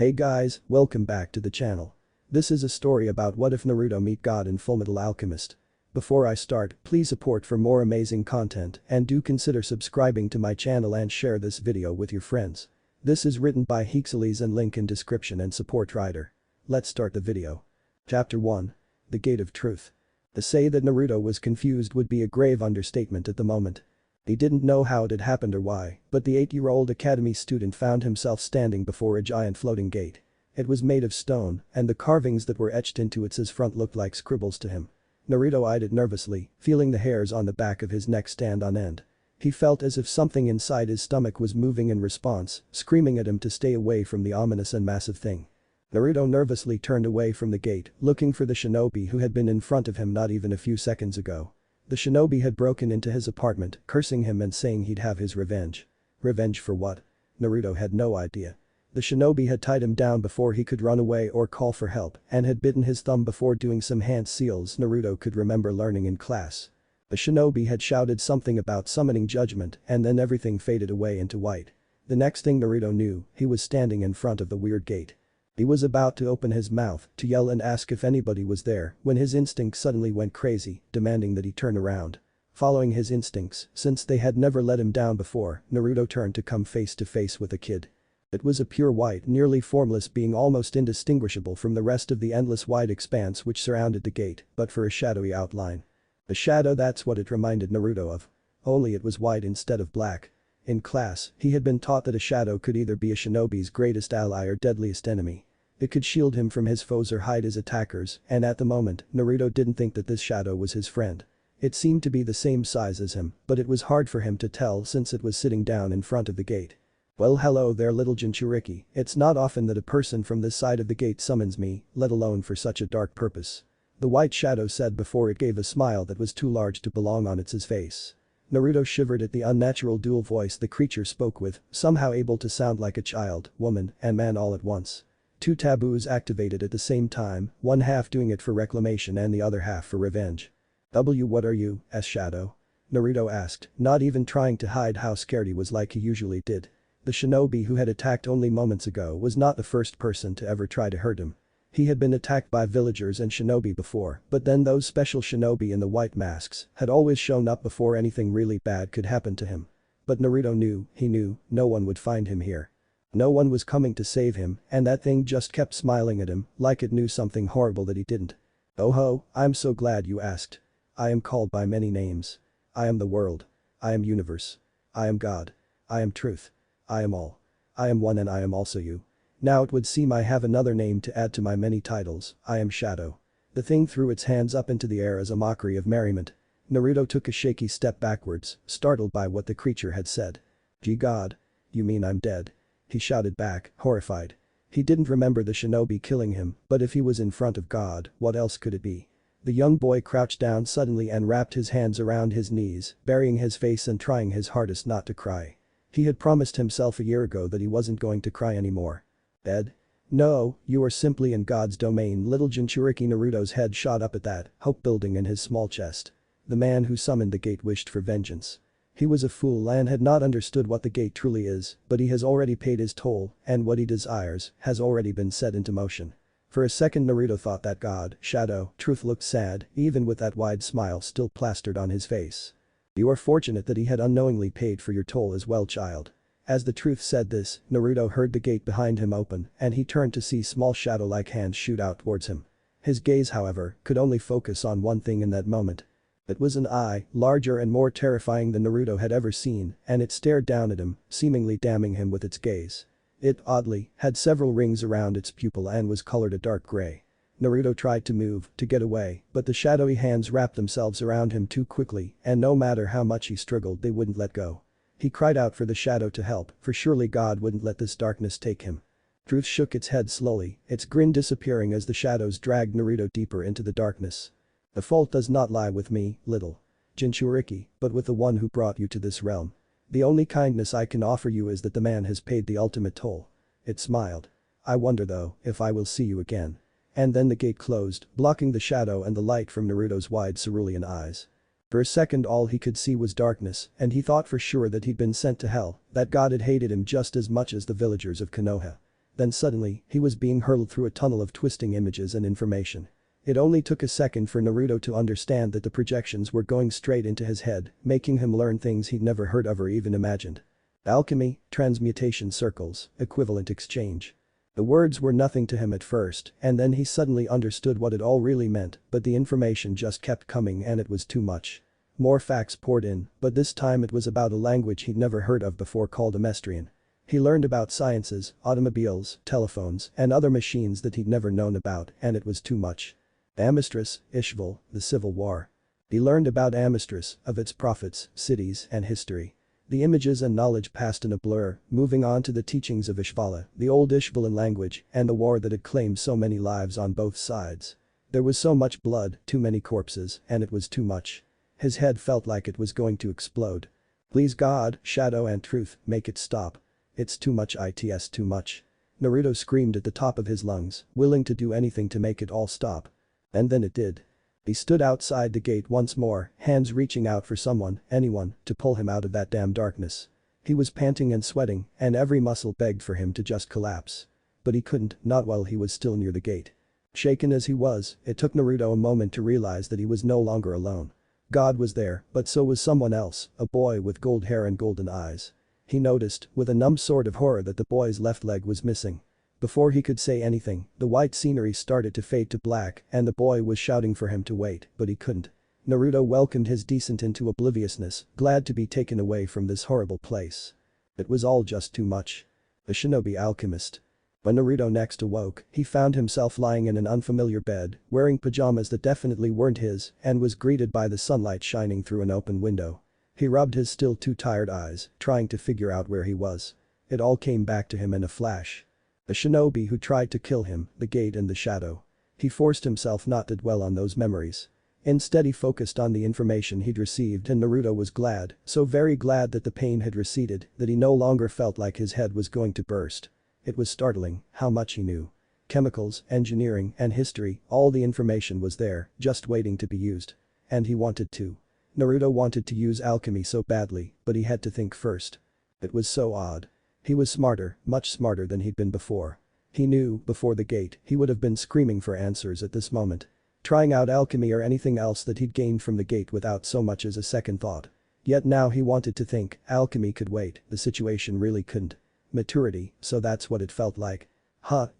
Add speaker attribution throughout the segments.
Speaker 1: Hey guys, welcome back to the channel. This is a story about what if Naruto meet God in Fullmetal Alchemist. Before I start, please support for more amazing content and do consider subscribing to my channel and share this video with your friends. This is written by Xerxes and link in description and support writer. Let's start the video. Chapter 1. The Gate of Truth. To say that Naruto was confused would be a grave understatement at the moment. He didn't know how it had happened or why, but the 8-year-old academy student found himself standing before a giant floating gate. It was made of stone, and the carvings that were etched into its front looked like scribbles to him. Naruto eyed it nervously, feeling the hairs on the back of his neck stand on end. He felt as if something inside his stomach was moving in response, screaming at him to stay away from the ominous and massive thing. Naruto nervously turned away from the gate, looking for the shinobi who had been in front of him not even a few seconds ago. The shinobi had broken into his apartment, cursing him and saying he'd have his revenge. Revenge for what? Naruto had no idea. The shinobi had tied him down before he could run away or call for help and had bitten his thumb before doing some hand seals Naruto could remember learning in class. The shinobi had shouted something about summoning judgment and then everything faded away into white. The next thing Naruto knew, he was standing in front of the weird gate. He was about to open his mouth to yell and ask if anybody was there when his instinct suddenly went crazy, demanding that he turn around. Following his instincts, since they had never let him down before, Naruto turned to come face to face with a kid. It was a pure white, nearly formless being almost indistinguishable from the rest of the endless wide expanse which surrounded the gate, but for a shadowy outline. A shadow, that's what it reminded Naruto of. Only it was white instead of black. In class, he had been taught that a shadow could either be a shinobi's greatest ally or deadliest enemy. It could shield him from his foes or hide his attackers, and at the moment, Naruto didn't think that this shadow was his friend. It seemed to be the same size as him, but it was hard for him to tell since it was sitting down in front of the gate. Well, hello there, little Jinchuriki. It's not often that a person from this side of the gate summons me, let alone for such a dark purpose. The white shadow said before it gave a smile that was too large to belong on its face. Naruto shivered at the unnatural dual voice the creature spoke with, somehow able to sound like a child, woman, and man all at once. Two taboos activated at the same time, one half doing it for reclamation and the other half for revenge. What are you, shadow? Naruto asked, not even trying to hide how scared he was like he usually did. The shinobi who had attacked only moments ago was not the first person to ever try to hurt him. He had been attacked by villagers and shinobi before, but then those special shinobi in the white masks had always shown up before anything really bad could happen to him. But Naruto knew, no one would find him here. No one was coming to save him, and that thing just kept smiling at him, like it knew something horrible that he didn't. Oh ho, I'm so glad you asked. I am called by many names. I am the world. I am universe. I am God. I am truth. I am all. I am one and I am also you. Now it would seem I have another name to add to my many titles, I am Shadow. The thing threw its hands up into the air as a mockery of merriment. Naruto took a shaky step backwards, startled by what the creature had said. Gee God. You mean I'm dead? He shouted back, horrified. He didn't remember the shinobi killing him, but if he was in front of God, what else could it be? The young boy crouched down suddenly and wrapped his hands around his knees, burying his face and trying his hardest not to cry. He had promised himself a year ago that he wasn't going to cry anymore. Dead? No, you are simply in God's domain, little Jinchuriki. Naruto's head shot up at that, hope building in his small chest. The man who summoned the gate wished for vengeance. He was a fool and had not understood what the gate truly is, but he has already paid his toll, and what he desires has already been set into motion. For a second Naruto thought that God, Shadow, Truth looked sad, even with that wide smile still plastered on his face. You are fortunate that he had unknowingly paid for your toll as well, child. As the Truth said this, Naruto heard the gate behind him open and he turned to see small shadow-like hands shoot out towards him. His gaze, however, could only focus on one thing in that moment. It was an eye, larger and more terrifying than Naruto had ever seen, and it stared down at him, seemingly damning him with its gaze. It, oddly, had several rings around its pupil and was colored a dark gray. Naruto tried to move, to get away, but the shadowy hands wrapped themselves around him too quickly, and no matter how much he struggled they wouldn't let go. He cried out for the shadow to help, for surely God wouldn't let this darkness take him. Truth shook its head slowly, its grin disappearing as the shadows dragged Naruto deeper into the darkness. The fault does not lie with me, little Jinchuriki, but with the one who brought you to this realm. The only kindness I can offer you is that the man has paid the ultimate toll. It smiled. I wonder though, if I will see you again. And then the gate closed, blocking the shadow and the light from Naruto's wide cerulean eyes. For a second all he could see was darkness, and he thought for sure that he'd been sent to hell, that God had hated him just as much as the villagers of Konoha. Then suddenly, he was being hurled through a tunnel of twisting images and information. It only took a second for Naruto to understand that the projections were going straight into his head, making him learn things he'd never heard of or even imagined. Alchemy, transmutation circles, equivalent exchange. The words were nothing to him at first, and then he suddenly understood what it all really meant, but the information just kept coming and it was too much. More facts poured in, but this time it was about a language he'd never heard of before called Amestrian. He learned about sciences, automobiles, telephones, and other machines that he'd never known about, and it was too much. Amistris, Ishval, the Civil War. He learned about Amistris, of its prophets, cities, and history. The images and knowledge passed in a blur, moving on to the teachings of Ishvala, the old Ishbalan language, and the war that had claimed so many lives on both sides. There was so much blood, too many corpses, and it was too much. His head felt like it was going to explode. Please God, Shadow and Truth, make it stop. It's too much, it's too much. Naruto screamed at the top of his lungs, willing to do anything to make it all stop. And then it did. He stood outside the gate once more, hands reaching out for someone, anyone, to pull him out of that damn darkness. He was panting and sweating, and every muscle begged for him to just collapse. But he couldn't, not while he was still near the gate. Shaken as he was, it took Naruto a moment to realize that he was no longer alone. God was there, but so was someone else, a boy with gold hair and golden eyes. He noticed, with a numb sort of horror, that the boy's left leg was missing. Before he could say anything, the white scenery started to fade to black and the boy was shouting for him to wait, but he couldn't. Naruto welcomed his descent into obliviousness, glad to be taken away from this horrible place. It was all just too much. The shinobi alchemist. When Naruto next awoke, he found himself lying in an unfamiliar bed, wearing pajamas that definitely weren't his, and was greeted by the sunlight shining through an open window. He rubbed his still too tired eyes, trying to figure out where he was. It all came back to him in a flash. The shinobi who tried to kill him, the gate and the shadow. He forced himself not to dwell on those memories. Instead he focused on the information he'd received and Naruto was glad, so very glad that the pain had receded, that he no longer felt like his head was going to burst. It was startling, how much he knew. Chemicals, engineering, and history, all the information was there, just waiting to be used. And he wanted to. Naruto wanted to use alchemy so badly, but he had to think first. It was so odd. He was smarter, much smarter than he'd been before. He knew, before the gate, he would have been screaming for answers at this moment. Trying out alchemy or anything else that he'd gained from the gate without so much as a second thought. Yet now he wanted to think, alchemy could wait, the situation really couldn't. Maturity, so that's what it felt like.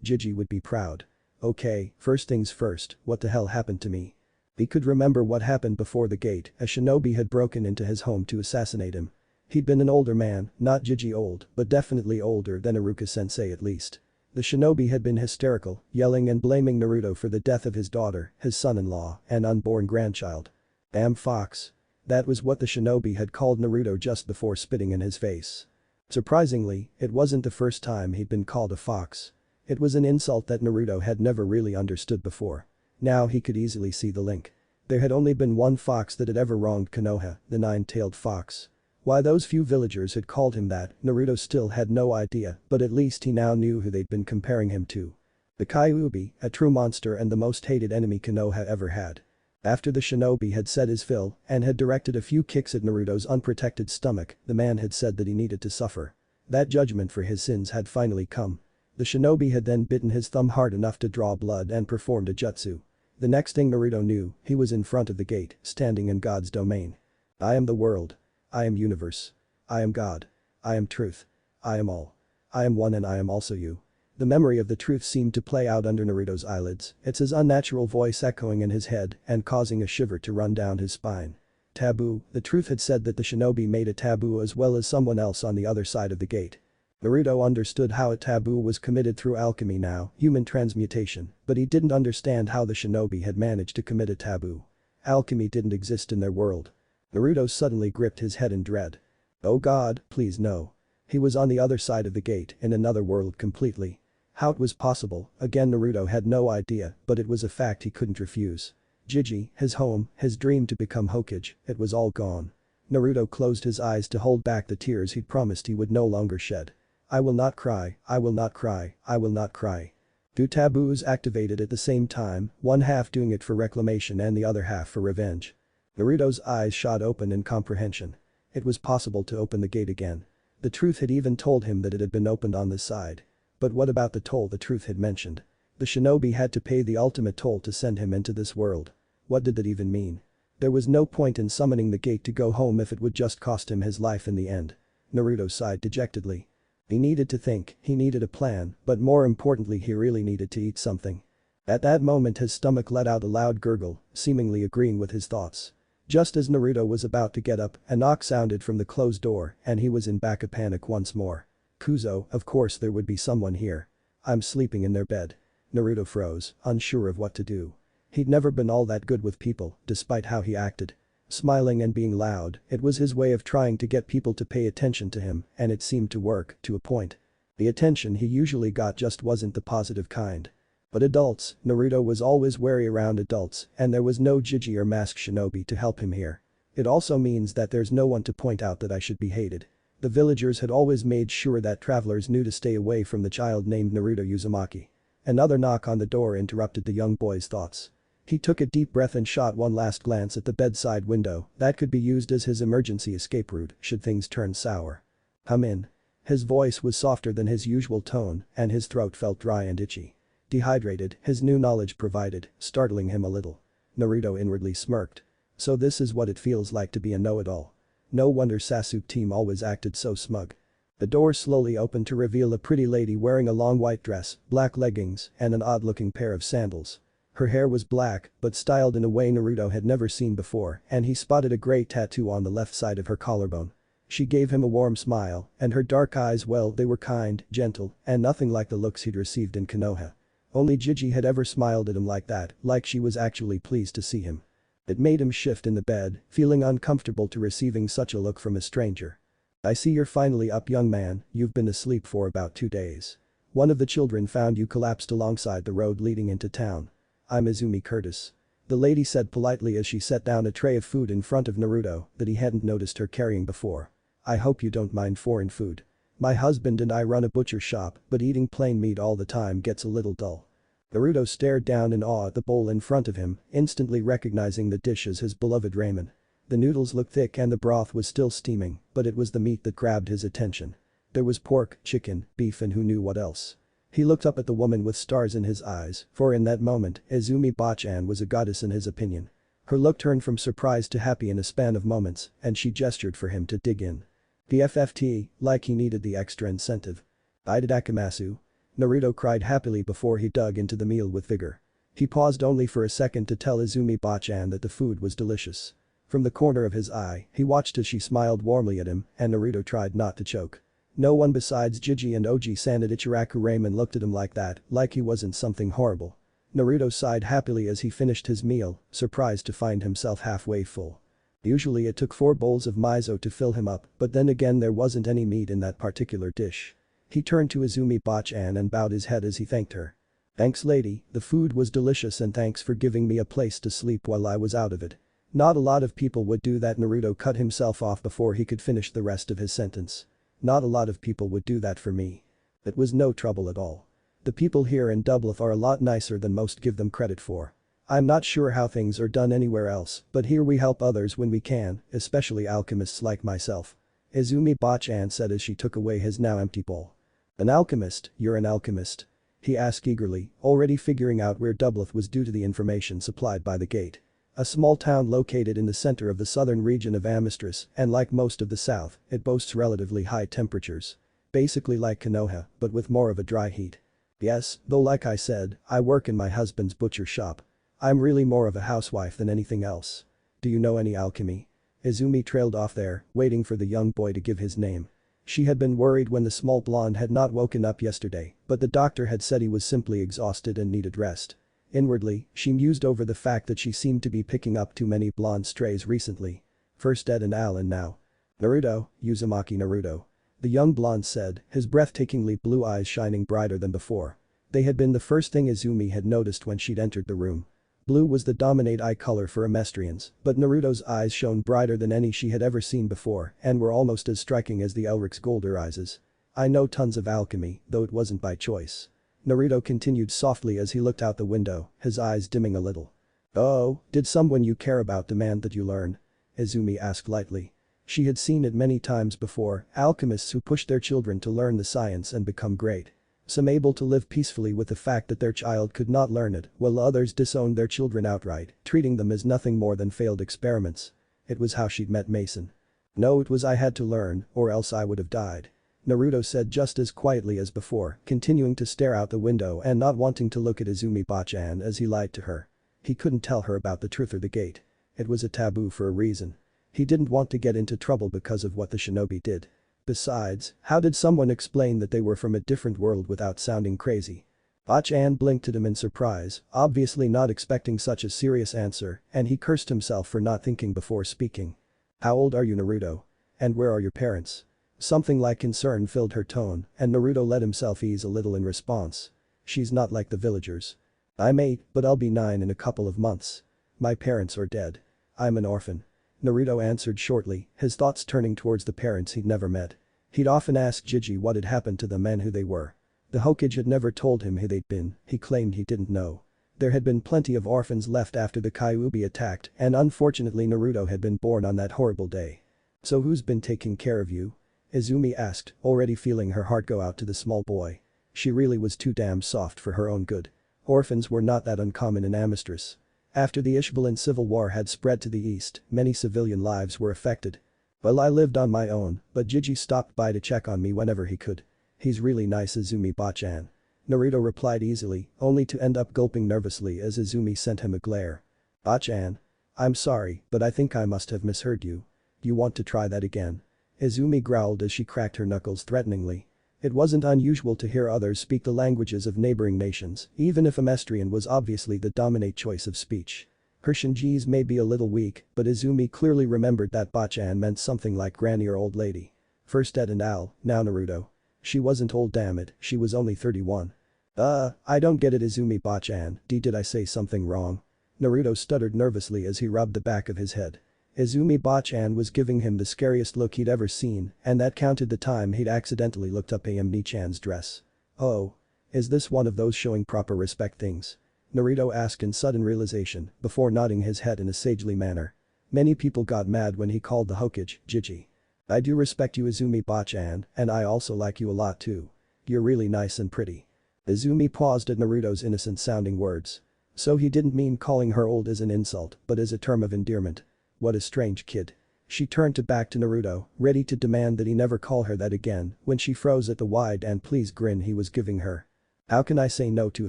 Speaker 1: Gigi would be proud. Okay, first things first, what the hell happened to me? He could remember what happened before the gate, a shinobi had broken into his home to assassinate him. He'd been an older man, not Gigi old, but definitely older than Iruka-sensei at least. The shinobi had been hysterical, yelling and blaming Naruto for the death of his daughter, his son-in-law, and unborn grandchild. Damn fox. That was what the shinobi had called Naruto just before spitting in his face. Surprisingly, it wasn't the first time he'd been called a fox. It was an insult that Naruto had never really understood before. Now he could easily see the link. There had only been one fox that had ever wronged Konoha, the nine-tailed fox. Why those few villagers had called him that, Naruto still had no idea, but at least he now knew who they'd been comparing him to. The Kyuubi, a true monster and the most hated enemy Konoha ever had. After the shinobi had said his fill and had directed a few kicks at Naruto's unprotected stomach, the man had said that he needed to suffer. That judgment for his sins had finally come. The shinobi had then bitten his thumb hard enough to draw blood and performed a jutsu. The next thing Naruto knew, he was in front of the gate, standing in God's domain. I am the world. I am universe. I am God. I am truth. I am all. I am one and I am also you. The memory of the truth seemed to play out under Naruto's eyelids, it's his unnatural voice echoing in his head and causing a shiver to run down his spine. Taboo, the truth had said that the shinobi made a taboo as well as someone else on the other side of the gate. Naruto understood how a taboo was committed through alchemy now, human transmutation, but he didn't understand how the shinobi had managed to commit a taboo. Alchemy didn't exist in their world. Naruto suddenly gripped his head in dread. Oh God, please no. He was on the other side of the gate, in another world completely. How it was possible, again Naruto had no idea, but it was a fact he couldn't refuse. Gigi, his home, his dream to become Hokage, it was all gone. Naruto closed his eyes to hold back the tears he'd promised he would no longer shed. I will not cry, I will not cry, I will not cry. Two taboos activated at the same time, one half doing it for reclamation and the other half for revenge. Naruto's eyes shot open in comprehension. It was possible to open the gate again. The truth had even told him that it had been opened on this side. But what about the toll the truth had mentioned? The shinobi had to pay the ultimate toll to send him into this world. What did that even mean? There was no point in summoning the gate to go home if it would just cost him his life in the end. Naruto sighed dejectedly. He needed to think, he needed a plan, but more importantly he really needed to eat something. At that moment his stomach let out a loud gurgle, seemingly agreeing with his thoughts. Just as Naruto was about to get up, a knock sounded from the closed door and he was in back a panic once more. Kuzo, of course there would be someone here. I'm sleeping in their bed. Naruto froze, unsure of what to do. He'd never been all that good with people, despite how he acted. Smiling and being loud, it was his way of trying to get people to pay attention to him, and it seemed to work, to a point. The attention he usually got just wasn't the positive kind. But adults, Naruto was always wary around adults, and there was no Jiji or masked shinobi to help him here. It also means that there's no one to point out that I should be hated. The villagers had always made sure that travelers knew to stay away from the child named Naruto Uzumaki. Another knock on the door interrupted the young boy's thoughts. He took a deep breath and shot one last glance at the bedside window that could be used as his emergency escape route should things turn sour. Come in. His voice was softer than his usual tone and his throat felt dry and itchy. Dehydrated, his new knowledge provided, startling him a little. Naruto inwardly smirked. So this is what it feels like to be a know-it-all. No wonder Sasuke team always acted so smug. The door slowly opened to reveal a pretty lady wearing a long white dress, black leggings, and an odd-looking pair of sandals. Her hair was black, but styled in a way Naruto had never seen before, and he spotted a gray tattoo on the left side of her collarbone. She gave him a warm smile, and her dark eyes, well, they were kind, gentle, and nothing like the looks he'd received in Konoha. Only Jiji had ever smiled at him like that, like she was actually pleased to see him. It made him shift in the bed, feeling uncomfortable to receiving such a look from a stranger. I see you're finally up, young man, you've been asleep for about 2 days. One of the children found you collapsed alongside the road leading into town. I'm Izumi Curtis. The lady said politely as she set down a tray of food in front of Naruto that he hadn't noticed her carrying before. I hope you don't mind foreign food. My husband and I run a butcher shop, but eating plain meat all the time gets a little dull. Naruto stared down in awe at the bowl in front of him, instantly recognizing the dish as his beloved ramen. The noodles looked thick and the broth was still steaming, but it was the meat that grabbed his attention. There was pork, chicken, beef and who knew what else. He looked up at the woman with stars in his eyes, for in that moment, Izumi Bachan was a goddess in his opinion. Her look turned from surprise to happy in a span of moments, and she gestured for him to dig in. BFFT, like he needed the extra incentive. Itadakimasu. Naruto cried happily before he dug into the meal with vigor. He paused only for a second to tell Izumi Bachan that the food was delicious. From the corner of his eye, he watched as she smiled warmly at him, and Naruto tried not to choke. No one besides Jiji and Oji-san at Ichiraku Ramen looked at him like that, like he wasn't something horrible. Naruto sighed happily as he finished his meal, surprised to find himself halfway full. Usually it took 4 bowls of miso to fill him up, but then again there wasn't any meat in that particular dish. He turned to Izumi Bachan and bowed his head as he thanked her. Thanks lady, the food was delicious and thanks for giving me a place to sleep while I was out of it. Not a lot of people would do that. Naruto cut himself off before he could finish the rest of his sentence. Not a lot of people would do that for me. It was no trouble at all. The people here in Dublin are a lot nicer than most give them credit for. I'm not sure how things are done anywhere else, but here we help others when we can, especially alchemists like myself. Izumi Bachan said as she took away his now empty bowl. An alchemist, you're an alchemist? He asked eagerly, already figuring out where Dublin was due to the information supplied by the gate. A small town located in the center of the southern region of Amistris, and like most of the south, it boasts relatively high temperatures. Basically like Konoha, but with more of a dry heat. Yes, though like I said, I work in my husband's butcher shop. I'm really more of a housewife than anything else. Do you know any alchemy? Izumi trailed off there, waiting for the young boy to give his name. She had been worried when the small blonde had not woken up yesterday, but the doctor had said he was simply exhausted and needed rest. Inwardly, she mused over the fact that she seemed to be picking up too many blonde strays recently. First Ed and Al and now Naruto, Uzumaki Naruto. The young blonde said, his breathtakingly blue eyes shining brighter than before. They had been the first thing Izumi had noticed when she'd entered the room. Blue was the dominant eye color for Amestrians, but Naruto's eyes shone brighter than any she had ever seen before and were almost as striking as the Elric's golden eyes. I know tons of alchemy, though it wasn't by choice. Naruto continued softly as he looked out the window, his eyes dimming a little. Oh, did someone you care about demand that you learn? Izumi asked lightly. She had seen it many times before, alchemists who pushed their children to learn the science and become great. Some able to live peacefully with the fact that their child could not learn it, while others disowned their children outright, treating them as nothing more than failed experiments. It was how she'd met Mason. "No, it was I had to learn, or else I would have died," Naruto said just as quietly as before, continuing to stare out the window and not wanting to look at Izumi Bachan as he lied to her. He couldn't tell her about the truth or the gate. It was a taboo for a reason. He didn't want to get into trouble because of what the shinobi did. Besides, how did someone explain that they were from a different world without sounding crazy? Bachan blinked at him in surprise, obviously not expecting such a serious answer, and he cursed himself for not thinking before speaking. "How old are you, Naruto? And where are your parents?" Something like concern filled her tone, and Naruto let himself ease a little in response. "She's not like the villagers. I'm 8, but I'll be 9 in a couple of months. My parents are dead. I'm an orphan." Naruto answered shortly, his thoughts turning towards the parents he'd never met. He'd often asked Gigi what had happened to them and who they were. The Hokage had never told him who they'd been, he claimed he didn't know. There had been plenty of orphans left after the Kyuubi attacked, and unfortunately Naruto had been born on that horrible day. "So who's been taking care of you?" Izumi asked, already feeling her heart go out to the small boy. She really was too damn soft for her own good. Orphans were not that uncommon in Amistris. After the Ishbalin civil war had spread to the east, many civilian lives were affected. "Well, I lived on my own, but Gigi stopped by to check on me whenever he could. He's really nice, Izumi Bachan." Naruto replied easily, only to end up gulping nervously as Izumi sent him a glare. "Bachan? I'm sorry, but I think I must have misheard you. You want to try that again?" Izumi growled as she cracked her knuckles threateningly. It wasn't unusual to hear others speak the languages of neighboring nations, even if Amestrian was obviously the dominant choice of speech. Her Shinjis may be a little weak, but Izumi clearly remembered that Bachan meant something like granny or old lady. First Ed and Al, now Naruto. She wasn't old, damn it, she was only 31. I don't get it, Izumi Bachan, did I say something wrong?" Naruto stuttered nervously as he rubbed the back of his head. Izumi Bachan was giving him the scariest look he'd ever seen, and that counted the time he'd accidentally looked up Amni-chan's dress. "Oh. Is this one of those showing proper respect things?" Naruto asked in sudden realization, before nodding his head in a sagely manner. Many people got mad when he called the Hokage, Gigi. "I do respect you, Izumi Bachan, and I also like you a lot too. You're really nice and pretty." Izumi paused at Naruto's innocent-sounding words. So he didn't mean calling her old as an insult, but as a term of endearment. What a strange kid. She turned back to Naruto, ready to demand that he never call her that again, when she froze at the wide and pleased grin he was giving her. "How can I say no to a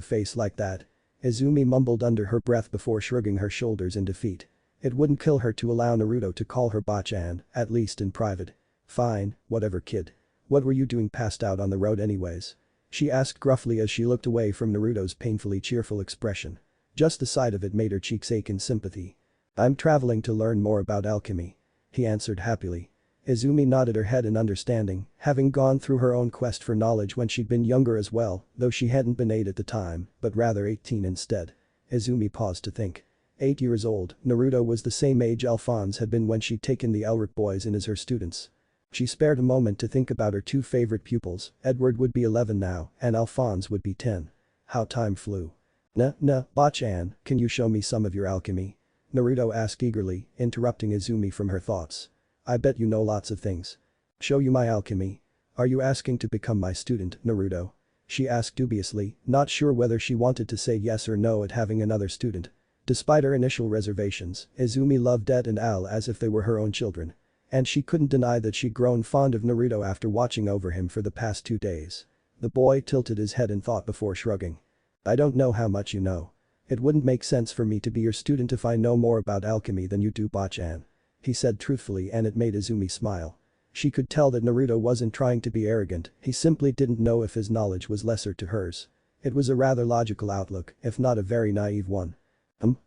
Speaker 1: face like that?" Izumi mumbled under her breath before shrugging her shoulders in defeat. It wouldn't kill her to allow Naruto to call her Bachan, at least in private. "Fine, whatever, kid. What were you doing passed out on the road anyways?" she asked gruffly as she looked away from Naruto's painfully cheerful expression. Just the sight of it made her cheeks ache in sympathy. "I'm traveling to learn more about alchemy," he answered happily. Izumi nodded her head in understanding, having gone through her own quest for knowledge when she'd been younger as well, though she hadn't been 8 at the time, but rather 18 instead. Izumi paused to think. 8 years old, Naruto was the same age Alphonse had been when she'd taken the Elric boys in as her students. She spared a moment to think about her 2 favorite pupils, Edward would be 11 now, and Alphonse would be 10. How time flew. Bachan, can you show me some of your alchemy?" Naruto asked eagerly, interrupting Izumi from her thoughts. "I bet you know lots of things." "Show you my alchemy? Are you asking to become my student, Naruto?" she asked dubiously, not sure whether she wanted to say yes or no at having another student. Despite her initial reservations, Izumi loved Ed and Al as if they were her own children. And she couldn't deny that she'd grown fond of Naruto after watching over him for the past 2 days. The boy tilted his head in thought before shrugging. "I don't know how much you know. It wouldn't make sense for me to be your student if I know more about alchemy than you do, Bachan," he said truthfully, and it made Izumi smile. She could tell that Naruto wasn't trying to be arrogant, he simply didn't know if his knowledge was lesser to hers. It was a rather logical outlook, if not a very naive one.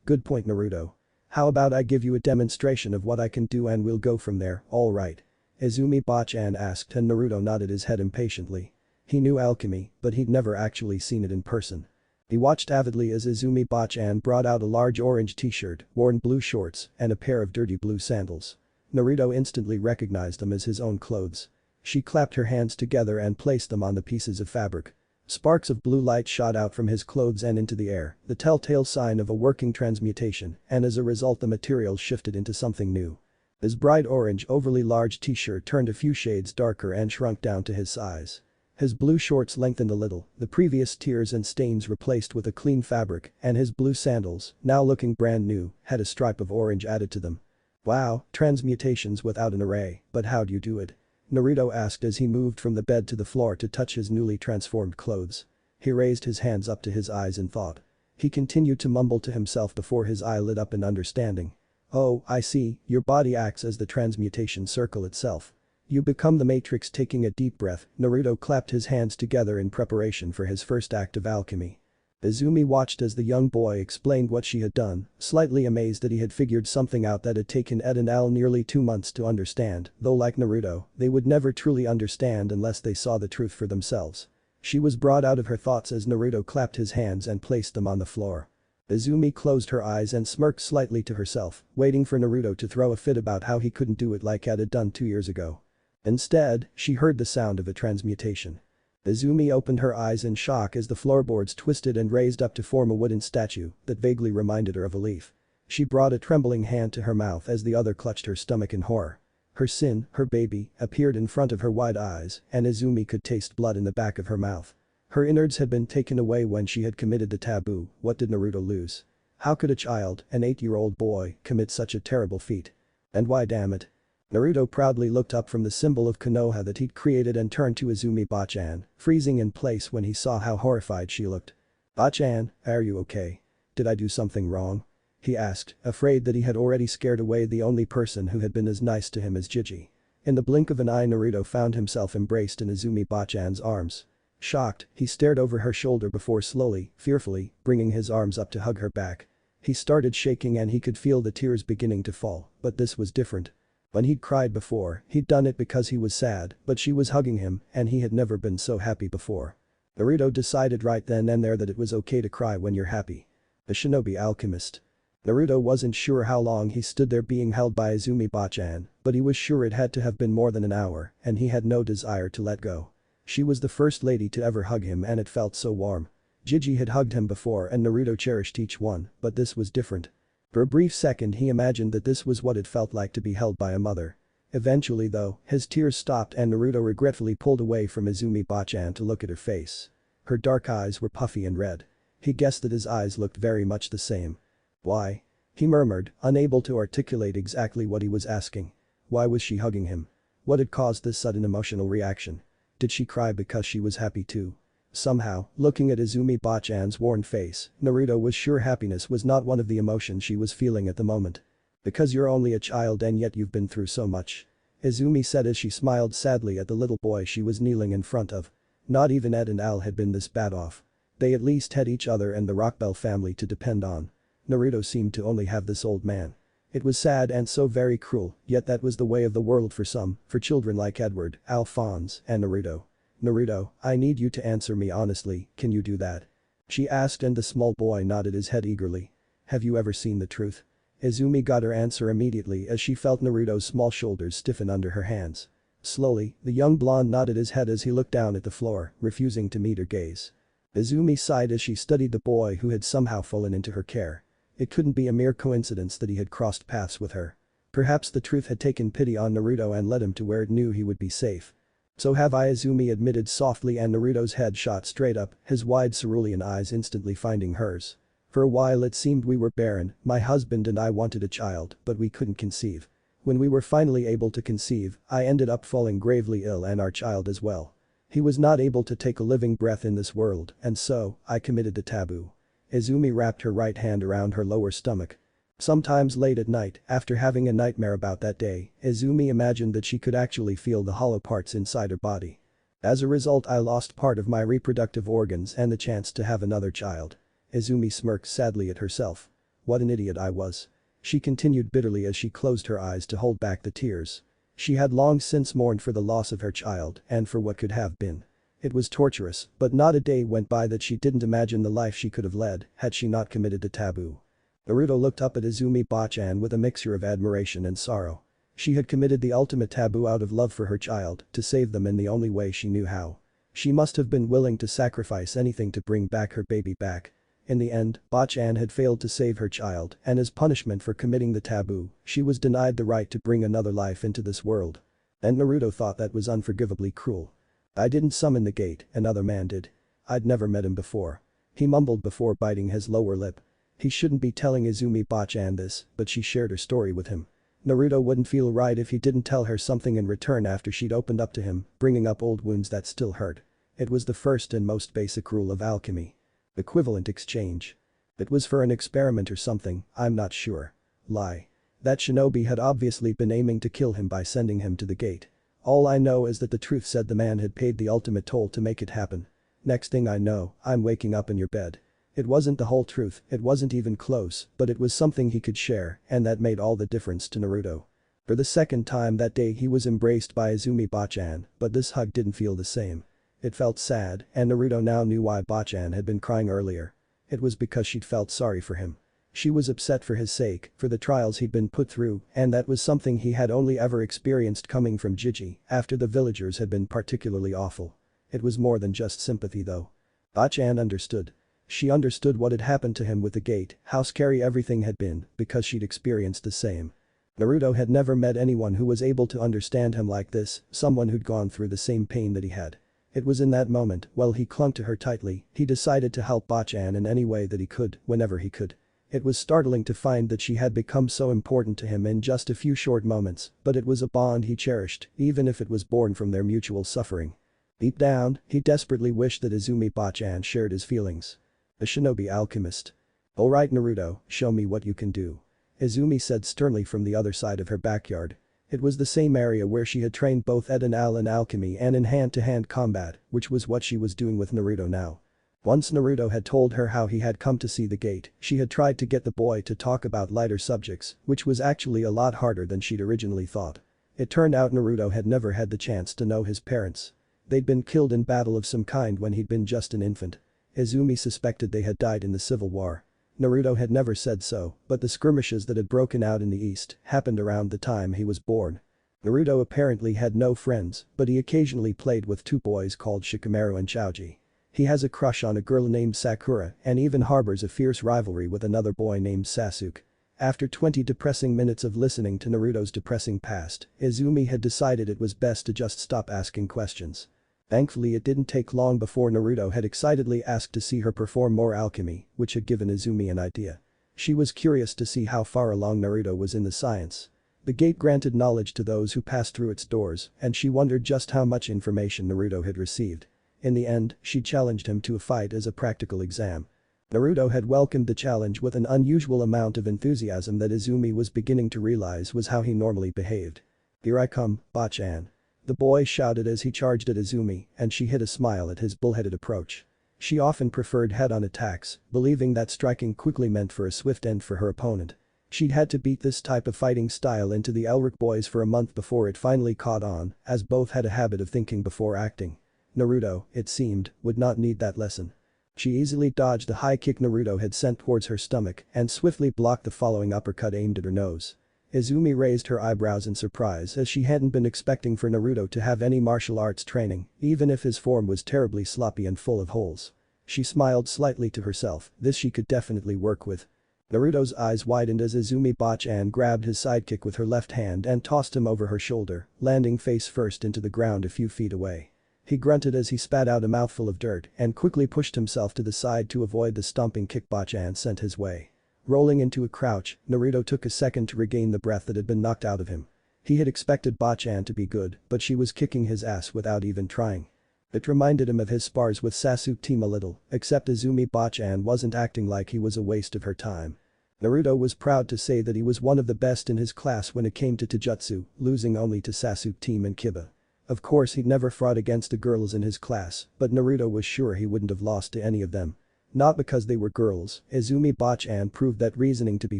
Speaker 1: Good point, Naruto. How about I give you a demonstration of what I can do and we'll go from there, alright?" Izumi Bachan asked, and Naruto nodded his head impatiently. He knew alchemy, but he'd never actually seen it in person. He watched avidly as Izumi Bachan brought out a large orange t-shirt, worn blue shorts, and a pair of dirty blue sandals. Naruto instantly recognized them as his own clothes. She clapped her hands together and placed them on the pieces of fabric. Sparks of blue light shot out from his clothes and into the air, the telltale sign of a working transmutation, and as a result the materials shifted into something new. His bright orange overly large t-shirt turned a few shades darker and shrunk down to his size. His blue shorts lengthened a little, the previous tears and stains replaced with a clean fabric, and his blue sandals, now looking brand new, had a stripe of orange added to them. Wow, transmutations without an array, but how'd you do it? Naruto asked as he moved from the bed to the floor to touch his newly transformed clothes. He raised his hands up to his eyes in thought. He continued to mumble to himself before his eye lit up in understanding. Oh, I see, your body acts as the transmutation circle itself. You become the matrix. Taking a deep breath, Naruto clapped his hands together in preparation for his first act of alchemy. Izumi watched as the young boy explained what she had done, slightly amazed that he had figured something out that had taken Ed and Al nearly 2 months to understand, though like Naruto, they would never truly understand unless they saw the truth for themselves. She was brought out of her thoughts as Naruto clapped his hands and placed them on the floor. Izumi closed her eyes and smirked slightly to herself, waiting for Naruto to throw a fit about how he couldn't do it like Ed had done 2 years ago. Instead, she heard the sound of a transmutation. Izumi opened her eyes in shock as the floorboards twisted and raised up to form a wooden statue that vaguely reminded her of a leaf. She brought a trembling hand to her mouth as the other clutched her stomach in horror. Her sin, her baby, appeared in front of her wide eyes, and Izumi could taste blood in the back of her mouth. Her innards had been taken away when she had committed the taboo. What did Naruto lose? How could a child, an 8-year-old boy, commit such a terrible feat? And why, damn it? Naruto proudly looked up from the symbol of Konoha that he'd created and turned to Izumi Bachan, freezing in place when he saw how horrified she looked. Bachan, are you okay? Did I do something wrong? He asked, afraid that he had already scared away the only person who had been as nice to him as Gigi. In the blink of an eye, Naruto found himself embraced in Izumi Bachan's arms. Shocked, he stared over her shoulder before slowly, fearfully, bringing his arms up to hug her back. He started shaking and he could feel the tears beginning to fall, but this was different. When he'd cried before, he'd done it because he was sad, but she was hugging him and he had never been so happy before. Naruto decided right then and there that it was okay to cry when you're happy. The shinobi alchemist. Naruto wasn't sure how long he stood there being held by Izumi Bachan, but he was sure it had to have been more than an hour and he had no desire to let go. She was the first lady to ever hug him and it felt so warm. Gigi had hugged him before and Naruto cherished each one, but this was different. For a brief second he imagined that this was what it felt like to be held by a mother. Eventually though, his tears stopped and Naruto regretfully pulled away from Izumi Bachan to look at her face. Her dark eyes were puffy and red. He guessed that his eyes looked very much the same. Why? He murmured, unable to articulate exactly what he was asking. Why was she hugging him? What had caused this sudden emotional reaction? Did she cry because she was happy too? Somehow, looking at Izumi Bachan's worn face, Naruto was sure happiness was not one of the emotions she was feeling at the moment. Because you're only a child and yet you've been through so much. Izumi said as she smiled sadly at the little boy she was kneeling in front of. Not even Ed and Al had been this bad off. They at least had each other and the Rockbell family to depend on. Naruto seemed to only have this old man. It was sad and so very cruel, yet that was the way of the world for some, for children like Edward, Alphonse, and Naruto. Naruto, I need you to answer me honestly, can you do that? She asked and the small boy nodded his head eagerly. Have you ever seen the truth? Izumi got her answer immediately as she felt Naruto's small shoulders stiffen under her hands. Slowly, the young blonde nodded his head as he looked down at the floor, refusing to meet her gaze. Izumi sighed as she studied the boy who had somehow fallen into her care. It couldn't be a mere coincidence that he had crossed paths with her. Perhaps the truth had taken pity on Naruto and led him to where it knew he would be safe. So have I, Izumi admitted softly and Naruto's head shot straight up, his wide cerulean eyes instantly finding hers. For a while it seemed we were barren, my husband and I wanted a child, but we couldn't conceive. When we were finally able to conceive, I ended up falling gravely ill and our child as well. He was not able to take a living breath in this world, and so, I committed the taboo. Izumi wrapped her right hand around her lower stomach. Sometimes late at night, after having a nightmare about that day, Izumi imagined that she could actually feel the hollow parts inside her body. As a result, I lost part of my reproductive organs and the chance to have another child. Izumi smirked sadly at herself. What an idiot I was. She continued bitterly as she closed her eyes to hold back the tears. She had long since mourned for the loss of her child and for what could have been. It was torturous, but not a day went by that she didn't imagine the life she could have led had she not committed the taboo. Naruto looked up at Izumi Bachan with a mixture of admiration and sorrow. She had committed the ultimate taboo out of love for her child, to save them in the only way she knew how. She must have been willing to sacrifice anything to bring back her baby back. In the end, Bachan had failed to save her child, and as punishment for committing the taboo, she was denied the right to bring another life into this world. And Naruto thought that was unforgivably cruel. I didn't summon the gate, another man did. I'd never met him before. He mumbled before biting his lower lip. He shouldn't be telling Izumi Bachan this, but she shared her story with him. Naruto wouldn't feel right if he didn't tell her something in return after she'd opened up to him, bringing up old wounds that still hurt. It was the first and most basic rule of alchemy. Equivalent exchange. It was for an experiment or something, I'm not sure. Lie. That shinobi had obviously been aiming to kill him by sending him to the gate. All I know is that the truth said the man had paid the ultimate toll to make it happen. Next thing I know, I'm waking up in your bed. It wasn't the whole truth, it wasn't even close, but it was something he could share, and that made all the difference to Naruto. For the second time that day he was embraced by Izumi Bachan, but this hug didn't feel the same. It felt sad, and Naruto now knew why Bachan had been crying earlier. It was because she'd felt sorry for him. She was upset for his sake, for the trials he'd been put through, and that was something he had only ever experienced coming from Jiji, after the villagers had been particularly awful. It was more than just sympathy though. Bachan understood. She understood what had happened to him with the gate, how scary everything had been, because she'd experienced the same. Naruto had never met anyone who was able to understand him like this, someone who'd gone through the same pain that he had. It was in that moment, while he clung to her tightly, he decided to help Bachan in any way that he could, whenever he could. It was startling to find that she had become so important to him in just a few short moments, but it was a bond he cherished, even if it was born from their mutual suffering. Deep down, he desperately wished that Izumi Bachan shared his feelings. A shinobi alchemist. Alright Naruto, show me what you can do. Izumi said sternly from the other side of her backyard. It was the same area where she had trained both Ed and Al in alchemy and in hand-to-hand combat, which was what she was doing with Naruto now. Once Naruto had told her how he had come to see the gate, she had tried to get the boy to talk about lighter subjects, which was actually a lot harder than she'd originally thought. It turned out Naruto had never had the chance to know his parents. They'd been killed in battle of some kind when he'd been just an infant. Izumi suspected they had died in the civil war. Naruto had never said so, but the skirmishes that had broken out in the east happened around the time he was born. Naruto apparently had no friends, but he occasionally played with two boys called Shikamaru and Choji. He has a crush on a girl named Sakura and even harbors a fierce rivalry with another boy named Sasuke. After 20 depressing minutes of listening to Naruto's depressing past, Izumi had decided it was best to just stop asking questions. Thankfully it didn't take long before Naruto had excitedly asked to see her perform more alchemy, which had given Izumi an idea. She was curious to see how far along Naruto was in the science. The gate granted knowledge to those who passed through its doors, and she wondered just how much information Naruto had received. In the end, she challenged him to a fight as a practical exam. Naruto had welcomed the challenge with an unusual amount of enthusiasm that Izumi was beginning to realize was how he normally behaved. "Here I come, Bachan." The boy shouted as he charged at Izumi, and she hid a smile at his bullheaded approach. She often preferred head-on attacks, believing that striking quickly meant for a swift end for her opponent. She'd had to beat this type of fighting style into the Elric boys for a month before it finally caught on, as both had a habit of thinking before acting. Naruto, it seemed, would not need that lesson. She easily dodged the high kick Naruto had sent towards her stomach and swiftly blocked the following uppercut aimed at her nose. Izumi raised her eyebrows in surprise as she hadn't been expecting for Naruto to have any martial arts training, even if his form was terribly sloppy and full of holes. She smiled slightly to herself, this she could definitely work with. Naruto's eyes widened as Izumi Bachan grabbed his sidekick with her left hand and tossed him over her shoulder, landing face first into the ground a few feet away. He grunted as he spat out a mouthful of dirt and quickly pushed himself to the side to avoid the stomping kick Bachan sent his way. Rolling into a crouch, Naruto took a second to regain the breath that had been knocked out of him. He had expected Bachan to be good, but she was kicking his ass without even trying. It reminded him of his spars with Sasuke team a little, except Izumi Bachan wasn't acting like he was a waste of her time. Naruto was proud to say that he was one of the best in his class when it came to Taijutsu, losing only to Sasuke team and Kiba. Of course he'd never fought against the girls in his class, but Naruto was sure he wouldn't have lost to any of them. Not because they were girls, Izumi Bachan proved that reasoning to be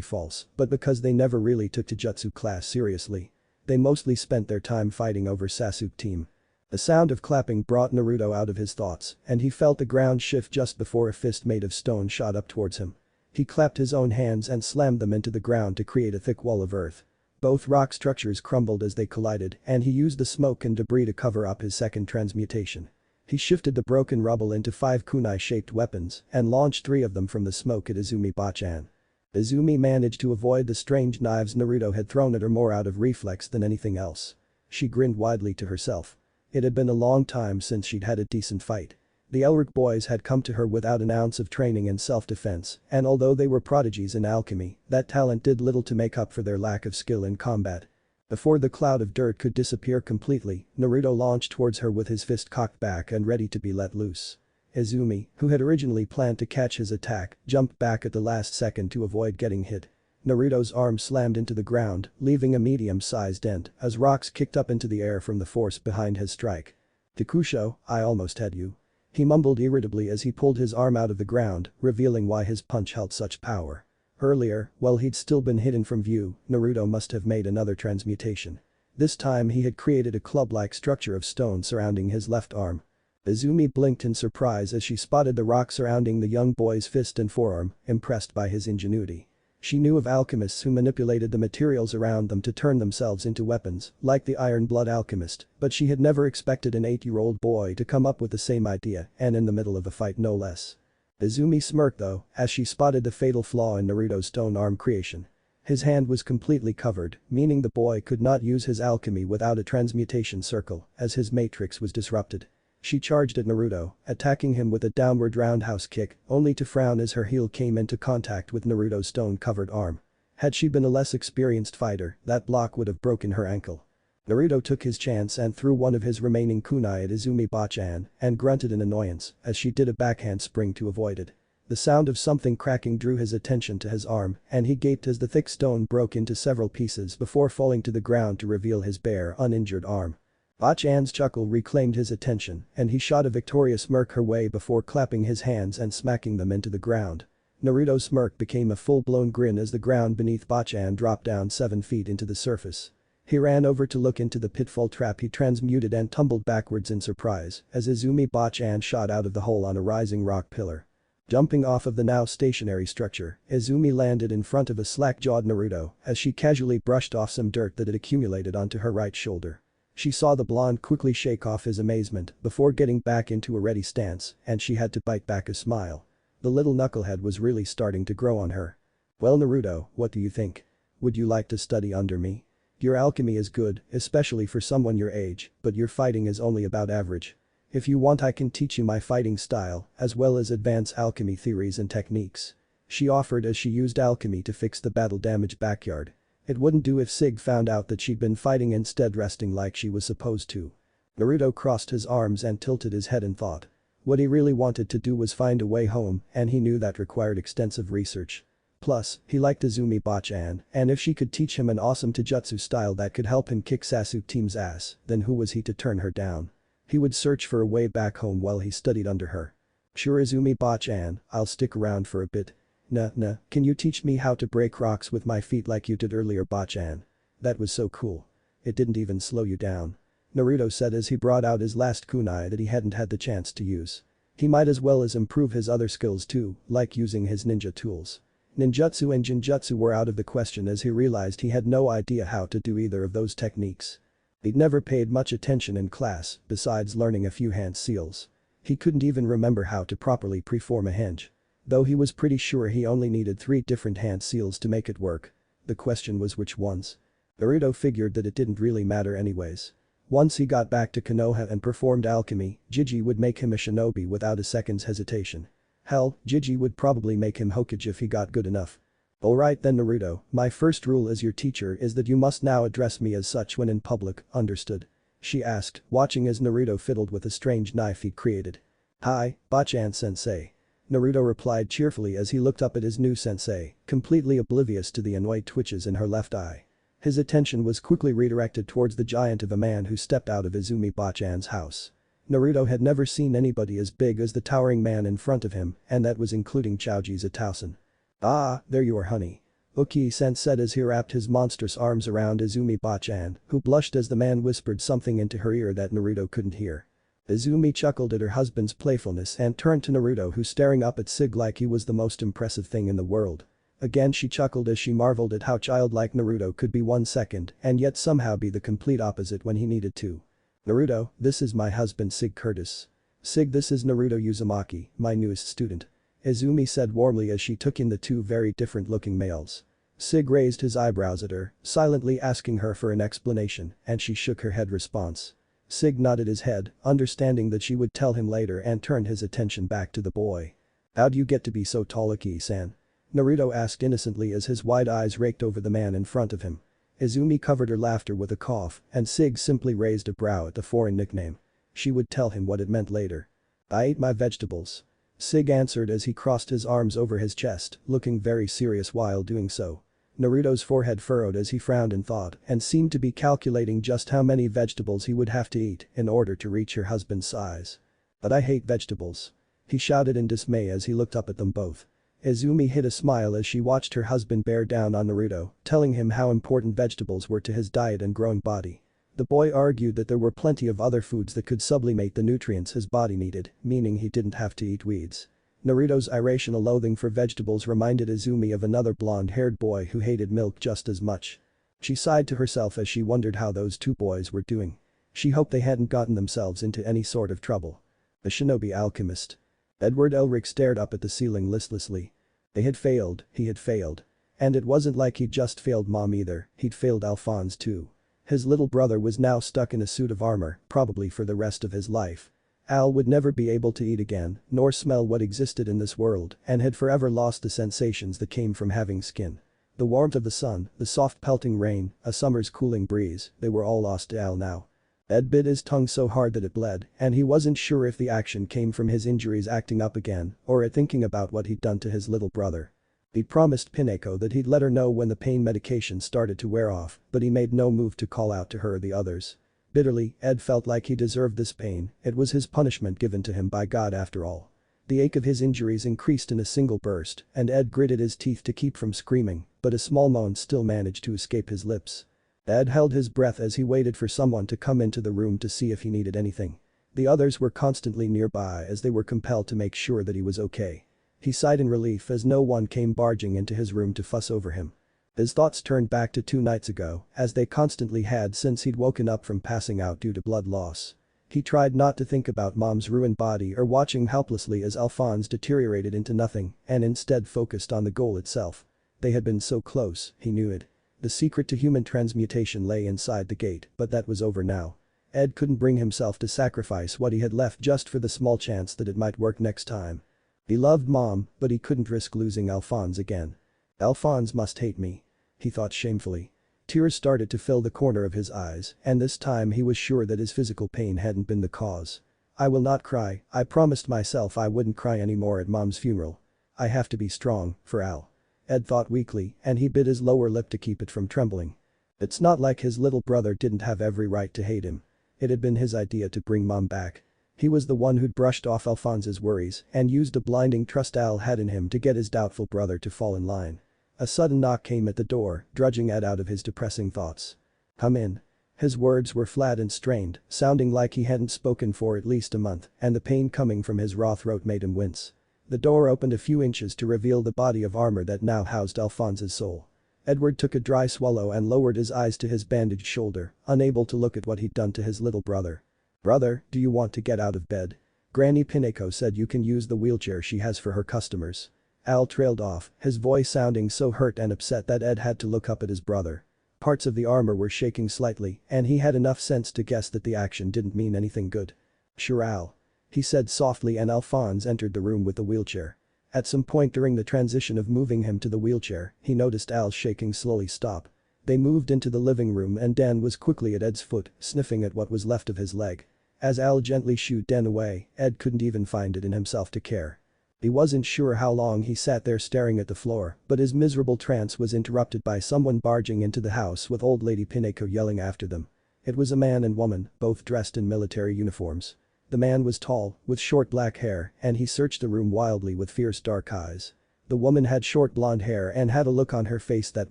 Speaker 1: false, but because they never really took Taijutsu class seriously. They mostly spent their time fighting over Sasuke team. The sound of clapping brought Naruto out of his thoughts, and he felt the ground shift just before a fist made of stone shot up towards him. He clapped his own hands and slammed them into the ground to create a thick wall of earth. Both rock structures crumbled as they collided, and he used the smoke and debris to cover up his second transmutation. He shifted the broken rubble into 5 kunai-shaped weapons and launched 3 of them from the smoke at Izumi Bachan. Izumi managed to avoid the strange knives Naruto had thrown at her more out of reflex than anything else. She grinned widely to herself. It had been a long time since she'd had a decent fight. The Elric boys had come to her without an ounce of training in self-defense, and although they were prodigies in alchemy, that talent did little to make up for their lack of skill in combat. Before the cloud of dirt could disappear completely, Naruto launched towards her with his fist cocked back and ready to be let loose. Izumi, who had originally planned to catch his attack, jumped back at the last second to avoid getting hit. Naruto's arm slammed into the ground, leaving a medium-sized dent as rocks kicked up into the air from the force behind his strike. "Takusho, I almost had you." He mumbled irritably as he pulled his arm out of the ground, revealing why his punch held such power. Earlier, while he'd still been hidden from view, Naruto must have made another transmutation. This time he had created a club-like structure of stone surrounding his left arm. Izumi blinked in surprise as she spotted the rock surrounding the young boy's fist and forearm, impressed by his ingenuity. She knew of alchemists who manipulated the materials around them to turn themselves into weapons, like the Iron Blood alchemist, but she had never expected an 8-year-old boy to come up with the same idea, and in the middle of a fight no less. Izumi smirked though, as she spotted the fatal flaw in Naruto's stone arm creation. His hand was completely covered, meaning the boy could not use his alchemy without a transmutation circle, as his matrix was disrupted. She charged at Naruto, attacking him with a downward roundhouse kick, only to frown as her heel came into contact with Naruto's stone-covered arm. Had she been a less experienced fighter, that block would have broken her ankle. Naruto took his chance and threw one of his remaining kunai at Izumi Bachan and grunted in annoyance as she did a backhand spring to avoid it. The sound of something cracking drew his attention to his arm, and he gaped as the thick stone broke into several pieces before falling to the ground to reveal his bare, uninjured arm. Bachan's chuckle reclaimed his attention, and he shot a victorious smirk her way before clapping his hands and smacking them into the ground. Naruto's smirk became a full-blown grin as the ground beneath Bachan dropped down 7 feet into the surface. He ran over to look into the pitfall trap he transmuted and tumbled backwards in surprise as Izumi Bachan shot out of the hole on a rising rock pillar. Jumping off of the now stationary structure, Izumi landed in front of a slack-jawed Naruto as she casually brushed off some dirt that had accumulated onto her right shoulder. She saw the blonde quickly shake off his amazement before getting back into a ready stance, and she had to bite back a smile. The little knucklehead was really starting to grow on her. "Well Naruto, what do you think? Would you like to study under me? Your alchemy is good, especially for someone your age, but your fighting is only about average. If you want I can teach you my fighting style, as well as advance alchemy theories and techniques." She offered as she used alchemy to fix the battle-damaged backyard. It wouldn't do if Sig found out that she'd been fighting instead resting like she was supposed to. Naruto crossed his arms and tilted his head in thought. What he really wanted to do was find a way home, and he knew that required extensive research. Plus, he liked Izumi Bachan, and if she could teach him an awesome taijutsu style that could help him kick Sasuke Team's ass, then who was he to turn her down? He would search for a way back home while he studied under her. "Sure Izumi Bachan, I'll stick around for a bit. Nah, can you teach me how to break rocks with my feet like you did earlier Bachan? That was so cool. It didn't even slow you down." Naruto said as he brought out his last kunai that he hadn't had the chance to use. He might as well as improve his other skills too, like using his ninja tools. Ninjutsu and Jinjutsu were out of the question as he realized he had no idea how to do either of those techniques. He'd never paid much attention in class, besides learning a few hand seals. He couldn't even remember how to properly preform a henge. Though he was pretty sure he only needed 3 different hand seals to make it work. The question was which ones. Naruto figured that it didn't really matter anyways. Once he got back to Konoha and performed alchemy, Jiji would make him a shinobi without a second's hesitation. Hell, Jiji would probably make him Hokage if he got good enough. "Alright then Naruto, my first rule as your teacher is that you must now address me as such when in public, understood?" She asked, watching as Naruto fiddled with a strange knife he'd created. "Hi, Bachan-sensei." Naruto replied cheerfully as he looked up at his new sensei, completely oblivious to the annoyed twitches in her left eye. His attention was quickly redirected towards the giant of a man who stepped out of Izumi Bachan's house. Naruto had never seen anybody as big as the towering man in front of him, and that was including Choji Zatousen. "Ah, there you are honey." Uki-sen said as he wrapped his monstrous arms around Izumi Bachan, who blushed as the man whispered something into her ear that Naruto couldn't hear. Izumi chuckled at her husband's playfulness and turned to Naruto who staring up at Sig like he was the most impressive thing in the world. Again she chuckled as she marveled at how childlike Naruto could be 1 second and yet somehow be the complete opposite when he needed to. "Naruto, this is my husband Sig Curtis. Sig, this is Naruto Uzumaki, my newest student," Izumi said warmly as she took in the 2 very different looking males. Sig raised his eyebrows at her, silently asking her for an explanation, and she shook her head response. Sig nodded his head, understanding that she would tell him later and turned his attention back to the boy. "How'd you get to be so tall, Aki-san?" Naruto asked innocently as his wide eyes raked over the man in front of him. Izumi covered her laughter with a cough, and Sig simply raised a brow at the foreign nickname. She would tell him what it meant later. "I ate my vegetables." Sig answered as he crossed his arms over his chest, looking very serious while doing so. Naruto's forehead furrowed as he frowned in thought and seemed to be calculating just how many vegetables he would have to eat in order to reach her husband's size. "But I hate vegetables," he shouted in dismay as he looked up at them both. Izumi hid a smile as she watched her husband bear down on Naruto, telling him how important vegetables were to his diet and growing body. The boy argued that there were plenty of other foods that could sublimate the nutrients his body needed, meaning he didn't have to eat weeds. Naruto's irrational loathing for vegetables reminded Izumi of another blonde-haired boy who hated milk just as much. She sighed to herself as she wondered how those two boys were doing. She hoped they hadn't gotten themselves into any sort of trouble. The shinobi alchemist. Edward Elric stared up at the ceiling listlessly. They had failed, he had failed. And it wasn't like he'd just failed Mom either, he'd failed Alphonse too. His little brother was now stuck in a suit of armor, probably for the rest of his life. Al would never be able to eat again, nor smell what existed in this world, and had forever lost the sensations that came from having skin. The warmth of the sun, the soft pelting rain, a summer's cooling breeze, they were all lost to Al now. Ed bit his tongue so hard that it bled, and he wasn't sure if the action came from his injuries acting up again, or at thinking about what he'd done to his little brother. He promised Pineko that he'd let her know when the pain medication started to wear off, but he made no move to call out to her or the others. Bitterly, Ed felt like he deserved this pain, it was his punishment given to him by God after all. The ache of his injuries increased in a single burst, and Ed gritted his teeth to keep from screaming, but a small moan still managed to escape his lips. Ed held his breath as he waited for someone to come into the room to see if he needed anything. The others were constantly nearby as they were compelled to make sure that he was okay. He sighed in relief as no one came barging into his room to fuss over him. His thoughts turned back to 2 nights ago, as they constantly had since he'd woken up from passing out due to blood loss. He tried not to think about Mom's ruined body or watching helplessly as Alphonse deteriorated into nothing and instead focused on the goal itself. They had been so close, he knew it. The secret to human transmutation lay inside the gate, but that was over now. Ed couldn't bring himself to sacrifice what he had left just for the small chance that it might work next time. He loved Mom, but he couldn't risk losing Alphonse again. Alphonse must hate me, he thought shamefully. Tears started to fill the corner of his eyes, and this time he was sure that his physical pain hadn't been the cause. "I will not cry, I promised myself I wouldn't cry anymore at Mom's funeral. I have to be strong, for Al." Ed thought weakly, and he bit his lower lip to keep it from trembling. It's not like his little brother didn't have every right to hate him. It had been his idea to bring Mom back. He was the one who'd brushed off Alphonse's worries and used the blinding trust Al had in him to get his doubtful brother to fall in line. A sudden knock came at the door, drudging Ed out of his depressing thoughts. "Come in." His words were flat and strained, sounding like he hadn't spoken for at least a month, and the pain coming from his raw throat made him wince. The door opened a few inches to reveal the body of armor that now housed Alphonse's soul. Edward took a dry swallow and lowered his eyes to his bandaged shoulder, unable to look at what he'd done to his little brother. "Brother, do you want to get out of bed? Granny Pineko said you can use the wheelchair she has for her customers." Al trailed off, his voice sounding so hurt and upset that Ed had to look up at his brother. Parts of the armor were shaking slightly, and he had enough sense to guess that the action didn't mean anything good. "Sure, Al," he said softly, and Alphonse entered the room with the wheelchair. At some point during the transition of moving him to the wheelchair, he noticed Al's shaking slowly stop. They moved into the living room and Dan was quickly at Ed's foot, sniffing at what was left of his leg. As Al gently shooed Dan away, Ed couldn't even find it in himself to care. He wasn't sure how long he sat there staring at the floor, but his miserable trance was interrupted by someone barging into the house with old lady Pineko yelling after them. It was a man and woman, both dressed in military uniforms. The man was tall, with short black hair, and he searched the room wildly with fierce dark eyes. The woman had short blonde hair and had a look on her face that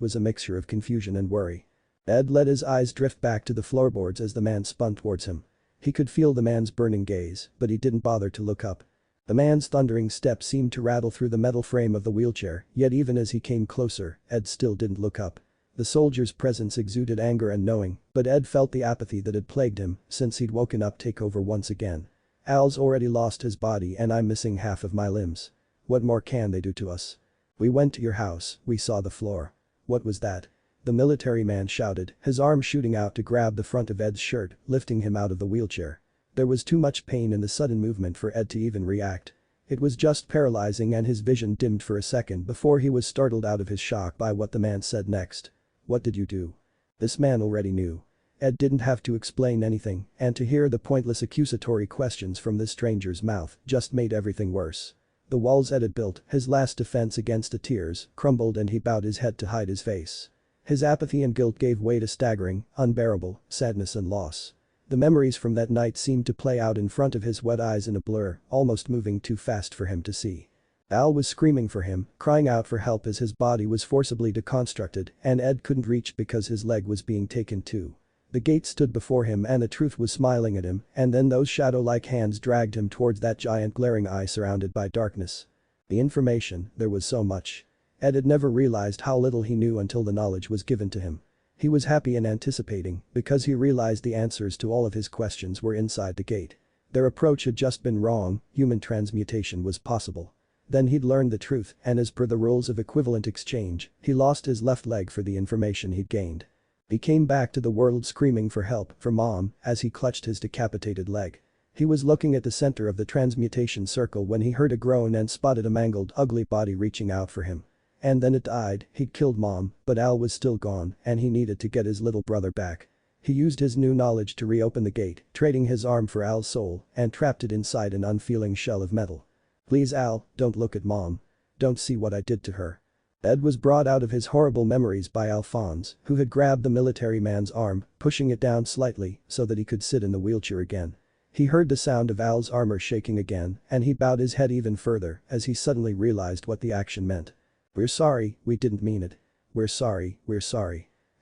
Speaker 1: was a mixture of confusion and worry. Ed let his eyes drift back to the floorboards as the man spun towards him. He could feel the man's burning gaze, but he didn't bother to look up. The man's thundering steps seemed to rattle through the metal frame of the wheelchair, yet even as he came closer, Ed still didn't look up. The soldier's presence exuded anger and knowing, but Ed felt the apathy that had plagued him since he'd woken up take over once again. "Al's already lost his body and I'm missing half of my limbs. What more can they do to us? We went to your house, we saw the floor. What was that?" the military man shouted, his arm shooting out to grab the front of Ed's shirt, lifting him out of the wheelchair. There was too much pain in the sudden movement for Ed to even react. It was just paralyzing and his vision dimmed for a second before he was startled out of his shock by what the man said next. "What did you do?" This man already knew. Ed didn't have to explain anything, and to hear the pointless accusatory questions from this stranger's mouth just made everything worse. The walls Ed had built, his last defense against the tears, crumbled and he bowed his head to hide his face. His apathy and guilt gave way to staggering, unbearable sadness and loss. The memories from that night seemed to play out in front of his wet eyes in a blur, almost moving too fast for him to see. Al was screaming for him, crying out for help as his body was forcibly deconstructed and Ed couldn't reach because his leg was being taken too. The gate stood before him and the truth was smiling at him, and then those shadow-like hands dragged him towards that giant glaring eye surrounded by darkness. The information, there was so much. Ed had never realized how little he knew until the knowledge was given to him. He was happy and anticipating, because he realized the answers to all of his questions were inside the gate. Their approach had just been wrong, human transmutation was possible. Then he'd learned the truth, and as per the rules of equivalent exchange, he lost his left leg for the information he'd gained. He came back to the world screaming for help, for Mom, as he clutched his decapitated leg. He was looking at the center of the transmutation circle when he heard a groan and spotted a mangled, ugly body reaching out for him. And then it died, he'd killed Mom, but Al was still gone and he needed to get his little brother back. He used his new knowledge to reopen the gate, trading his arm for Al's soul, and trapped it inside an unfeeling shell of metal. "Please Al, don't look at Mom. Don't see what I did to her." Ed was brought out of his horrible memories by Alphonse, who had grabbed the military man's arm, pushing it down slightly so that he could sit in the wheelchair again. He heard the sound of Al's armor shaking again and he bowed his head even further as he suddenly realized what the action meant. "We're sorry, we didn't mean it. We're sorry,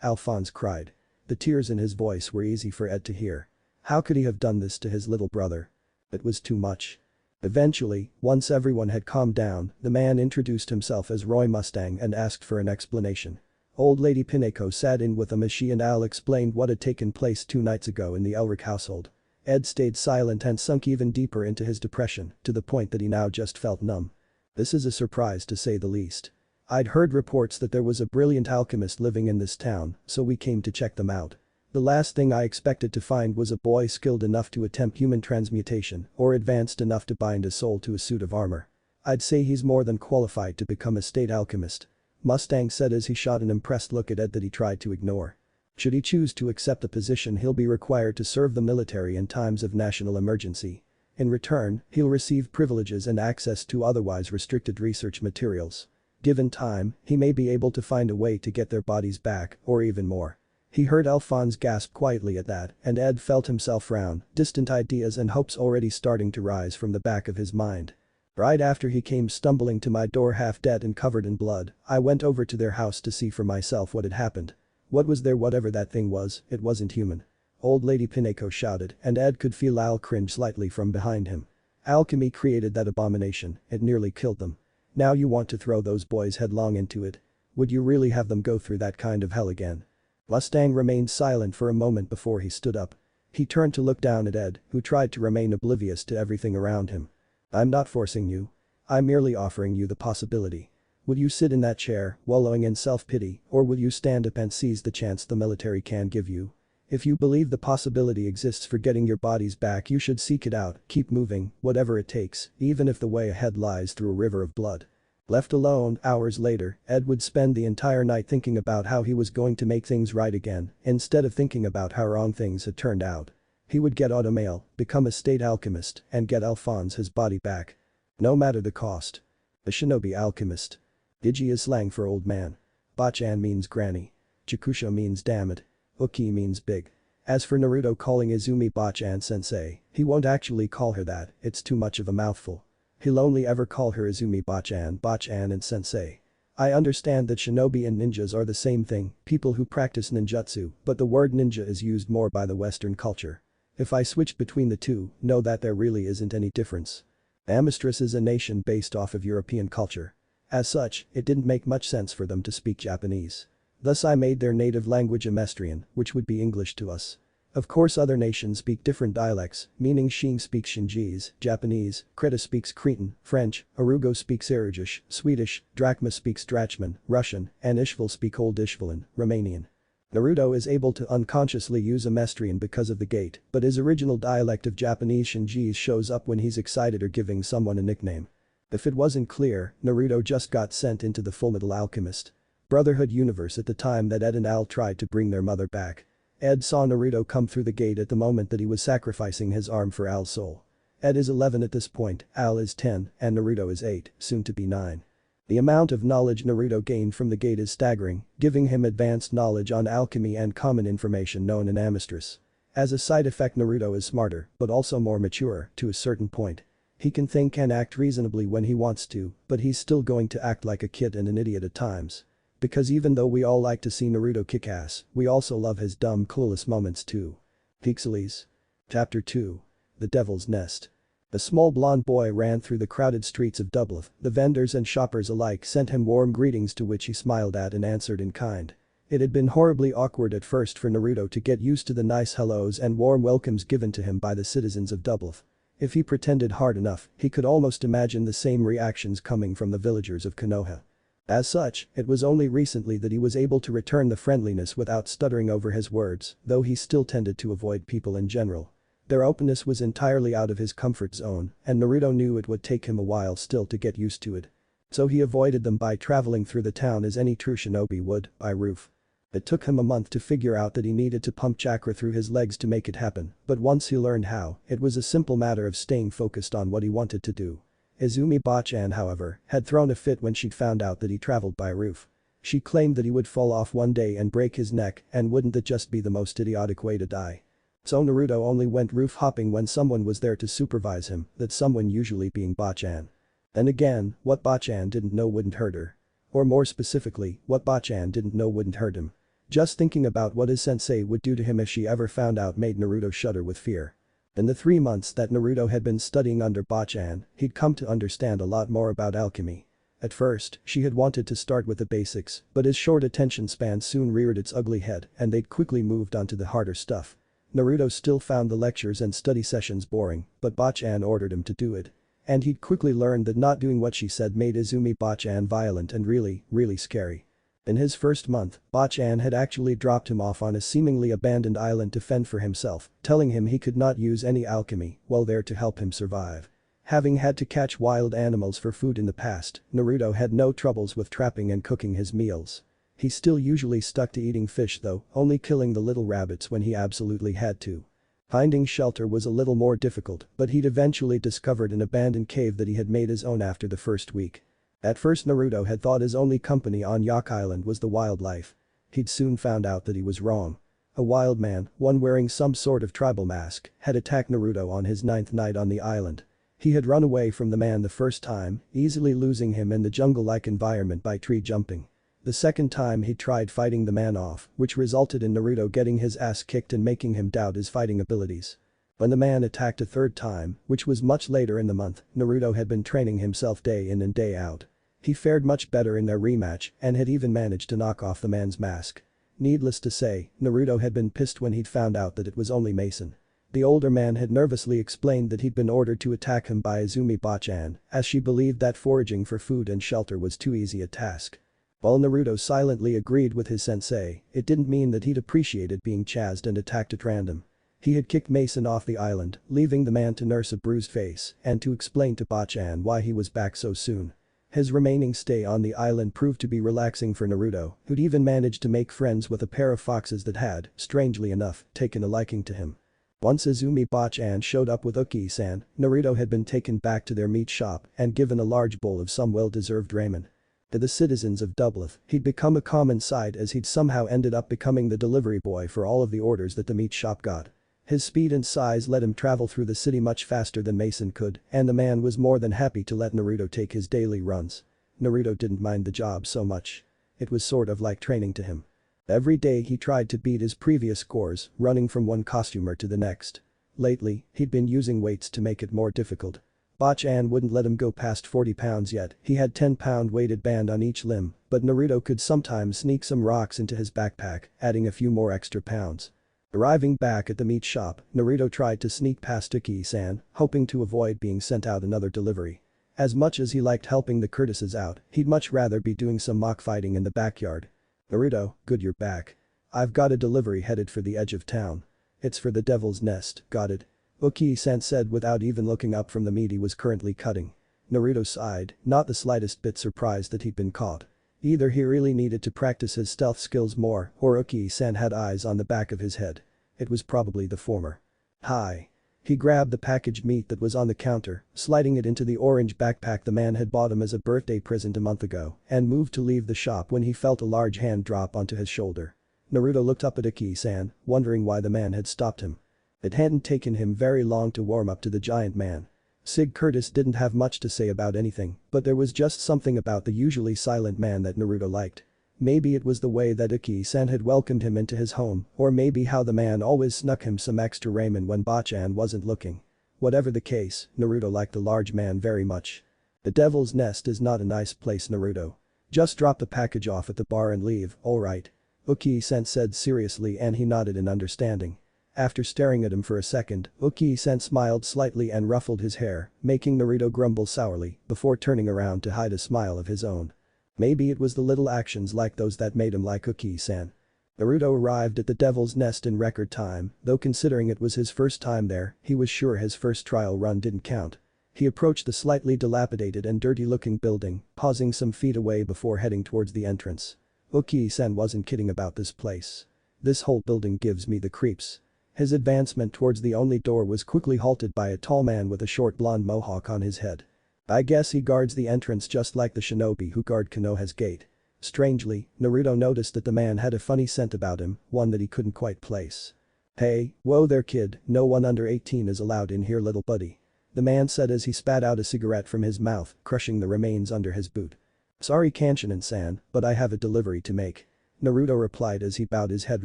Speaker 1: Alphonse cried. The tears in his voice were easy for Ed to hear. How could he have done this to his little brother? It was too much. Eventually, once everyone had calmed down, the man introduced himself as Roy Mustang and asked for an explanation. Old Lady Pineco sat in with him as she and Al explained what had taken place 2 nights ago in the Elric household. Ed stayed silent and sunk even deeper into his depression, to the point that he now just felt numb. "This is a surprise to say the least. I'd heard reports that there was a brilliant alchemist living in this town, so we came to check them out. The last thing I expected to find was a boy skilled enough to attempt human transmutation or advanced enough to bind a soul to a suit of armor. I'd say he's more than qualified to become a state alchemist," Mustang said as he shot an impressed look at Ed that he tried to ignore. "Should he choose to accept the position, he'll be required to serve the military in times of national emergency. In return, he'll receive privileges and access to otherwise restricted research materials. Given time, he may be able to find a way to get their bodies back, or even more." He heard Alphonse gasp quietly at that, and Ed felt himself frown, distant ideas and hopes already starting to rise from the back of his mind. "Right after he came stumbling to my door half dead and covered in blood, I went over to their house to see for myself what had happened. What was there, whatever that thing was, it wasn't human," Old Lady Pineco shouted, and Ed could feel Al cringe slightly from behind him. "Alchemy created that abomination, it nearly killed them. Now you want to throw those boys headlong into it? Would you really have them go through that kind of hell again?" Mustang remained silent for a moment before he stood up. He turned to look down at Ed, who tried to remain oblivious to everything around him. "I'm not forcing you. I'm merely offering you the possibility. Will you sit in that chair, wallowing in self-pity, or will you stand up and seize the chance the military can give you? If you believe the possibility exists for getting your bodies back, you should seek it out, keep moving, whatever it takes, even if the way ahead lies through a river of blood." Left alone, hours later, Ed would spend the entire night thinking about how he was going to make things right again, instead of thinking about how wrong things had turned out. He would get automail, become a state alchemist, and get Alphonse his body back. No matter the cost. A shinobi alchemist. Digi is slang for old man. Bachan means granny. Chikusho means damn it. Uki means big. As for Naruto calling Izumi Bachan sensei, he won't actually call her that, it's too much of a mouthful. He'll only ever call her Izumi Bachan and sensei. I understand that shinobi and ninjas are the same thing, people who practice ninjutsu, but the word ninja is used more by the Western culture. If I switch between the two, know that there really isn't any difference. Amistris is a nation based off of European culture. As such, it didn't make much sense for them to speak Japanese. Thus I made their native language Amestrian, which would be English to us. Of course other nations speak different dialects, meaning Shing speaks Shinjese, Japanese, Kreta speaks Cretan, French, Arugo speaks Irgish, Swedish, Drachma speaks Drachman, Russian, and Ishval speak Old Ishbalin, Romanian. Naruto is able to unconsciously use a Mestrian because of the gate, but his original dialect of Japanese Shinjese shows up when he's excited or giving someone a nickname. If it wasn't clear, Naruto just got sent into the Fullmetal Alchemist Brotherhood universe at the time that Ed and Al tried to bring their mother back. Ed saw Naruto come through the gate at the moment that he was sacrificing his arm for Al's soul. Ed is 11 at this point, Al is 10, and Naruto is 8, soon to be 9. The amount of knowledge Naruto gained from the gate is staggering, giving him advanced knowledge on alchemy and common information known in Amistris. As a side effect, Naruto is smarter, but also more mature, to a certain point. He can think and act reasonably when he wants to, but he's still going to act like a kid and an idiot at times. Because even though we all like to see Naruto kick ass, we also love his dumb clueless moments too. Xerxes. Chapter 2. The Devil's Nest. A small blonde boy ran through the crowded streets of Dublin. The vendors and shoppers alike sent him warm greetings to which he smiled at and answered in kind. It had been horribly awkward at first for Naruto to get used to the nice hellos and warm welcomes given to him by the citizens of Dublin. If he pretended hard enough, he could almost imagine the same reactions coming from the villagers of Konoha. As such, it was only recently that he was able to return the friendliness without stuttering over his words, though he still tended to avoid people in general. Their openness was entirely out of his comfort zone, and Naruto knew it would take him a while still to get used to it. So he avoided them by traveling through the town as any true shinobi would, by roof. It took him a month to figure out that he needed to pump chakra through his legs to make it happen, but once he learned how, it was a simple matter of staying focused on what he wanted to do. Izumi Bachan, however, had thrown a fit when she'd found out that he traveled by roof. She claimed that he would fall off one day and break his neck, and wouldn't that just be the most idiotic way to die. So Naruto only went roof hopping when someone was there to supervise him, that someone usually being Bachan. Then again, what Bachan didn't know wouldn't hurt her. Or more specifically, what Bachan didn't know wouldn't hurt him. Just thinking about what his sensei would do to him if she ever found out made Naruto shudder with fear. In the 3 months that Naruto had been studying under Bachan, he'd come to understand a lot more about alchemy. At first, she had wanted to start with the basics, but his short attention span soon reared its ugly head and they'd quickly moved on to the harder stuff. Naruto still found the lectures and study sessions boring, but Bachan ordered him to do it. And he'd quickly learned that not doing what she said made Izumi Bachan violent and really scary. In his first month, Bachan had actually dropped him off on a seemingly abandoned island to fend for himself, telling him he could not use any alchemy while there to help him survive. Having had to catch wild animals for food in the past, Naruto had no troubles with trapping and cooking his meals. He still usually stuck to eating fish though, only killing the little rabbits when he absolutely had to. Finding shelter was a little more difficult, but he'd eventually discovered an abandoned cave that he had made his own after the first week. At first Naruto had thought his only company on Yak Island was the wildlife. He'd soon found out that he was wrong. A wild man, one wearing some sort of tribal mask, had attacked Naruto on his 9th night on the island. He had run away from the man the first time, easily losing him in the jungle-like environment by tree jumping. The second time he tried fighting the man off, which resulted in Naruto getting his ass kicked and making him doubt his fighting abilities. When the man attacked a third time, which was much later in the month, Naruto had been training himself day in and day out. He fared much better in their rematch and had even managed to knock off the man's mask. Needless to say, Naruto had been pissed when he'd found out that it was only Mason. The older man had nervously explained that he'd been ordered to attack him by Izumi Bachan, as she believed that foraging for food and shelter was too easy a task. While Naruto silently agreed with his sensei, it didn't mean that he'd appreciated being chased and attacked at random. He had kicked Mason off the island, leaving the man to nurse a bruised face and to explain to Bachan why he was back so soon. His remaining stay on the island proved to be relaxing for Naruto, who'd even managed to make friends with a pair of foxes that had, strangely enough, taken a liking to him. Once Izumi Bachan showed up with Uki-san, Naruto had been taken back to their meat shop and given a large bowl of some well-deserved ramen. To the citizens of Dublin, he'd become a common sight as he'd somehow ended up becoming the delivery boy for all of the orders that the meat shop got. His speed and size let him travel through the city much faster than Mason could, and the man was more than happy to let Naruto take his daily runs. Naruto didn't mind the job so much. It was sort of like training to him. Every day he tried to beat his previous scores, running from one costumer to the next. Lately, he'd been using weights to make it more difficult. Bachan wouldn't let him go past 40 pounds yet, he had 10-pound weighted band on each limb, but Naruto could sometimes sneak some rocks into his backpack, adding a few more extra pounds. Arriving back at the meat shop, Naruto tried to sneak past Uki-san, hoping to avoid being sent out another delivery. As much as he liked helping the Curtises out, he'd much rather be doing some mock fighting in the backyard. "Naruto, good you're back. I've got a delivery headed for the edge of town. It's for the Devil's Nest, got it?" Uki-san said without even looking up from the meat he was currently cutting. Naruto sighed, not the slightest bit surprised that he'd been caught. Either he really needed to practice his stealth skills more, or Uki-san had eyes on the back of his head. It was probably the former. "Hi." He grabbed the packaged meat that was on the counter, sliding it into the orange backpack the man had bought him as a birthday present a month ago, and moved to leave the shop when he felt a large hand drop onto his shoulder. Naruto looked up at Uki-san, wondering why the man had stopped him. It hadn't taken him very long to warm up to the giant man. Sig Curtis didn't have much to say about anything, but there was just something about the usually silent man that Naruto liked. Maybe it was the way that Uki-san had welcomed him into his home, or maybe how the man always snuck him some extra ramen when Bachan wasn't looking. Whatever the case, Naruto liked the large man very much. "The Devil's Nest is not a nice place, Naruto. Just drop the package off at the bar and leave, alright?" Uki-san said seriously and he nodded in understanding. After staring at him for a second, Uki-san smiled slightly and ruffled his hair, making Naruto grumble sourly before turning around to hide a smile of his own. Maybe it was the little actions like those that made him like Uki-san. Naruto arrived at the Devil's Nest in record time, though considering it was his first time there, he was sure his first trial run didn't count. He approached the slightly dilapidated and dirty-looking building, pausing some feet away before heading towards the entrance. Uki-san wasn't kidding about this place. "This whole building gives me the creeps." His advancement towards the only door was quickly halted by a tall man with a short blonde mohawk on his head. "I guess he guards the entrance just like the shinobi who guard Konoha's gate." Strangely, Naruto noticed that the man had a funny scent about him, one that he couldn't quite place. "Hey, whoa there kid, no one under 18 is allowed in here little buddy," the man said as he spat out a cigarette from his mouth, crushing the remains under his boot. "Sorry Kanshinen-san, but I have a delivery to make," Naruto replied as he bowed his head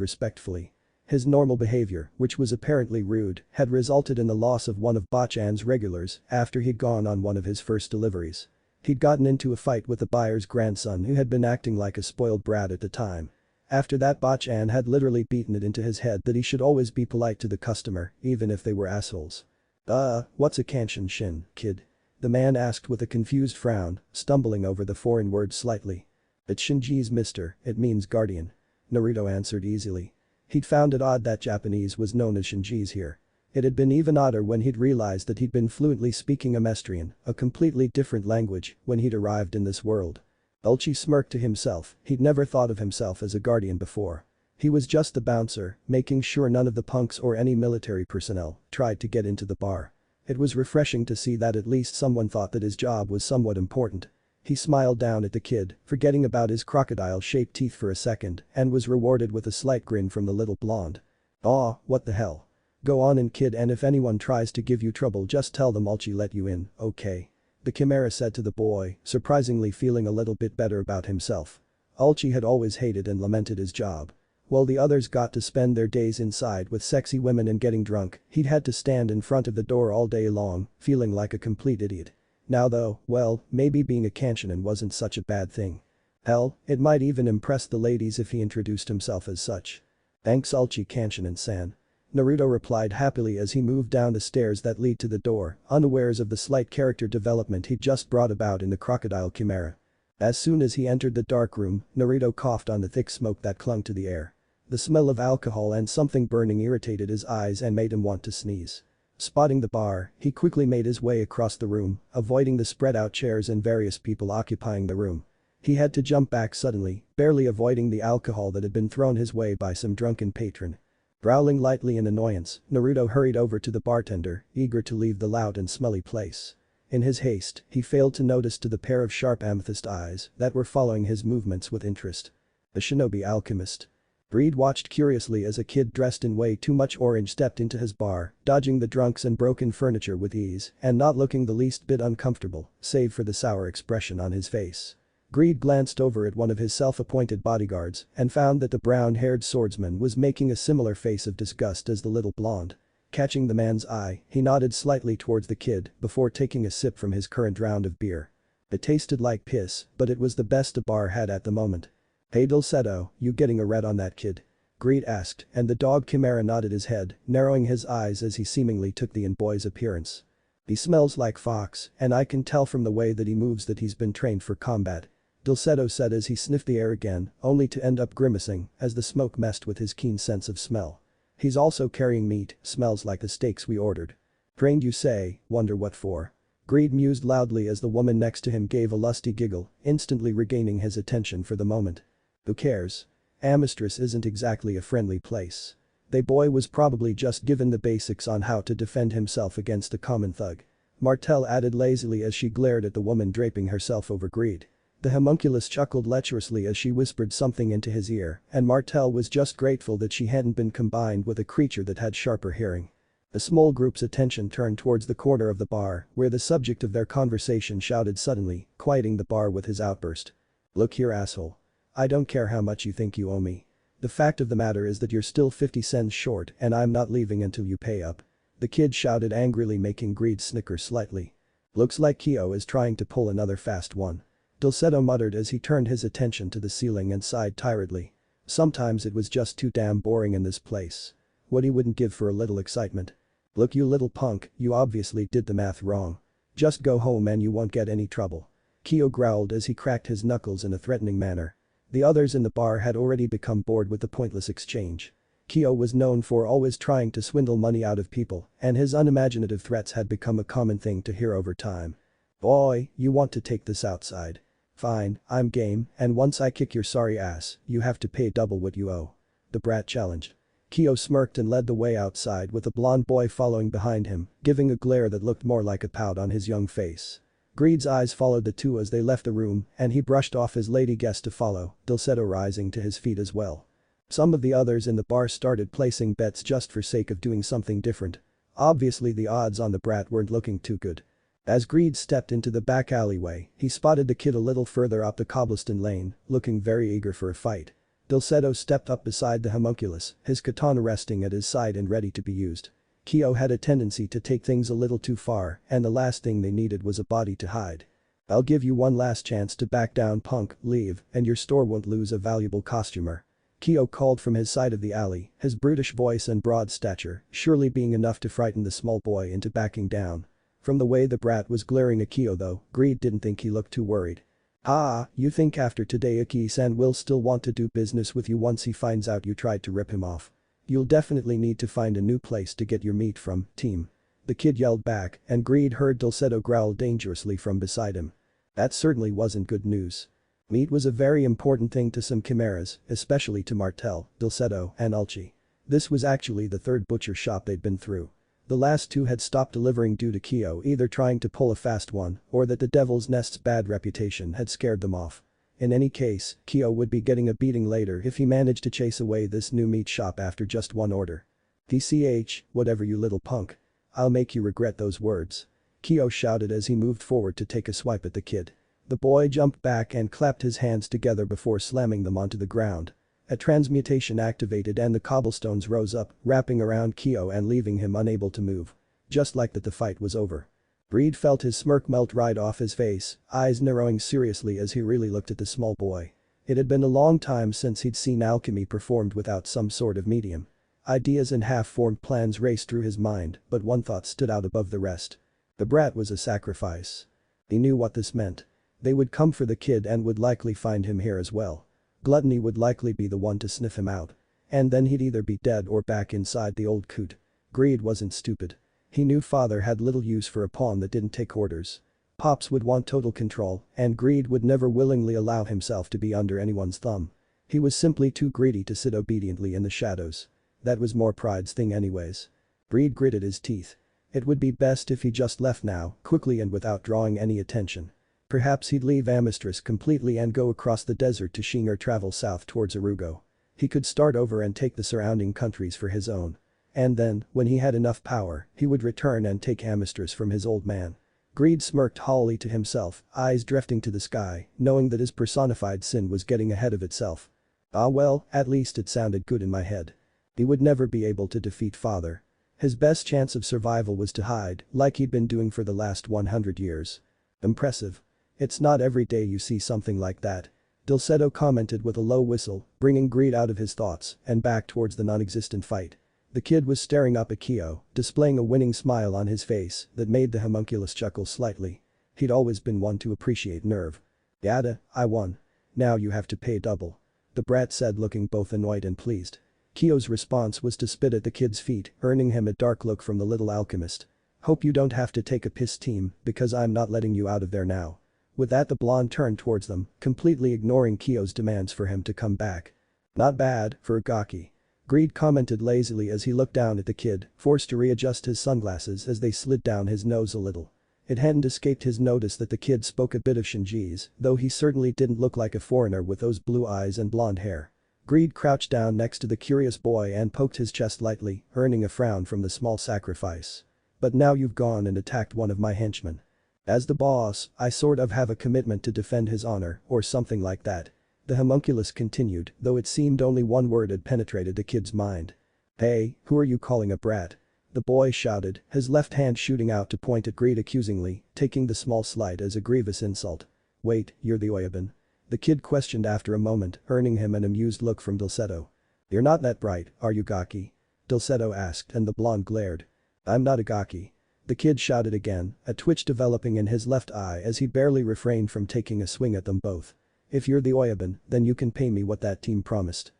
Speaker 1: respectfully. His normal behavior, which was apparently rude, had resulted in the loss of one of Bachan's regulars after he'd gone on one of his first deliveries. He'd gotten into a fight with the buyer's grandson who had been acting like a spoiled brat at the time. After that Bachan had literally beaten it into his head that he should always be polite to the customer, even if they were assholes. What's a Kanshin, kid?" the man asked with a confused frown, stumbling over the foreign word slightly. "It's Shinji's mister, it means guardian," Naruto answered easily. He'd found it odd that Japanese was known as Shinji's here. It had been even odder when he'd realized that he'd been fluently speaking Amestrian, a completely different language, when he'd arrived in this world. Ulchi smirked to himself, he'd never thought of himself as a guardian before. He was just the bouncer, making sure none of the punks or any military personnel tried to get into the bar. It was refreshing to see that at least someone thought that his job was somewhat important. He smiled down at the kid, forgetting about his crocodile-shaped teeth for a second, and was rewarded with a slight grin from the little blonde. "Aw, what the hell. Go on in kid, and if anyone tries to give you trouble just tell them Ulchi let you in, okay?" the Chimera said to the boy, surprisingly feeling a little bit better about himself. Ulchi had always hated and lamented his job. While the others got to spend their days inside with sexy women and getting drunk, he'd had to stand in front of the door all day long, feeling like a complete idiot. Now though, well, maybe being a Kanshinen wasn't such a bad thing. Hell, it might even impress the ladies if he introduced himself as such. "Thanks Ulchi Kanshinen-san," Naruto replied happily as he moved down the stairs that lead to the door, unawares of the slight character development he'd just brought about in the crocodile chimera. As soon as he entered the dark room, Naruto coughed on the thick smoke that clung to the air. The smell of alcohol and something burning irritated his eyes and made him want to sneeze. Spotting the bar, he quickly made his way across the room, avoiding the spread-out chairs and various people occupying the room. He had to jump back suddenly, barely avoiding the alcohol that had been thrown his way by some drunken patron. Growling lightly in annoyance, Naruto hurried over to the bartender, eager to leave the loud and smelly place. In his haste, he failed to notice to the pair of sharp amethyst eyes that were following his movements with interest. The shinobi alchemist. Reed watched curiously as a kid dressed in way too much orange stepped into his bar, dodging the drunks and broken furniture with ease and not looking the least bit uncomfortable, save for the sour expression on his face. Greed glanced over at one of his self-appointed bodyguards and found that the brown-haired swordsman was making a similar face of disgust as the little blonde. Catching the man's eye, he nodded slightly towards the kid before taking a sip from his current round of beer. It tasted like piss, but it was the best the bar had at the moment. "Hey Dulcetto, you getting a red on that kid?" Greed asked, and the dog Chimera nodded his head, narrowing his eyes as he seemingly took the boy's appearance. He smells like fox, and I can tell from the way that he moves that he's been trained for combat. Dulcedo said as he sniffed the air again, only to end up grimacing as the smoke messed with his keen sense of smell. He's also carrying meat, smells like the steaks we ordered. Trained you say, wonder what for. Greed mused loudly as the woman next to him gave a lusty giggle, instantly regaining his attention for the moment. Who cares? Amistris isn't exactly a friendly place. The boy was probably just given the basics on how to defend himself against a common thug. Martel added lazily as she glared at the woman draping herself over Greed. The homunculus chuckled lecherously as she whispered something into his ear, and Martel was just grateful that she hadn't been combined with a creature that had sharper hearing. The small group's attention turned towards the corner of the bar, where the subject of their conversation shouted suddenly, quieting the bar with his outburst. Look here, asshole. I don't care how much you think you owe me. The fact of the matter is that you're still 50 cents short and I'm not leaving until you pay up. The kid shouted angrily, making Greed snicker slightly. Looks like Kyo is trying to pull another fast one. Dulcedo muttered as he turned his attention to the ceiling and sighed tiredly. Sometimes it was just too damn boring in this place. What he wouldn't give for a little excitement. Look, you little punk, you obviously did the math wrong. Just go home and you won't get any trouble. Kyo growled as he cracked his knuckles in a threatening manner. The others in the bar had already become bored with the pointless exchange. Kyo was known for always trying to swindle money out of people, and his unimaginative threats had become a common thing to hear over time. Boy, you want to take this outside. Fine, I'm game, and once I kick your sorry ass, you have to pay double what you owe. The brat challenged. Kyo smirked and led the way outside with the blonde boy following behind him, giving a glare that looked more like a pout on his young face. Greed's eyes followed the two as they left the room, and he brushed off his lady guest to follow, Dulcedo rising to his feet as well. Some of the others in the bar started placing bets just for sake of doing something different. Obviously the odds on the brat weren't looking too good. As Greed stepped into the back alleyway, he spotted the kid a little further up the cobblestone lane, looking very eager for a fight. Dulcedo stepped up beside the homunculus, his katana resting at his side and ready to be used. Kyo had a tendency to take things a little too far, and the last thing they needed was a body to hide. I'll give you one last chance to back down, punk, leave, and your store won't lose a valuable costumer. Kyo called from his side of the alley, his brutish voice and broad stature surely being enough to frighten the small boy into backing down. From the way the brat was glaring at Kyo though, Greed didn't think he looked too worried. Ah, you think after today Aki-san will still want to do business with you once he finds out you tried to rip him off? You'll definitely need to find a new place to get your meat from, team. The kid yelled back, and Greed heard Dulcedo growl dangerously from beside him. That certainly wasn't good news. Meat was a very important thing to some chimeras, especially to Martel, Dulcedo, and Alchemy. This was actually the third butcher shop they'd been through. The last two had stopped delivering due to Kyo either trying to pull a fast one or that the Devil's Nest's bad reputation had scared them off. In any case, Kyo would be getting a beating later if he managed to chase away this new meat shop after just one order. TCH, whatever you little punk. I'll make you regret those words. Kyo shouted as he moved forward to take a swipe at the kid. The boy jumped back and clapped his hands together before slamming them onto the ground. A transmutation activated and the cobblestones rose up, wrapping around Kyo and leaving him unable to move. Just like that the fight was over. Greed felt his smirk melt right off his face, eyes narrowing seriously as he really looked at the small boy. It had been a long time since he'd seen alchemy performed without some sort of medium. Ideas and half-formed plans raced through his mind, but one thought stood out above the rest. The brat was a sacrifice. He knew what this meant. They would come for the kid and would likely find him here as well. Gluttony would likely be the one to sniff him out. And then he'd either be dead or back inside the old coot. Greed wasn't stupid. He knew father had little use for a pawn that didn't take orders. Pops would want total control, and Greed would never willingly allow himself to be under anyone's thumb. He was simply too greedy to sit obediently in the shadows. That was more Pride's thing anyways. Greed gritted his teeth. It would be best if he just left now, quickly and without drawing any attention. Perhaps he'd leave Amistris completely and go across the desert to Shing or travel south towards Arugo. He could start over and take the surrounding countries for his own. And then, when he had enough power, he would return and take Amistris from his old man. Greed smirked hollowly to himself, eyes drifting to the sky, knowing that his personified sin was getting ahead of itself. Ah well, at least it sounded good in my head. He would never be able to defeat father. His best chance of survival was to hide, like he'd been doing for the last 100 years. Impressive. It's not every day you see something like that. Dulcedo commented with a low whistle, bringing Greed out of his thoughts and back towards the non-existent fight. The kid was staring up at Kyo, displaying a winning smile on his face that made the homunculus chuckle slightly. He'd always been one to appreciate nerve. Yada, I won. Now you have to pay double. The brat said, looking both annoyed and pleased. Kyo's response was to spit at the kid's feet, earning him a dark look from the little alchemist. Hope you don't have to take a piss, team, because I'm not letting you out of there now. With that, the blonde turned towards them, completely ignoring Kyo's demands for him to come back. Not bad for a gaki. Greed commented lazily as he looked down at the kid, forced to readjust his sunglasses as they slid down his nose a little. It hadn't escaped his notice that the kid spoke a bit of Shinji's, though he certainly didn't look like a foreigner with those blue eyes and blonde hair. Greed crouched down next to the curious boy and poked his chest lightly, earning a frown from the small sacrifice. But now you've gone and attacked one of my henchmen. As the boss, I sort of have a commitment to defend his honor, or something like that. The homunculus continued, though it seemed only one word had penetrated the kid's mind. Hey, who are you calling a brat? The boy shouted, his left hand shooting out to point at Greed accusingly, taking the small slight as a grievous insult. Wait, you're the Oyabun? The kid questioned after a moment, earning him an amused look from Dulcedo. You're not that bright, are you, gaki? Dulcedo asked, and the blonde glared. I'm not a gaki. The kid shouted again, a twitch developing in his left eye as he barely refrained from taking a swing at them both. If you're the Oyabun, then you can pay me what that team promised.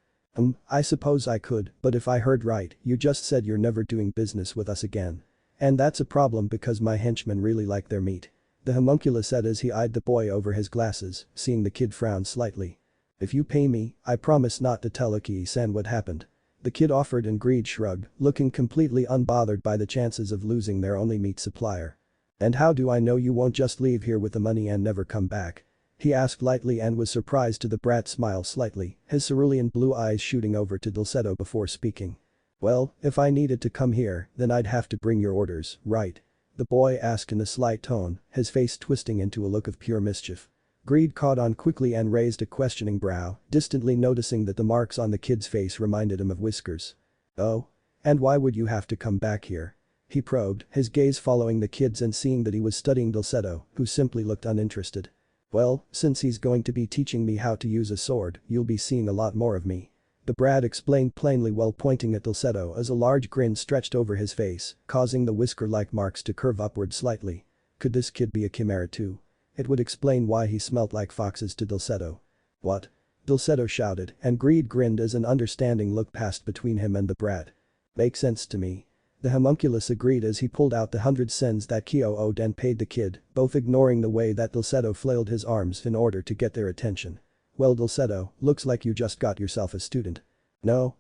Speaker 1: I suppose I could, but if I heard right, you just said you're never doing business with us again. And that's a problem because my henchmen really like their meat. The homunculus said as he eyed the boy over his glasses, seeing the kid frown slightly. If you pay me, I promise not to tell Oki-san what happened. The kid offered, and Greed shrugged, looking completely unbothered by the chances of losing their only meat supplier. And how do I know you won't just leave here with the money and never come back? He asked lightly and was surprised to the brat smile slightly, his cerulean blue eyes shooting over to Dulcedo before speaking. Well, if I needed to come here, then I'd have to bring your orders, right? The boy asked in a slight tone, his face twisting into a look of pure mischief. Greed caught on quickly and raised a questioning brow, distantly noticing that the marks on the kid's face reminded him of whiskers. Oh? And why would you have to come back here? He probed, his gaze following the kid's and seeing that he was studying Dulcedo, who simply looked uninterested. Well, since he's going to be teaching me how to use a sword, you'll be seeing a lot more of me. The brat explained plainly while pointing at Dulcedo as a large grin stretched over his face, causing the whisker-like marks to curve upward slightly. Could this kid be a chimera too? It would explain why he smelt like foxes to Dulcedo. What? Dulcedo shouted, and Greed grinned as an understanding look passed between him and the brat. Makes sense to me. The homunculus agreed as he pulled out the 100 sens that Kyo owed and paid the kid, both ignoring the way that Dulcedo flailed his arms in order to get their attention. Well, Dulcedo, looks like you just got yourself a student. No.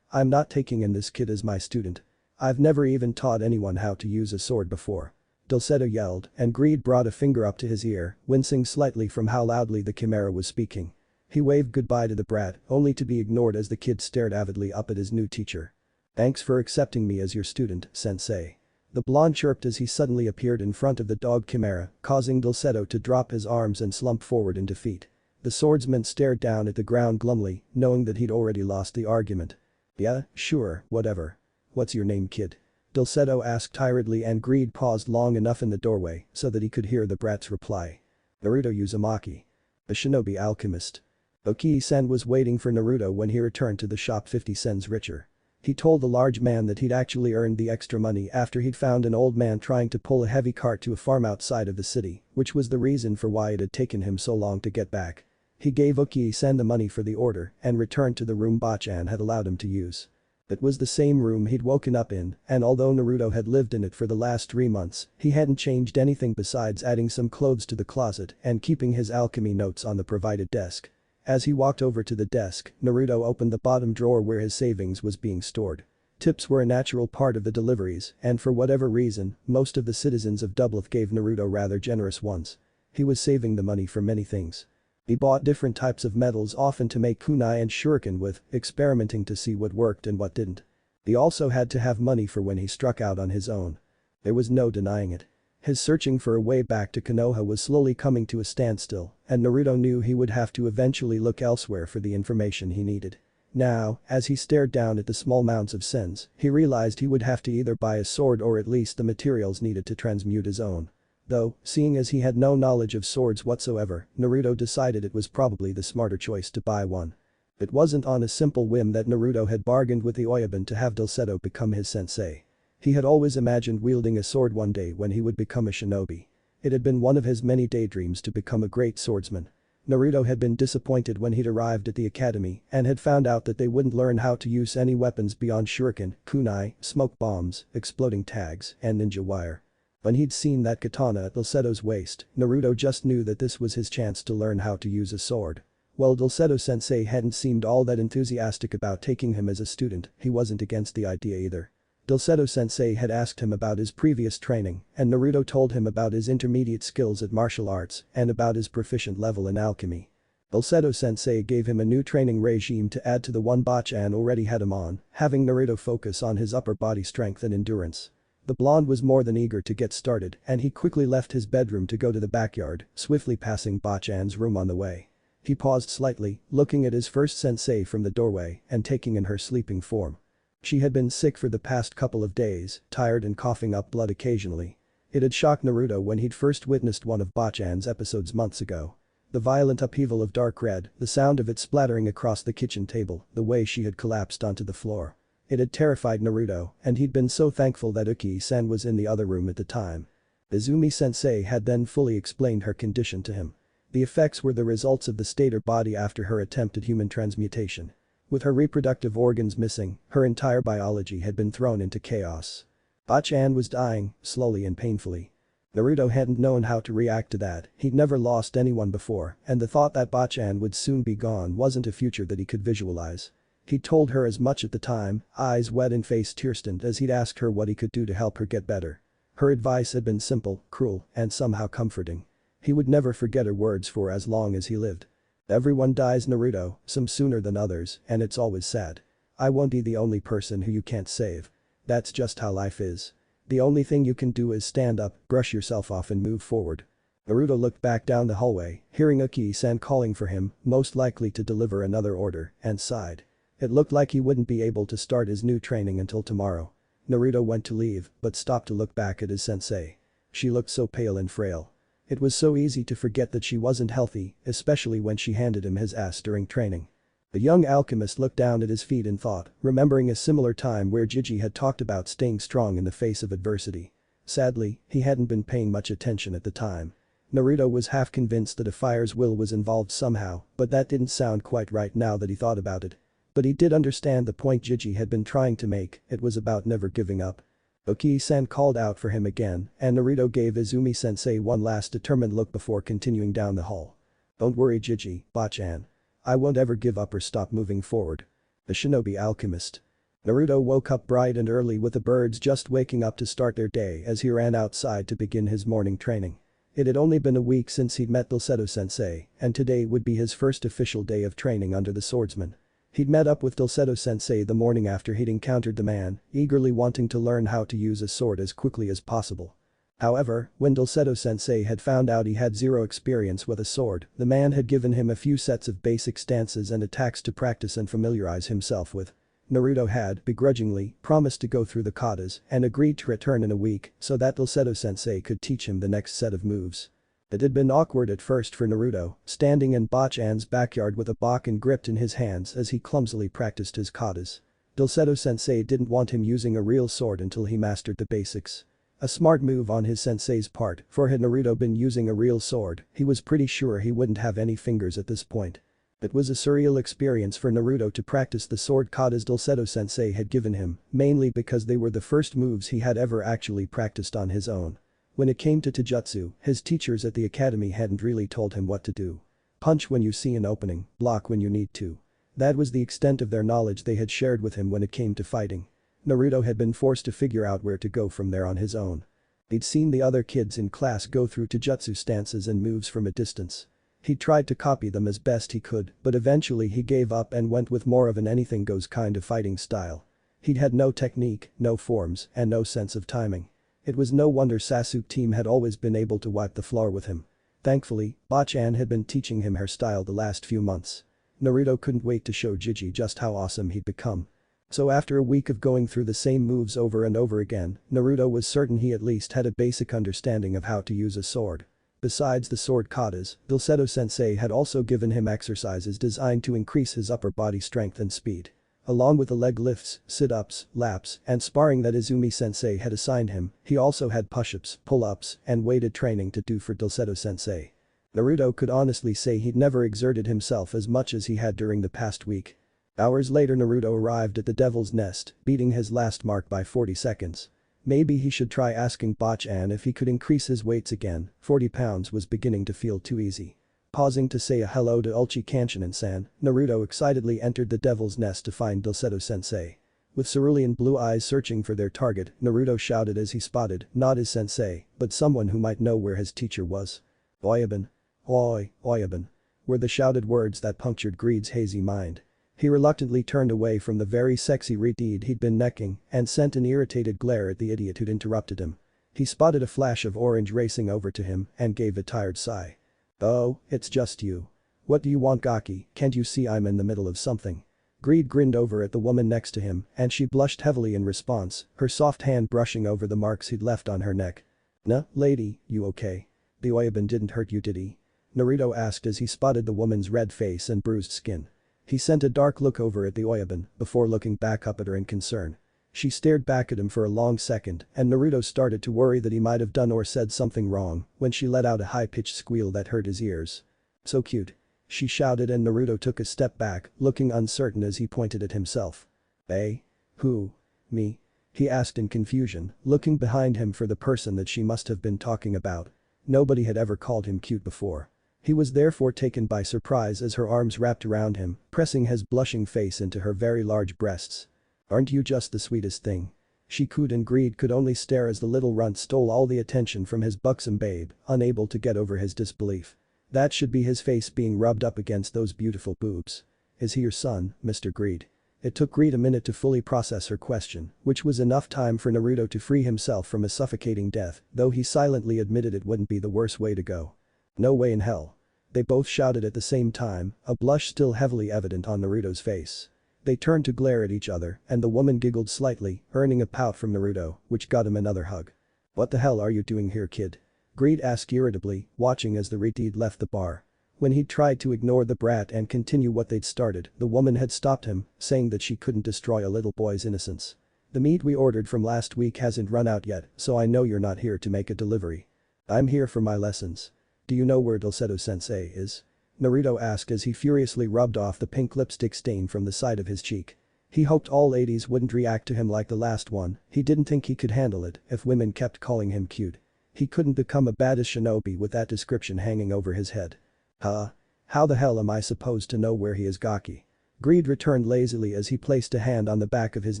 Speaker 1: I'm not taking in this kid as my student. I've never even taught anyone how to use a sword before. Dulcedo yelled, and Greed brought a finger up to his ear, wincing slightly from how loudly the chimera was speaking. He waved goodbye to the brat, only to be ignored as the kid stared avidly up at his new teacher. Thanks for accepting me as your student, sensei. The blonde chirped as he suddenly appeared in front of the dog chimera, causing Dulcedo to drop his arms and slump forward in defeat. The swordsman stared down at the ground glumly, knowing that he'd already lost the argument. Yeah, sure, whatever. What's your name, kid? Dulcedo asked tiredly, and Greed paused long enough in the doorway so that he could hear the brat's reply. Naruto Uzumaki. A shinobi alchemist. Oki-san was waiting for Naruto when he returned to the shop 50 cents richer. He told the large man that he'd actually earned the extra money after he'd found an old man trying to pull a heavy cart to a farm outside of the city, which was the reason for why it had taken him so long to get back. He gave Oki-san the money for the order and returned to the room Bachan had allowed him to use. It was the same room he'd woken up in, and although Naruto had lived in it for the last 3 months, he hadn't changed anything besides adding some clothes to the closet and keeping his alchemy notes on the provided desk. As he walked over to the desk, Naruto opened the bottom drawer where his savings was being stored. Tips were a natural part of the deliveries, and for whatever reason, most of the citizens of Dublith gave Naruto rather generous ones. He was saving the money for many things. He bought different types of metals, often to make kunai and shuriken with, experimenting to see what worked and what didn't. He also had to have money for when he struck out on his own. There was no denying it. His searching for a way back to Konoha was slowly coming to a standstill, and Naruto knew he would have to eventually look elsewhere for the information he needed. Now, as he stared down at the small mounds of sens, he realized he would have to either buy a sword or at least the materials needed to transmute his own. Though, seeing as he had no knowledge of swords whatsoever, Naruto decided it was probably the smarter choice to buy one. It wasn't on a simple whim that Naruto had bargained with the Oyabun to have Dulcedo become his sensei. He had always imagined wielding a sword one day when he would become a shinobi. It had been one of his many daydreams to become a great swordsman. Naruto had been disappointed when he'd arrived at the academy and had found out that they wouldn't learn how to use any weapons beyond shuriken, kunai, smoke bombs, exploding tags, and ninja wire. When he'd seen that katana at Dulcedo's waist, Naruto just knew that this was his chance to learn how to use a sword. While Dulcedo-sensei hadn't seemed all that enthusiastic about taking him as a student, he wasn't against the idea either. Dulcedo-sensei had asked him about his previous training, and Naruto told him about his intermediate skills at martial arts and about his proficient level in alchemy. Dulcedo-sensei gave him a new training regime to add to the one Bachan already had him on, having Naruto focus on his upper body strength and endurance. The blonde was more than eager to get started and he quickly left his bedroom to go to the backyard, swiftly passing Bachan's room on the way. He paused slightly, looking at his first sensei from the doorway and taking in her sleeping form. She had been sick for the past couple of days, tired and coughing up blood occasionally. It had shocked Naruto when he'd first witnessed one of Bachan's episodes months ago. The violent upheaval of dark red, the sound of it splattering across the kitchen table, the way she had collapsed onto the floor. It had terrified Naruto, and he'd been so thankful that Uki-san was in the other room at the time. Izumi-sensei had then fully explained her condition to him. The effects were the results of the state her body after her attempt at human transmutation. With her reproductive organs missing, her entire biology had been thrown into chaos. Bachan was dying, slowly and painfully. Naruto hadn't known how to react to that, he'd never lost anyone before, and the thought that Bachan would soon be gone wasn't a future that he could visualize. He'd told her as much at the time, eyes wet and face tear-stained as he'd asked her what he could do to help her get better. Her advice had been simple, cruel, and somehow comforting. He would never forget her words for as long as he lived. Everyone dies, Naruto, some sooner than others, and it's always sad. I won't be the only person who you can't save. That's just how life is. The only thing you can do is stand up, brush yourself off and move forward. Naruto looked back down the hallway, hearing Uki-san calling for him, most likely to deliver another order, and sighed. It looked like he wouldn't be able to start his new training until tomorrow. Naruto went to leave, but stopped to look back at his sensei. She looked so pale and frail. It was so easy to forget that she wasn't healthy, especially when she handed him his ass during training. The young alchemist looked down at his feet in thought, remembering a similar time where Gigi had talked about staying strong in the face of adversity. Sadly, he hadn't been paying much attention at the time. Naruto was half convinced that a fire's will was involved somehow, but that didn't sound quite right now that he thought about it. But he did understand the point Gigi had been trying to make, it was about never giving up. Uki-san called out for him again, and Naruto gave Izumi-sensei one last determined look before continuing down the hall. Don't worry, Gigi, Bachan. I won't ever give up or stop moving forward. The shinobi alchemist. Naruto woke up bright and early with the birds just waking up to start their day as he ran outside to begin his morning training. It had only been a week since he'd met Dulcedo-sensei, and today would be his first official day of training under the swordsman. He'd met up with Dulcedo-sensei the morning after he'd encountered the man, eagerly wanting to learn how to use a sword as quickly as possible. However, when Dulcedo-sensei had found out he had zero experience with a sword, the man had given him a few sets of basic stances and attacks to practice and familiarize himself with. Naruto had, begrudgingly, promised to go through the katas and agreed to return in a week so that Dulcedo-sensei could teach him the next set of moves. It had been awkward at first for Naruto, standing in Bachan's backyard with a bakken gripped in his hands as he clumsily practiced his katas. Dulcedo-sensei didn't want him using a real sword until he mastered the basics. A smart move on his sensei's part, for had Naruto been using a real sword, he was pretty sure he wouldn't have any fingers at this point. It was a surreal experience for Naruto to practice the sword katas Dulcedo-sensei had given him, mainly because they were the first moves he had ever actually practiced on his own. When it came to taijutsu, his teachers at the academy hadn't really told him what to do. Punch when you see an opening, block when you need to. That was the extent of their knowledge they had shared with him when it came to fighting. Naruto had been forced to figure out where to go from there on his own. He'd seen the other kids in class go through taijutsu stances and moves from a distance. He tried to copy them as best he could, but eventually he gave up and went with more of an anything goes kind of fighting style. He'd had no technique, no forms, and no sense of timing. It was no wonder Sasuke team had always been able to wipe the floor with him. Thankfully, Bachan had been teaching him her style the last few months. Naruto couldn't wait to show Gigi just how awesome he'd become. So after a week of going through the same moves over and over again, Naruto was certain he at least had a basic understanding of how to use a sword. Besides the sword katas, Dulcedo-sensei had also given him exercises designed to increase his upper body strength and speed. Along with the leg lifts, sit-ups, laps, and sparring that Izumi-sensei had assigned him, he also had push-ups, pull-ups, and weighted training to do for Dulcedo-sensei. Naruto could honestly say he'd never exerted himself as much as he had during the past week. Hours later Naruto arrived at the Devil's Nest, beating his last mark by 40 seconds. Maybe he should try asking Bachan if he could increase his weights again, 40 pounds was beginning to feel too easy. Pausing to say a hello to Ulchi Kanshinan-san, Naruto excitedly entered the Devil's Nest to find Dulcedo-sensei. With cerulean blue eyes searching for their target, Naruto shouted as he spotted, not his sensei, but someone who might know where his teacher was. Oyabun. Oi, Oyabun. Were the shouted words that punctured Greed's hazy mind. He reluctantly turned away from the very sexy redeed he'd been necking and sent an irritated glare at the idiot who'd interrupted him. He spotted a flash of orange racing over to him and gave a tired sigh. Oh, it's just you. What do you want, Gaki? Can't you see I'm in the middle of something? Greed grinned over at the woman next to him and she blushed heavily in response, her soft hand brushing over the marks he'd left on her neck. Nah, lady, you okay? The Oyabun didn't hurt you, did he? Naruto asked as he spotted the woman's red face and bruised skin. He sent a dark look over at the Oyabun before looking back up at her in concern. She stared back at him for a long second and Naruto started to worry that he might have done or said something wrong when she let out a high-pitched squeal that hurt his ears. So cute. She shouted and Naruto took a step back, looking uncertain as he pointed at himself. Hey? Who? Me? He asked in confusion, looking behind him for the person that she must have been talking about. Nobody had ever called him cute before. He was therefore taken by surprise as her arms wrapped around him, pressing his blushing face into her very large breasts. Aren't you just the sweetest thing? She cooed and Greed could only stare as the little runt stole all the attention from his buxom babe, unable to get over his disbelief. That should be his face being rubbed up against those beautiful boobs. Is he your son, Mr. Greed? It took Greed a minute to fully process her question, which was enough time for Naruto to free himself from a suffocating death, though he silently admitted it wouldn't be the worst way to go. No way in hell. They both shouted at the same time, a blush still heavily evident on Naruto's face. They turned to glare at each other and the woman giggled slightly, earning a pout from Naruto, which got him another hug. What the hell are you doing here, kid? Greed asked irritably, watching as the redeed left the bar. When he'd tried to ignore the brat and continue what they'd started, the woman had stopped him, saying that she couldn't destroy a little boy's innocence. The meat we ordered from last week hasn't run out yet, so I know you're not here to make a delivery. I'm here for my lessons. Do you know where Dulcedo-sensei is? Naruto asked as he furiously rubbed off the pink lipstick stain from the side of his cheek. He hoped all ladies wouldn't react to him like the last one, he didn't think he could handle it if women kept calling him cute. He couldn't become a badass shinobi with that description hanging over his head. Huh? How the hell am I supposed to know where he is, Gaki? Greed returned lazily as he placed a hand on the back of his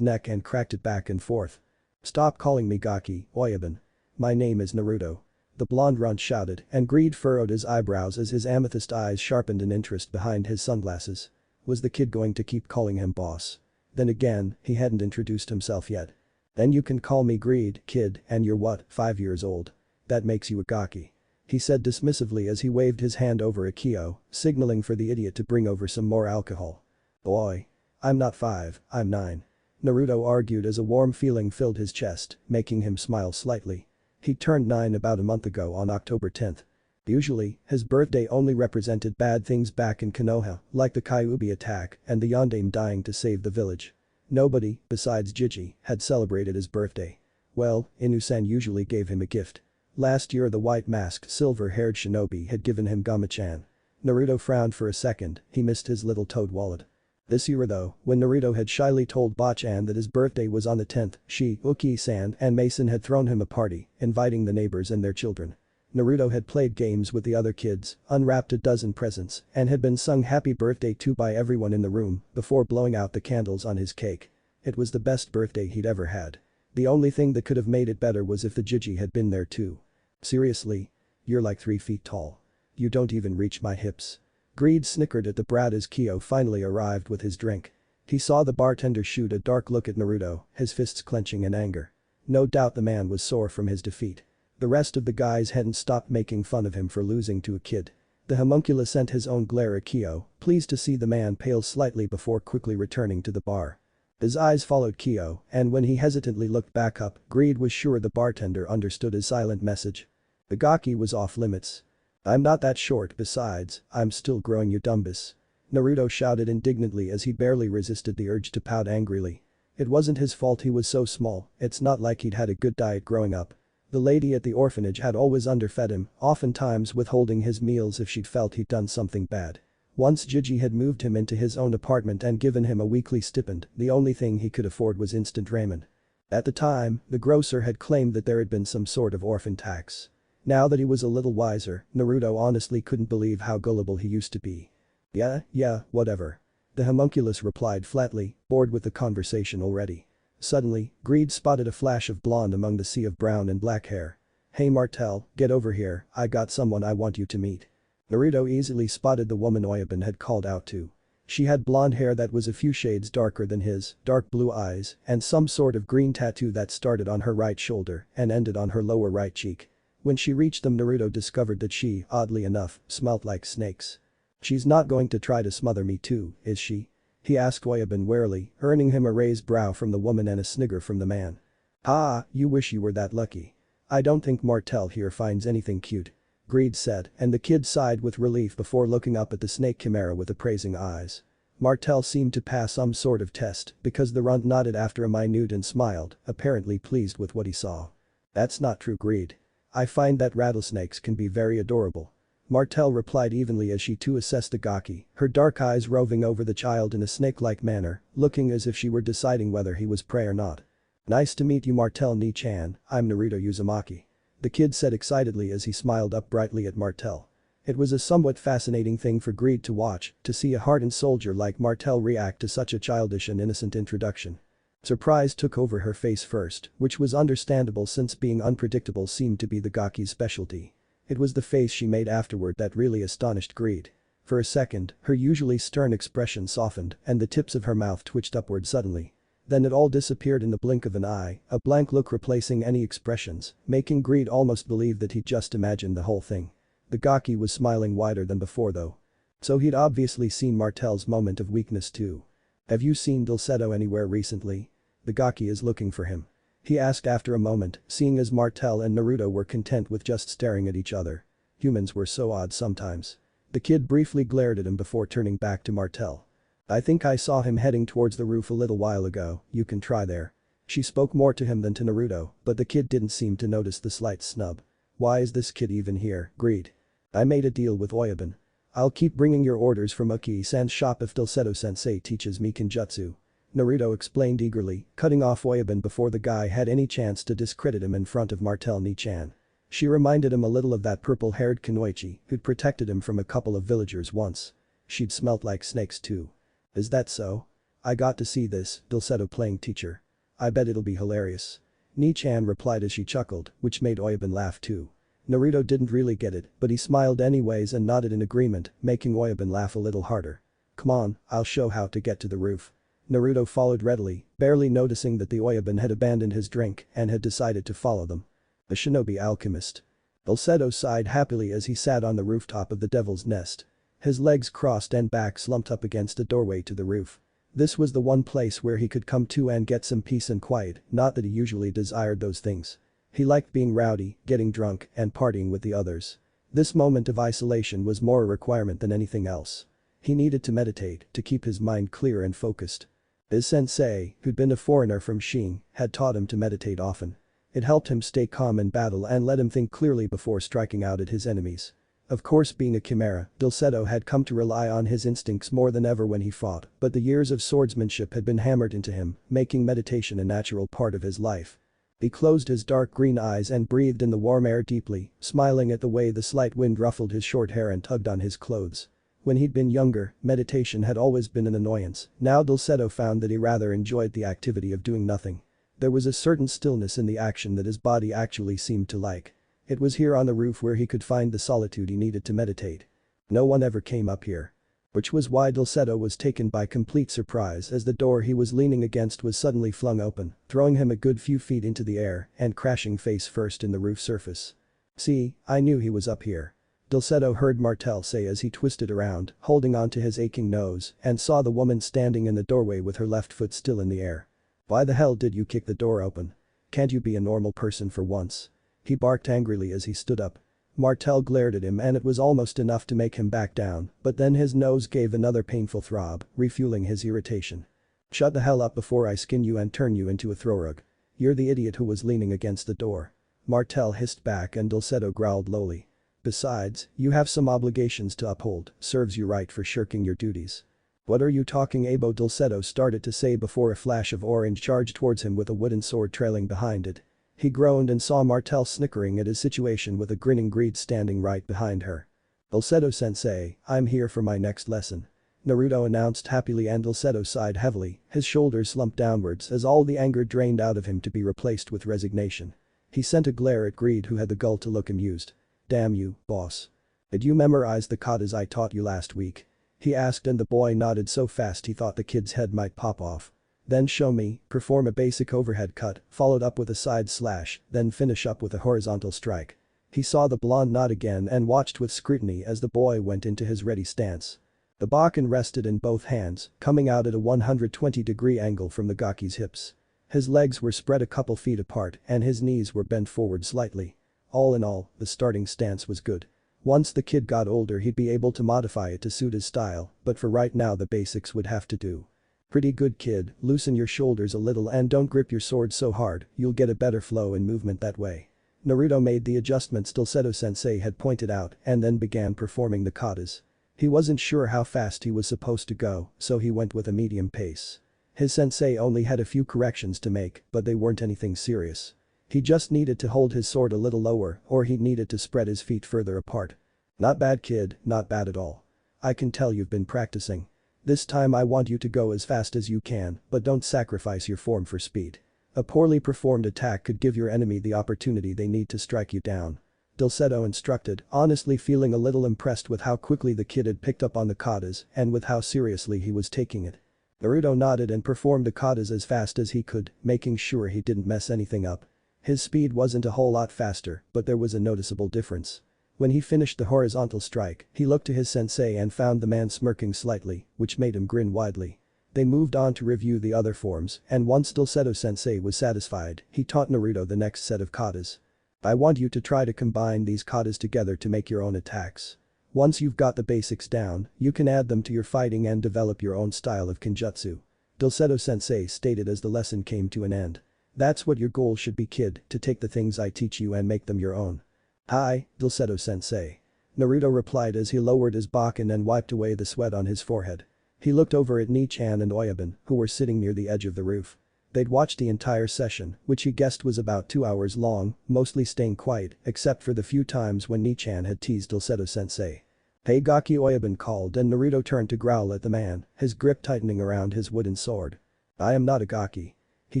Speaker 1: neck and cracked it back and forth. Stop calling me Gaki, Oyabun. My name is Naruto. The blonde runt shouted and Greed furrowed his eyebrows as his amethyst eyes sharpened in interest behind his sunglasses. Was the kid going to keep calling him boss? Then again, he hadn't introduced himself yet. Then you can call me Greed, kid, and you're what, 5 years old? That makes you a Gaki. He said dismissively as he waved his hand over at Kyo, signaling for the idiot to bring over some more alcohol. Boy. I'm not 5, I'm 9. Naruto argued as a warm feeling filled his chest, making him smile slightly. He turned 9 about a month ago on October 10th. Usually, his birthday only represented bad things back in Konoha, like the Kyuubi attack and the Yondaime dying to save the village. Nobody, besides Jiji, had celebrated his birthday. Well, Inu-san usually gave him a gift. Last year the white-masked silver-haired shinobi had given him Gama-chan. Naruto frowned for a second, he missed his little toad wallet. This year though, when Naruto had shyly told Bachan that his birthday was on the 10th, she, Uki-san and Mason had thrown him a party, inviting the neighbors and their children. Naruto had played games with the other kids, unwrapped a dozen presents, and had been sung happy birthday to by everyone in the room before blowing out the candles on his cake. It was the best birthday he'd ever had. The only thing that could have made it better was if the Jiji had been there too. Seriously? You're like 3 feet tall. You don't even reach my hips. Greed snickered at the brat as Kyo finally arrived with his drink. He saw the bartender shoot a dark look at Naruto, his fists clenching in anger. No doubt the man was sore from his defeat. The rest of the guys hadn't stopped making fun of him for losing to a kid. The homunculus sent his own glare at Kyo, pleased to see the man pale slightly before quickly returning to the bar. His eyes followed Kyo, and when he hesitantly looked back up, Greed was sure the bartender understood his silent message. The gaki was off limits. I'm not that short, besides, I'm still growing, you dumbass. Naruto shouted indignantly as he barely resisted the urge to pout angrily. It wasn't his fault he was so small, it's not like he'd had a good diet growing up. The lady at the orphanage had always underfed him, oftentimes withholding his meals if she'd felt he'd done something bad. Once Gigi had moved him into his own apartment and given him a weekly stipend, the only thing he could afford was instant ramen. At the time, the grocer had claimed that there had been some sort of orphan tax. Now that he was a little wiser, Naruto honestly couldn't believe how gullible he used to be. Yeah, whatever. The homunculus replied flatly, bored with the conversation already. Suddenly, Greed spotted a flash of blonde among the sea of brown and black hair. Hey Martel, get over here, I got someone I want you to meet. Naruto easily spotted the woman Oyabun had called out to. She had blonde hair that was a few shades darker than his, dark blue eyes, and some sort of green tattoo that started on her right shoulder and ended on her lower right cheek. When she reached them, Naruto discovered that she, oddly enough, smelt like snakes. She's not going to try to smother me too, is she? He asked Oyabun warily, earning him a raised brow from the woman and a snigger from the man. Ah, you wish you were that lucky. I don't think Martel here finds anything cute. Greed said, and the kid sighed with relief before looking up at the snake chimera with appraising eyes. Martel seemed to pass some sort of test because the runt nodded after a minute and smiled, apparently pleased with what he saw. That's not true, Greed. I find that rattlesnakes can be very adorable. Martel replied evenly as she too assessed the gaki, her dark eyes roving over the child in a snake-like manner, looking as if she were deciding whether he was prey or not. Nice to meet you, Martel Ni-chan, I'm Naruto Uzumaki. The kid said excitedly as he smiled up brightly at Martel. It was a somewhat fascinating thing for Greed to watch, to see a hardened soldier like Martel react to such a childish and innocent introduction. Surprise took over her face first, which was understandable since being unpredictable seemed to be the gaki's specialty. It was the face she made afterward that really astonished Greed. For a second, her usually stern expression softened and the tips of her mouth twitched upward suddenly. Then it all disappeared in the blink of an eye, a blank look replacing any expressions, making Greed almost believe that he'd just imagined the whole thing. The gaki was smiling wider than before though. So he'd obviously seen Martel's moment of weakness too. Have you seen Dulcetto anywhere recently? The gaki is looking for him. He asked after a moment, seeing as Martel and Naruto were content with just staring at each other. Humans were so odd sometimes. The kid briefly glared at him before turning back to Martel. I think I saw him heading towards the roof a little while ago, you can try there. She spoke more to him than to Naruto, but the kid didn't seem to notice the slight snub. Why is this kid even here, Greed? I made a deal with Oyabun. I'll keep bringing your orders from Uki-san's shop if Dulcetto-sensei teaches me Kenjutsu. Naruto explained eagerly, cutting off Oyabun before the guy had any chance to discredit him in front of Martel Ni-chan. She reminded him a little of that purple-haired Kunoichi who'd protected him from a couple of villagers once. She'd smelt like snakes too. Is that so? I got to see this, Dulcetto playing teacher. I bet it'll be hilarious. Ni-chan replied as she chuckled, which made Oyabun laugh too. Naruto didn't really get it, but he smiled anyways and nodded in agreement, making Oyabun laugh a little harder. Come on, I'll show how to get to the roof. Naruto followed readily, barely noticing that the Oyabun had abandoned his drink and had decided to follow them. The shinobi alchemist. Dulcetto sighed happily as he sat on the rooftop of the Devil's Nest. His legs crossed and back slumped up against a doorway to the roof. This was the one place where he could come to and get some peace and quiet, not that he usually desired those things. He liked being rowdy, getting drunk, and partying with the others. This moment of isolation was more a requirement than anything else. He needed to meditate to keep his mind clear and focused. His sensei, who'd been a foreigner from Shing, had taught him to meditate often. It helped him stay calm in battle and let him think clearly before striking out at his enemies. Of course, being a chimera, Dulcetto had come to rely on his instincts more than ever when he fought, but the years of swordsmanship had been hammered into him, making meditation a natural part of his life. He closed his dark green eyes and breathed in the warm air deeply, smiling at the way the slight wind ruffled his short hair and tugged on his clothes. When he'd been younger, meditation had always been an annoyance. Now Dulcetto found that he rather enjoyed the activity of doing nothing. There was a certain stillness in the action that his body actually seemed to like. It was here on the roof where he could find the solitude he needed to meditate. No one ever came up here. Which was why Dulcetto was taken by complete surprise as the door he was leaning against was suddenly flung open, throwing him a good few feet into the air and crashing face first in the roof surface. See, I knew he was up here. Dulcedo heard Martel say as he twisted around, holding onto his aching nose, and saw the woman standing in the doorway with her left foot still in the air. "Why the hell did you kick the door open? Can't you be a normal person for once?" He barked angrily as he stood up. Martel glared at him and it was almost enough to make him back down, but then his nose gave another painful throb, refueling his irritation. "Shut the hell up before I skin you and turn you into a throwrug. You're the idiot who was leaning against the door." Martel hissed back and Dulcedo growled lowly. "Besides, you have some obligations to uphold, serves you right for shirking your duties." "What are you talking about?" Dulcedo started to say before a flash of orange charged towards him with a wooden sword trailing behind it. He groaned and saw Martel snickering at his situation with a grinning greed standing right behind her. "Dulcedo-sensei, I'm here for my next lesson," Naruto announced happily and Dulcedo sighed heavily, his shoulders slumped downwards as all the anger drained out of him to be replaced with resignation. He sent a glare at Greed who had the gall to look amused. "Damn you, boss. Did you memorize the katas I taught you last week?" he asked and the boy nodded so fast he thought the kid's head might pop off. "Then show me, perform a basic overhead cut, followed up with a side slash, then finish up with a horizontal strike." He saw the blonde nod again and watched with scrutiny as the boy went into his ready stance. The bakken rested in both hands, coming out at a 120-degree angle from the gaki's hips. His legs were spread a couple feet apart and his knees were bent forward slightly. All in all, the starting stance was good. Once the kid got older he'd be able to modify it to suit his style, but for right now the basics would have to do. "Pretty good kid, loosen your shoulders a little and don't grip your sword so hard, you'll get a better flow in movement that way." Naruto made the adjustments Dulcedo-sensei had pointed out and then began performing the katas. He wasn't sure how fast he was supposed to go, so he went with a medium pace. His sensei only had a few corrections to make, but they weren't anything serious. He just needed to hold his sword a little lower or he needed to spread his feet further apart. "Not bad kid, not bad at all. I can tell you've been practicing. This time I want you to go as fast as you can, but don't sacrifice your form for speed. A poorly performed attack could give your enemy the opportunity they need to strike you down," Dulcedo instructed, honestly feeling a little impressed with how quickly the kid had picked up on the katas and with how seriously he was taking it. Naruto nodded and performed the katas as fast as he could, making sure he didn't mess anything up. His speed wasn't a whole lot faster, but there was a noticeable difference. When he finished the horizontal strike, he looked to his sensei and found the man smirking slightly, which made him grin widely. They moved on to review the other forms, and once Dulcedo-sensei was satisfied, he taught Naruto the next set of katas. "I want you to try to combine these katas together to make your own attacks. Once you've got the basics down, you can add them to your fighting and develop your own style of kenjutsu," Dulcedo-sensei stated as the lesson came to an end. "That's what your goal should be kid, to take the things I teach you and make them your own." "Hi, Dulcedo-sensei." Naruto replied as he lowered his bakken and wiped away the sweat on his forehead. He looked over at Nichan and Oyabun, who were sitting near the edge of the roof. They'd watched the entire session, which he guessed was about 2 hours long, mostly staying quiet except for the few times when Nichan had teased Dulcedo-sensei. "Hey Gaki," Oyabun called and Naruto turned to growl at the man, his grip tightening around his wooden sword. "I am not a Gaki," he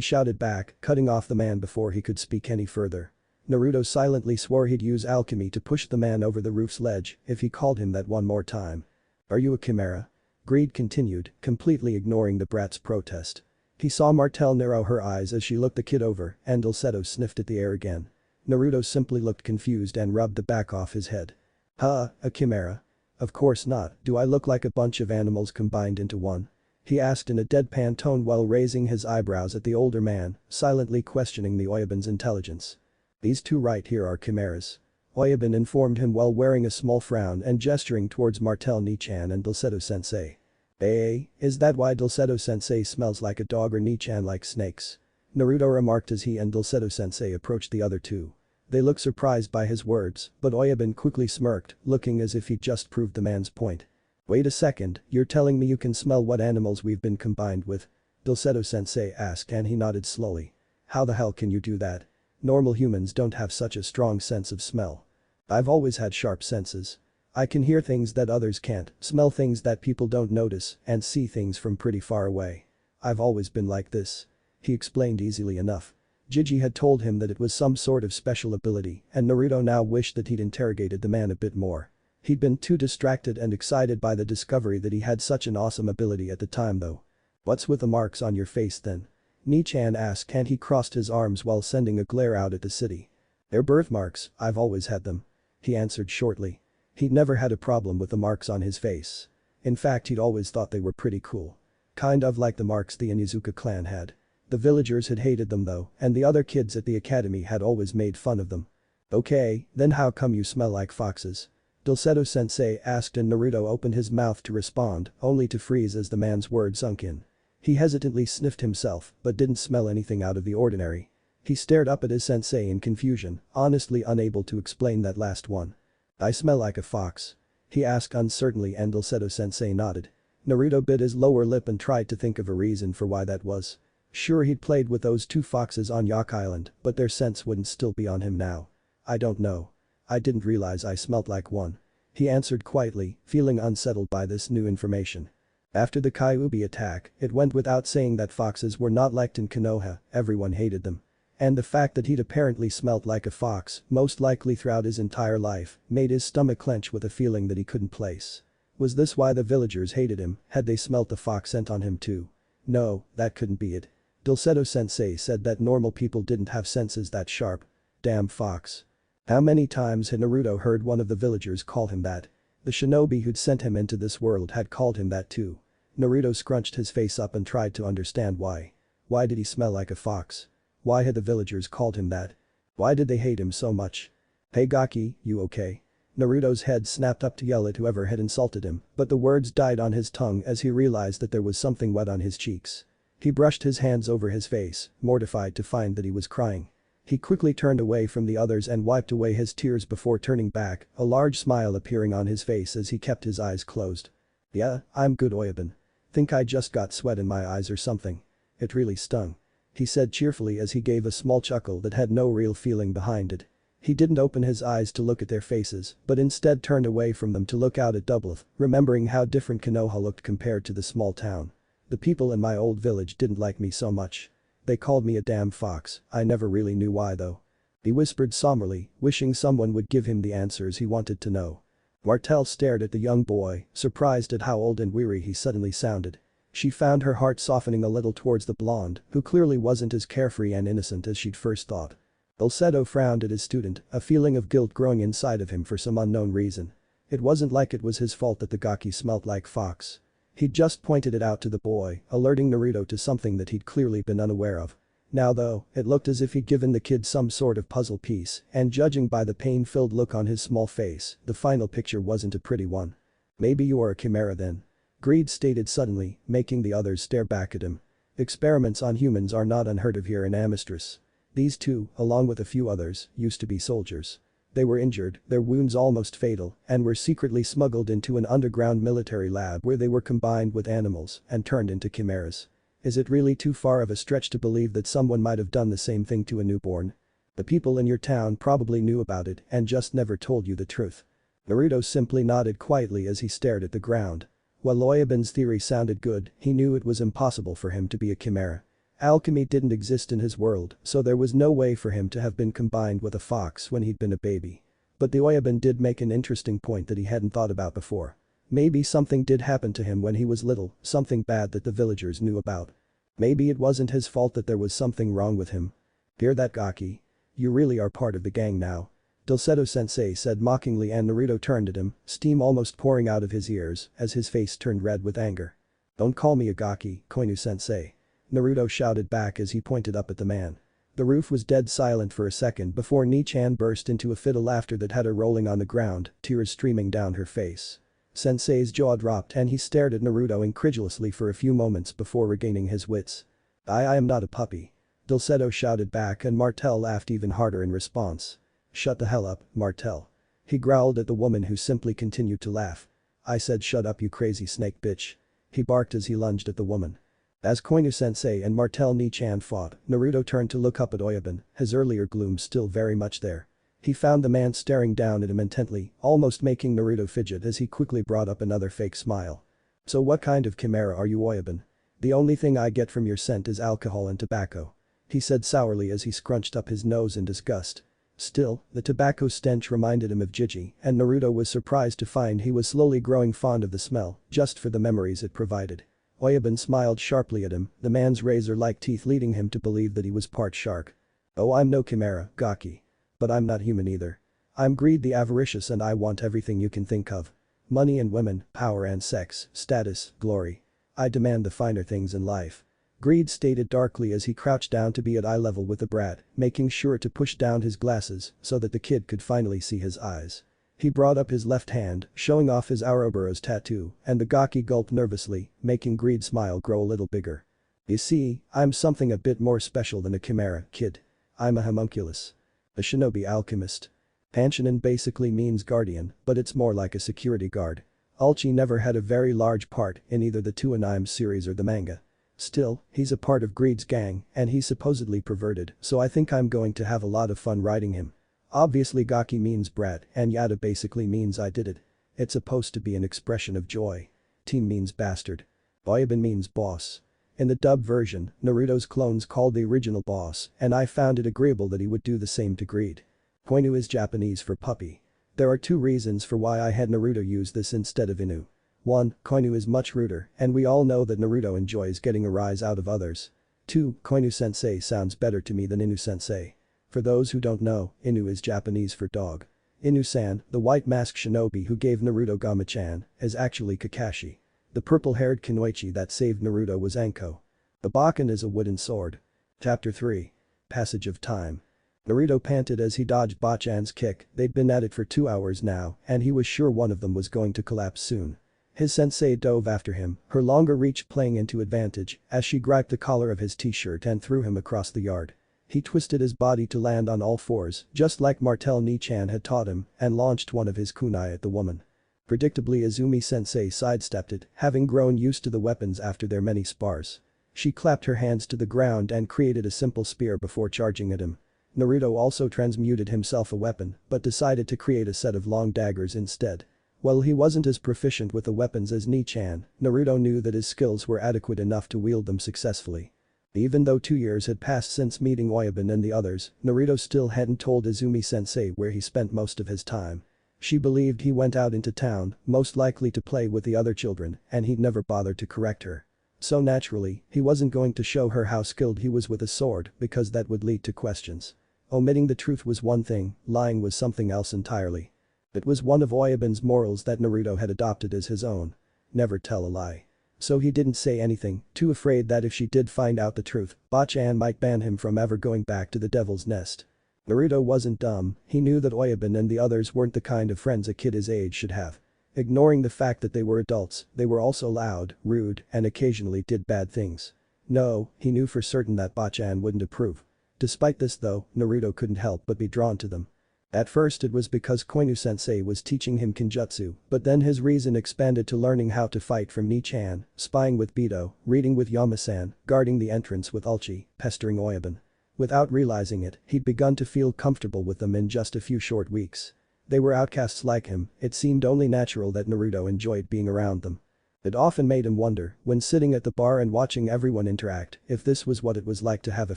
Speaker 1: shouted back, cutting off the man before he could speak any further. Naruto silently swore he'd use alchemy to push the man over the roof's ledge if he called him that one more time. "Are you a chimera?" Greed continued, completely ignoring the brat's protest. He saw Martel narrow her eyes as she looked the kid over and Dulcedo sniffed at the air again. Naruto simply looked confused and rubbed the back off his head. "Huh, a chimera? Of course not, do I look like a bunch of animals combined into one?" he asked in a deadpan tone while raising his eyebrows at the older man, silently questioning the Oyabun's intelligence. "These two right here are chimeras," Oyabun informed him while wearing a small frown and gesturing towards Martel Nichan and Dulcedo-sensei. Is that why Dulcedo-sensei smells like a dog or Nichan like snakes?" Naruto remarked as he and Dulcedo-sensei approached the other two. They looked surprised by his words, but Oyabun quickly smirked, looking as if he'd just proved the man's point. "Wait a second, you're telling me you can smell what animals we've been combined with?" Dulcedo-sensei asked and he nodded slowly. "How the hell can you do that? Normal humans don't have such a strong sense of smell. I've always had sharp senses. I can hear things that others can't, smell things that people don't notice, and see things from pretty far away. I've always been like this," he explained easily enough. Gigi had told him that it was some sort of special ability and Naruto now wished that he'd interrogated the man a bit more. He'd been too distracted and excited by the discovery that he had such an awesome ability at the time though. "What's with the marks on your face then?" Nichan asked and he crossed his arms while sending a glare out at the city. "They're birthmarks, I've always had them," he answered shortly. He'd never had a problem with the marks on his face. In fact, he'd always thought they were pretty cool. Kind of like the marks the Onizuka clan had. The villagers had hated them though, and the other kids at the academy had always made fun of them. Okay, then how come you smell like foxes? Dulcedo-sensei asked, and Naruto opened his mouth to respond, only to freeze as the man's words sunk in. He hesitantly sniffed himself, but didn't smell anything out of the ordinary. He stared up at his sensei in confusion, honestly unable to explain that last one. I smell like a fox? He asked uncertainly, and Dulcedo-sensei nodded. Naruto bit his lower lip and tried to think of a reason for why that was. Sure, he'd played with those two foxes on Yak Island, but their scents wouldn't still be on him now. I don't know. I didn't realize I smelt like one. He answered quietly, feeling unsettled by this new information. After the Kyuubi attack, it went without saying that foxes were not liked in Konoha, everyone hated them. And the fact that he'd apparently smelt like a fox, most likely throughout his entire life, made his stomach clench with a feeling that he couldn't place. Was this why the villagers hated him? Had they smelt the fox scent on him too? No, that couldn't be it. Dulcedo-sensei said that normal people didn't have senses that sharp. Damn fox. How many times had Naruto heard one of the villagers call him that? The shinobi who'd sent him into this world had called him that too. Naruto scrunched his face up and tried to understand why. Why did he smell like a fox? Why had the villagers called him that? Why did they hate him so much? Hey Gaki, you okay? Naruto's head snapped up to yell at whoever had insulted him, but the words died on his tongue as he realized that there was something wet on his cheeks. He brushed his hands over his face, mortified to find that he was crying. He quickly turned away from the others and wiped away his tears before turning back, a large smile appearing on his face as he kept his eyes closed. Yeah, I'm good, Oyabun. Think I just got sweat in my eyes or something. It really stung. He said cheerfully as he gave a small chuckle that had no real feeling behind it. He didn't open his eyes to look at their faces, but instead turned away from them to look out at Doubleth, remembering how different Konoha looked compared to the small town. The people in my old village didn't like me so much. They called me a damn fox, I never really knew why though. He whispered somberly, wishing someone would give him the answers he wanted to know. Martel stared at the young boy, surprised at how old and weary he suddenly sounded. She found her heart softening a little towards the blonde, who clearly wasn't as carefree and innocent as she'd first thought. Dulcedo frowned at his student, a feeling of guilt growing inside of him for some unknown reason. It wasn't like it was his fault that the Gaki smelt like fox. He'd just pointed it out to the boy, alerting Naruto to something that he'd clearly been unaware of. Now though, it looked as if he'd given the kid some sort of puzzle piece, and judging by the pain-filled look on his small face, the final picture wasn't a pretty one. Maybe you are a chimera then. Greed stated suddenly, making the others stare back at him. Experiments on humans are not unheard of here in Amistris. These two, along with a few others, used to be soldiers. They were injured, their wounds almost fatal, and were secretly smuggled into an underground military lab where they were combined with animals and turned into chimeras. Is it really too far of a stretch to believe that someone might have done the same thing to a newborn? The people in your town probably knew about it and just never told you the truth. Naruto simply nodded quietly as he stared at the ground. While Oyabun's theory sounded good, he knew it was impossible for him to be a chimera. Alchemy didn't exist in his world, so there was no way for him to have been combined with a fox when he'd been a baby. But the Oyabun did make an interesting point that he hadn't thought about before. Maybe something did happen to him when he was little, something bad that the villagers knew about. Maybe it wasn't his fault that there was something wrong with him. Hear that, Gaki? You really are part of the gang now. Dulcedo-sensei said mockingly, and Naruto turned at him, steam almost pouring out of his ears as his face turned red with anger. Don't call me a Gaki, Koinu-sensei. Naruto shouted back as he pointed up at the man. The roof was dead silent for a second before Ni-chan burst into a fit of laughter that had her rolling on the ground, tears streaming down her face. Sensei's jaw dropped and he stared at Naruto incredulously for a few moments before regaining his wits. I am not a puppy. Dulcedo shouted back, and Martel laughed even harder in response. Shut the hell up, Martel. He growled at the woman who simply continued to laugh. I said shut up, you crazy snake bitch. He barked as he lunged at the woman. As Koinu-sensei and Martel Ni-chan fought, Naruto turned to look up at Oyabun, his earlier gloom still very much there. He found the man staring down at him intently, almost making Naruto fidget as he quickly brought up another fake smile. So what kind of chimera are you, Oyabun? The only thing I get from your scent is alcohol and tobacco. He said sourly as he scrunched up his nose in disgust. Still, the tobacco stench reminded him of Jiji, and Naruto was surprised to find he was slowly growing fond of the smell, just for the memories it provided. Oyabun smiled sharply at him, the man's razor-like teeth leading him to believe that he was part shark. Oh, I'm no chimera, Gaki. But I'm not human either. I'm greed the avaricious and I want everything you can think of. Money and women, power and sex, status, glory. I demand the finer things in life. Greed stated darkly as he crouched down to be at eye level with the brat, making sure to push down his glasses so that the kid could finally see his eyes. He brought up his left hand, showing off his Ouroboros tattoo, and the gawky gulped nervously, making Greed's smile grow a little bigger. You see, I'm something a bit more special than a chimera, kid. I'm a homunculus. A shinobi alchemist. Panchinen basically means guardian, but it's more like a security guard. Alchi never had a very large part in either the two anime series or the manga. Still, he's a part of Greed's gang, and he's supposedly perverted, so I think I'm going to have a lot of fun writing him. Obviously Gaki means brat, and Yada basically means I did it. It's supposed to be an expression of joy. Team means bastard. Oyabun means boss. In the dub version, Naruto's clones called the original boss, and I found it agreeable that he would do the same to Greed. Koinu is Japanese for puppy. There are two reasons for why I had Naruto use this instead of Inu. 1. Koinu is much ruder, and we all know that Naruto enjoys getting a rise out of others. 2. Koinu-sensei sounds better to me than Inu-sensei. For those who don't know, Inu is Japanese for dog. Inu-san, the white masked shinobi who gave Naruto Gama-chan, is actually Kakashi. The purple-haired Kunoichi that saved Naruto was Anko. The Bakken is a wooden sword. Chapter 3. Passage of Time. Naruto panted as he dodged Bachan's kick. They'd been at it for 2 hours now, and he was sure one of them was going to collapse soon. His sensei dove after him, her longer reach playing into advantage as she grabbed the collar of his t-shirt and threw him across the yard. He twisted his body to land on all fours, just like Martel Ni-chan had taught him, and launched one of his kunai at the woman. Predictably Izumi-sensei sidestepped it, having grown used to the weapons after their many spars. She clapped her hands to the ground and created a simple spear before charging at him. Naruto also transmuted himself a weapon, but decided to create a set of long daggers instead. While he wasn't as proficient with the weapons as Ni-chan, Naruto knew that his skills were adequate enough to wield them successfully. Even though 2 years had passed since meeting Oyabun and the others, Naruto still hadn't told Izumi-sensei where he spent most of his time. She believed he went out into town, most likely to play with the other children, and he'd never bothered to correct her. So naturally, he wasn't going to show her how skilled he was with a sword because that would lead to questions. Omitting the truth was one thing, lying was something else entirely. It was one of Oyabun's morals that Naruto had adopted as his own. Never tell a lie. So he didn't say anything, too afraid that if she did find out the truth, Bachan might ban him from ever going back to the Devil's Nest. Naruto wasn't dumb, he knew that Oyabun and the others weren't the kind of friends a kid his age should have. Ignoring the fact that they were adults, they were also loud, rude, and occasionally did bad things. No, he knew for certain that Bachan wouldn't approve. Despite this though, Naruto couldn't help but be drawn to them. At first it was because Koinu-sensei was teaching him Kenjutsu, but then his reason expanded to learning how to fight from Ni-chan, spying with Bido, reading with Yama-san, guarding the entrance with Alchi, pestering Oyabun. Without realizing it, he'd begun to feel comfortable with them in just a few short weeks. They were outcasts like him, it seemed only natural that Naruto enjoyed being around them. It often made him wonder, when sitting at the bar and watching everyone interact, if this was what it was like to have a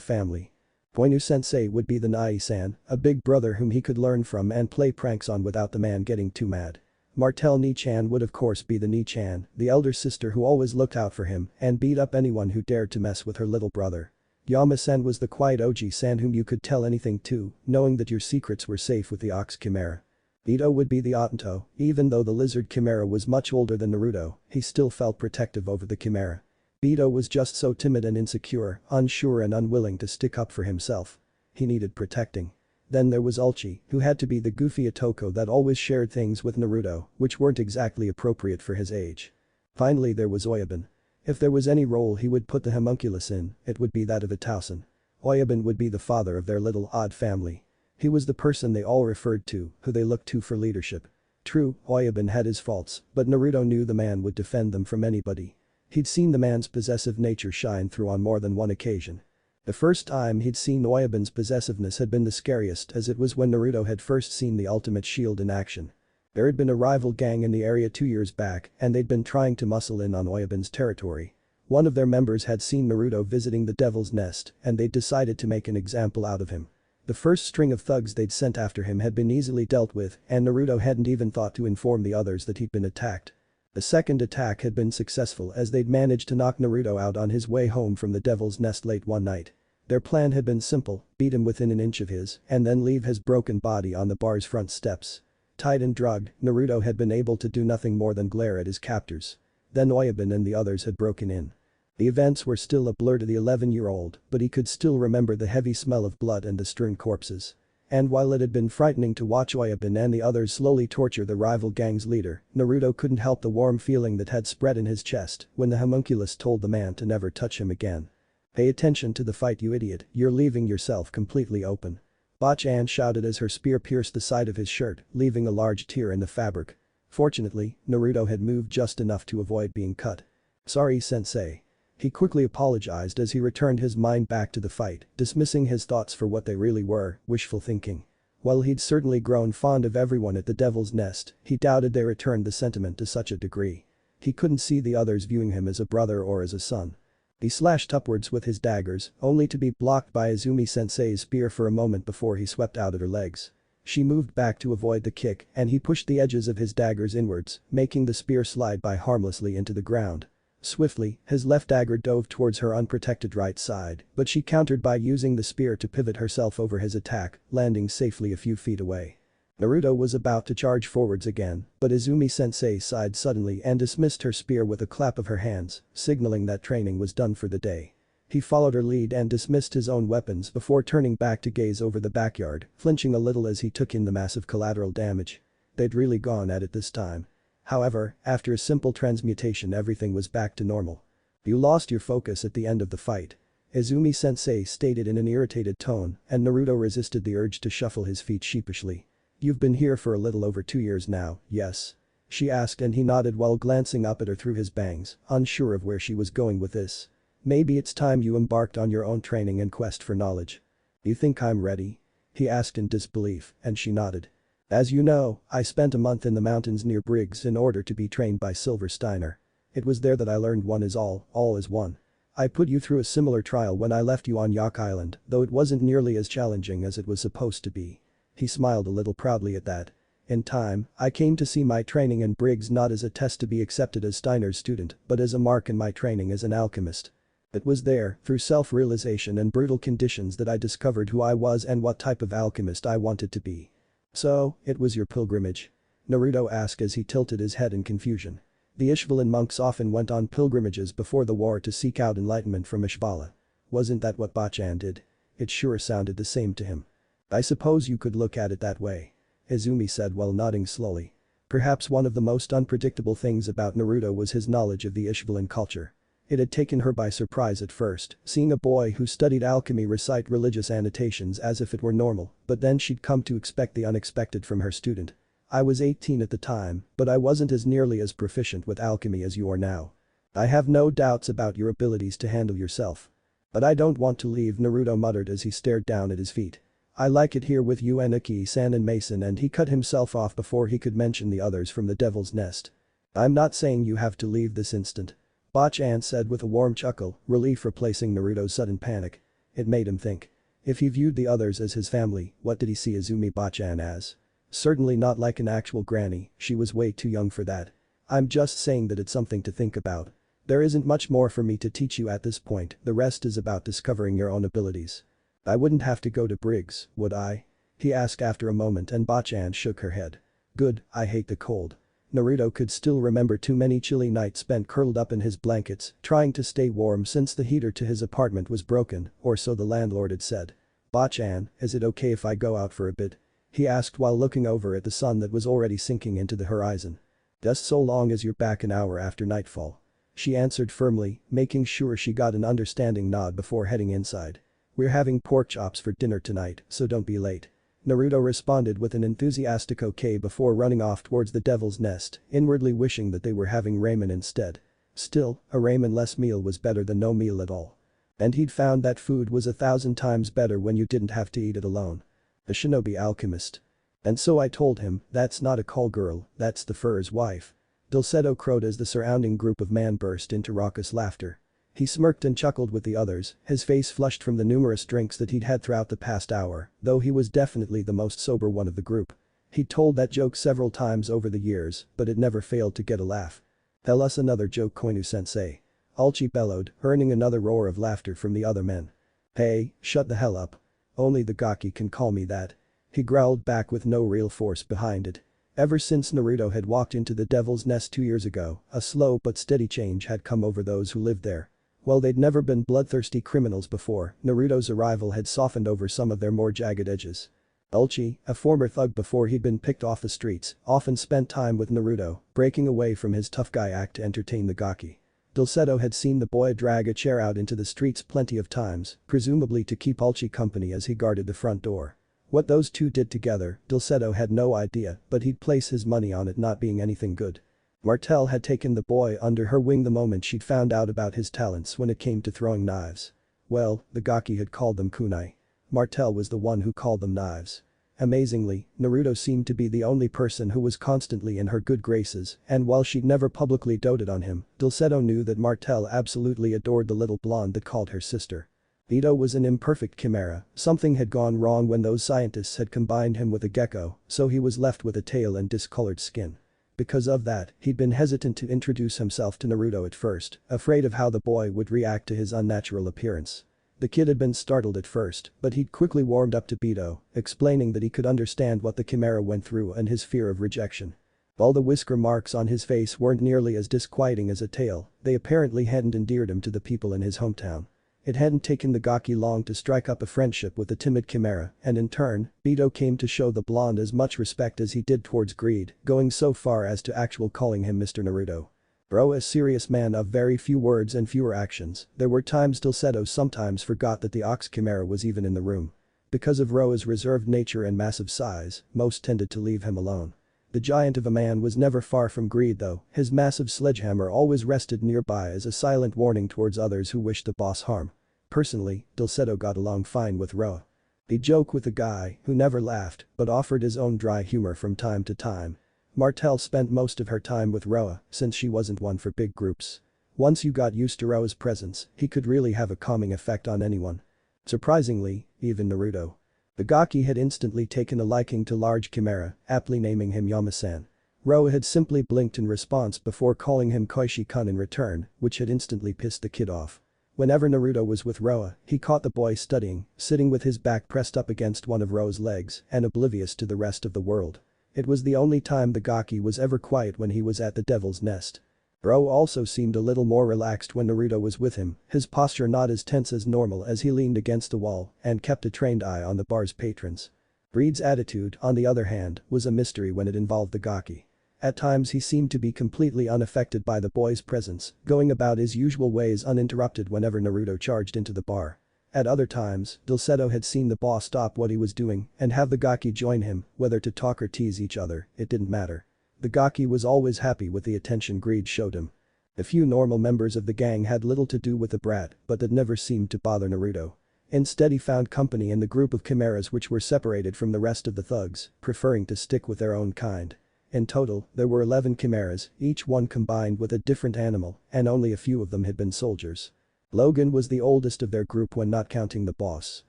Speaker 1: family. Koinu-sensei would be the Nai-san, a big brother whom he could learn from and play pranks on without the man getting too mad. Martel Ni-chan would of course be the Ni-chan, the elder sister who always looked out for him and beat up anyone who dared to mess with her little brother. Yama-san was the quiet Oji-san whom you could tell anything to, knowing that your secrets were safe with the Ox Chimera. Bido would be the Otanto, even though the lizard Chimera was much older than Naruto, he still felt protective over the Chimera. Bido was just so timid and insecure, unsure and unwilling to stick up for himself. He needed protecting. Then there was Alchi, who had to be the goofy Otoko that always shared things with Naruto, which weren't exactly appropriate for his age. Finally there was Oyabun. If there was any role he would put the homunculus in, it would be that of a Tausen. Oyabun would be the father of their little odd family. He was the person they all referred to, who they looked to for leadership. True, Oyabun had his faults, but Naruto knew the man would defend them from anybody. He'd seen the man's possessive nature shine through on more than one occasion. The first time he'd seen Oyabun's possessiveness had been the scariest as it was when Naruto had first seen the ultimate shield in action. There had been a rival gang in the area 2 years back and they'd been trying to muscle in on Oyabun's territory. One of their members had seen Naruto visiting the Devil's Nest and they'd decided to make an example out of him. The first string of thugs they'd sent after him had been easily dealt with and Naruto hadn't even thought to inform the others that he'd been attacked. The second attack had been successful as they'd managed to knock Naruto out on his way home from the Devil's Nest late one night. Their plan had been simple, beat him within an inch of his, and then leave his broken body on the bar's front steps. Tied and drugged, Naruto had been able to do nothing more than glare at his captors. Then Oyabun and the others had broken in. The events were still a blur to the 11-year-old, but he could still remember the heavy smell of blood and the strewn corpses. And while it had been frightening to watch Oyabun and the others slowly torture the rival gang's leader, Naruto couldn't help the warm feeling that had spread in his chest when the homunculus told the man to never touch him again. "Pay attention to the fight, you idiot, you're leaving yourself completely open." Bachan shouted as her spear pierced the side of his shirt, leaving a large tear in the fabric. Fortunately, Naruto had moved just enough to avoid being cut. "Sorry, sensei." He quickly apologized as he returned his mind back to the fight, dismissing his thoughts for what they really were, wishful thinking. While he'd certainly grown fond of everyone at the Devil's Nest, he doubted they returned the sentiment to such a degree. He couldn't see the others viewing him as a brother or as a son. He slashed upwards with his daggers, only to be blocked by Izumi-sensei's spear for a moment before he swept out at her legs. She moved back to avoid the kick and he pushed the edges of his daggers inwards, making the spear slide by harmlessly into the ground. Swiftly, his left dagger dove towards her unprotected right side, but she countered by using the spear to pivot herself over his attack, landing safely a few feet away. Naruto was about to charge forwards again, but Izumi-sensei sighed suddenly and dismissed her spear with a clap of her hands, signaling that training was done for the day. He followed her lead and dismissed his own weapons before turning back to gaze over the backyard, flinching a little as he took in the massive collateral damage. They'd really gone at it this time. However, after a simple transmutation everything was back to normal. "You lost your focus at the end of the fight," Izumi-sensei stated in an irritated tone, and Naruto resisted the urge to shuffle his feet sheepishly. "You've been here for a little over 2 years now, yes?" she asked and he nodded while glancing up at her through his bangs, unsure of where she was going with this. "Maybe it's time you embarked on your own training and quest for knowledge." "You think I'm ready?" he asked in disbelief, and she nodded. "As you know, I spent a month in the mountains near Briggs in order to be trained by Silver Steiner. It was there that I learned one is all is one. I put you through a similar trial when I left you on Yak Island, though it wasn't nearly as challenging as it was supposed to be." He smiled a little proudly at that. "In time, I came to see my training in Briggs not as a test to be accepted as Steiner's student, but as a mark in my training as an alchemist. It was there, through self-realization and brutal conditions that I discovered who I was and what type of alchemist I wanted to be." "So, it was your pilgrimage?" Naruto asked as he tilted his head in confusion. The Ishbalin monks often went on pilgrimages before the war to seek out enlightenment from Ishbala. Wasn't that what Bachan did? It sure sounded the same to him. "I suppose you could look at it that way," Izumi said while nodding slowly. Perhaps one of the most unpredictable things about Naruto was his knowledge of the Ishbalin culture. It had taken her by surprise at first, seeing a boy who studied alchemy recite religious annotations as if it were normal, but then she'd come to expect the unexpected from her student. "I was 18 at the time, but I wasn't as nearly as proficient with alchemy as you are now. I have no doubts about your abilities to handle yourself. But I don't want to leave," Naruto muttered as he stared down at his feet. "I like it here with you and Iki-san and Mason," and he cut himself off before he could mention the others from the Devil's Nest. "I'm not saying you have to leave this instant," Bachan said with a warm chuckle, relief replacing Naruto's sudden panic. It made him think. If he viewed the others as his family, what did he see Izumi Bachan as? Certainly not like an actual granny, she was way too young for that. "I'm just saying that it's something to think about. There isn't much more for me to teach you at this point, the rest is about discovering your own abilities." "I wouldn't have to go to Briggs, would I?" he asked after a moment and Bachan shook her head. "Good, I hate the cold." Naruto could still remember too many chilly nights spent curled up in his blankets, trying to stay warm since the heater to his apartment was broken, or so the landlord had said. "Bachan, is it okay if I go out for a bit?" he asked while looking over at the sun that was already sinking into the horizon. "Just so long as you're back an hour after nightfall," she answered firmly, making sure she got an understanding nod before heading inside. "We're having pork chops for dinner tonight, so don't be late." Naruto responded with an enthusiastic okay before running off towards the Devil's Nest, inwardly wishing that they were having ramen instead. Still, a ramen-less meal was better than no meal at all. And he'd found that food was 1,000 times better when you didn't have to eat it alone. The shinobi alchemist. "And so I told him, that's not a call girl, that's the Fur's wife." Dulcedo crowed as the surrounding group of men burst into raucous laughter. He smirked and chuckled with the others, his face flushed from the numerous drinks that he'd had throughout the past hour, though he was definitely the most sober one of the group. He'd told that joke several times over the years, but it never failed to get a laugh. "Tell us another joke, Koinu-sensei." Alchi bellowed, earning another roar of laughter from the other men. Hey, shut the hell up. Only the Gaki can call me that. He growled back with no real force behind it. Ever since Naruto had walked into the Devil's Nest 2 years ago, a slow but steady change had come over those who lived there. While they'd never been bloodthirsty criminals before, Naruto's arrival had softened over some of their more jagged edges. Ulchi, a former thug before he'd been picked off the streets, often spent time with Naruto, breaking away from his tough guy act to entertain the Gaki. Dulcedo had seen the boy drag a chair out into the streets plenty of times, presumably to keep Ulchi company as he guarded the front door. What those two did together, Dulcedo had no idea, but he'd place his money on it not being anything good. Martel had taken the boy under her wing the moment she'd found out about his talents when it came to throwing knives. Well, the Gaki had called them kunai. Martel was the one who called them knives. Amazingly, Naruto seemed to be the only person who was constantly in her good graces, and while she'd never publicly doted on him, Dulcedo knew that Martel absolutely adored the little blonde that called her sister. Ito was an imperfect chimera, something had gone wrong when those scientists had combined him with a gecko, so he was left with a tail and discolored skin. Because of that, he'd been hesitant to introduce himself to Naruto at first, afraid of how the boy would react to his unnatural appearance. The kid had been startled at first, but he'd quickly warmed up to Beto, explaining that he could understand what the chimera went through and his fear of rejection. While the whisker marks on his face weren't nearly as disquieting as a tail, they apparently hadn't endeared him to the people in his hometown. It hadn't taken the Gaki long to strike up a friendship with the timid chimera, and in turn, Beto came to show the blonde as much respect as he did towards Greed, going so far as to calling him Mr. Naruto. Bro, a serious man of very few words and fewer actions, there were times Dulcedo sometimes forgot that the ox chimera was even in the room. Because of Roa's reserved nature and massive size, most tended to leave him alone. The giant of a man was never far from Greed though, his massive sledgehammer always rested nearby as a silent warning towards others who wished the boss harm. Personally, Dulcedo got along fine with Roa. He'd joke with the guy, who never laughed, but offered his own dry humor from time to time. Martel spent most of her time with Roa, since she wasn't one for big groups. Once you got used to Roa's presence, he could really have a calming effect on anyone. Surprisingly, even Naruto. The Gaki had instantly taken a liking to large chimera, aptly naming him Yama-san. Roa had simply blinked in response before calling him Koishi-kun in return, which had instantly pissed the kid off. Whenever Naruto was with Roa, he caught the boy studying, sitting with his back pressed up against one of Roa's legs and oblivious to the rest of the world. It was the only time the Gaki was ever quiet when he was at the Devil's Nest. Bro also seemed a little more relaxed when Naruto was with him, his posture not as tense as normal as he leaned against the wall and kept a trained eye on the bar's patrons. Greed's attitude, on the other hand, was a mystery when it involved the Gaki. At times he seemed to be completely unaffected by the boy's presence, going about his usual ways uninterrupted whenever Naruto charged into the bar. At other times, Dulcedo had seen the boss stop what he was doing and have the Gaki join him, whether to talk or tease each other, it didn't matter. The Gaki was always happy with the attention Greed showed him. The few normal members of the gang had little to do with the brat, but that never seemed to bother Naruto. Instead he found company in the group of chimeras which were separated from the rest of the thugs, preferring to stick with their own kind. In total, there were 11 chimeras, each one combined with a different animal, and only a few of them had been soldiers. Logan was the oldest of their group when not counting the boss.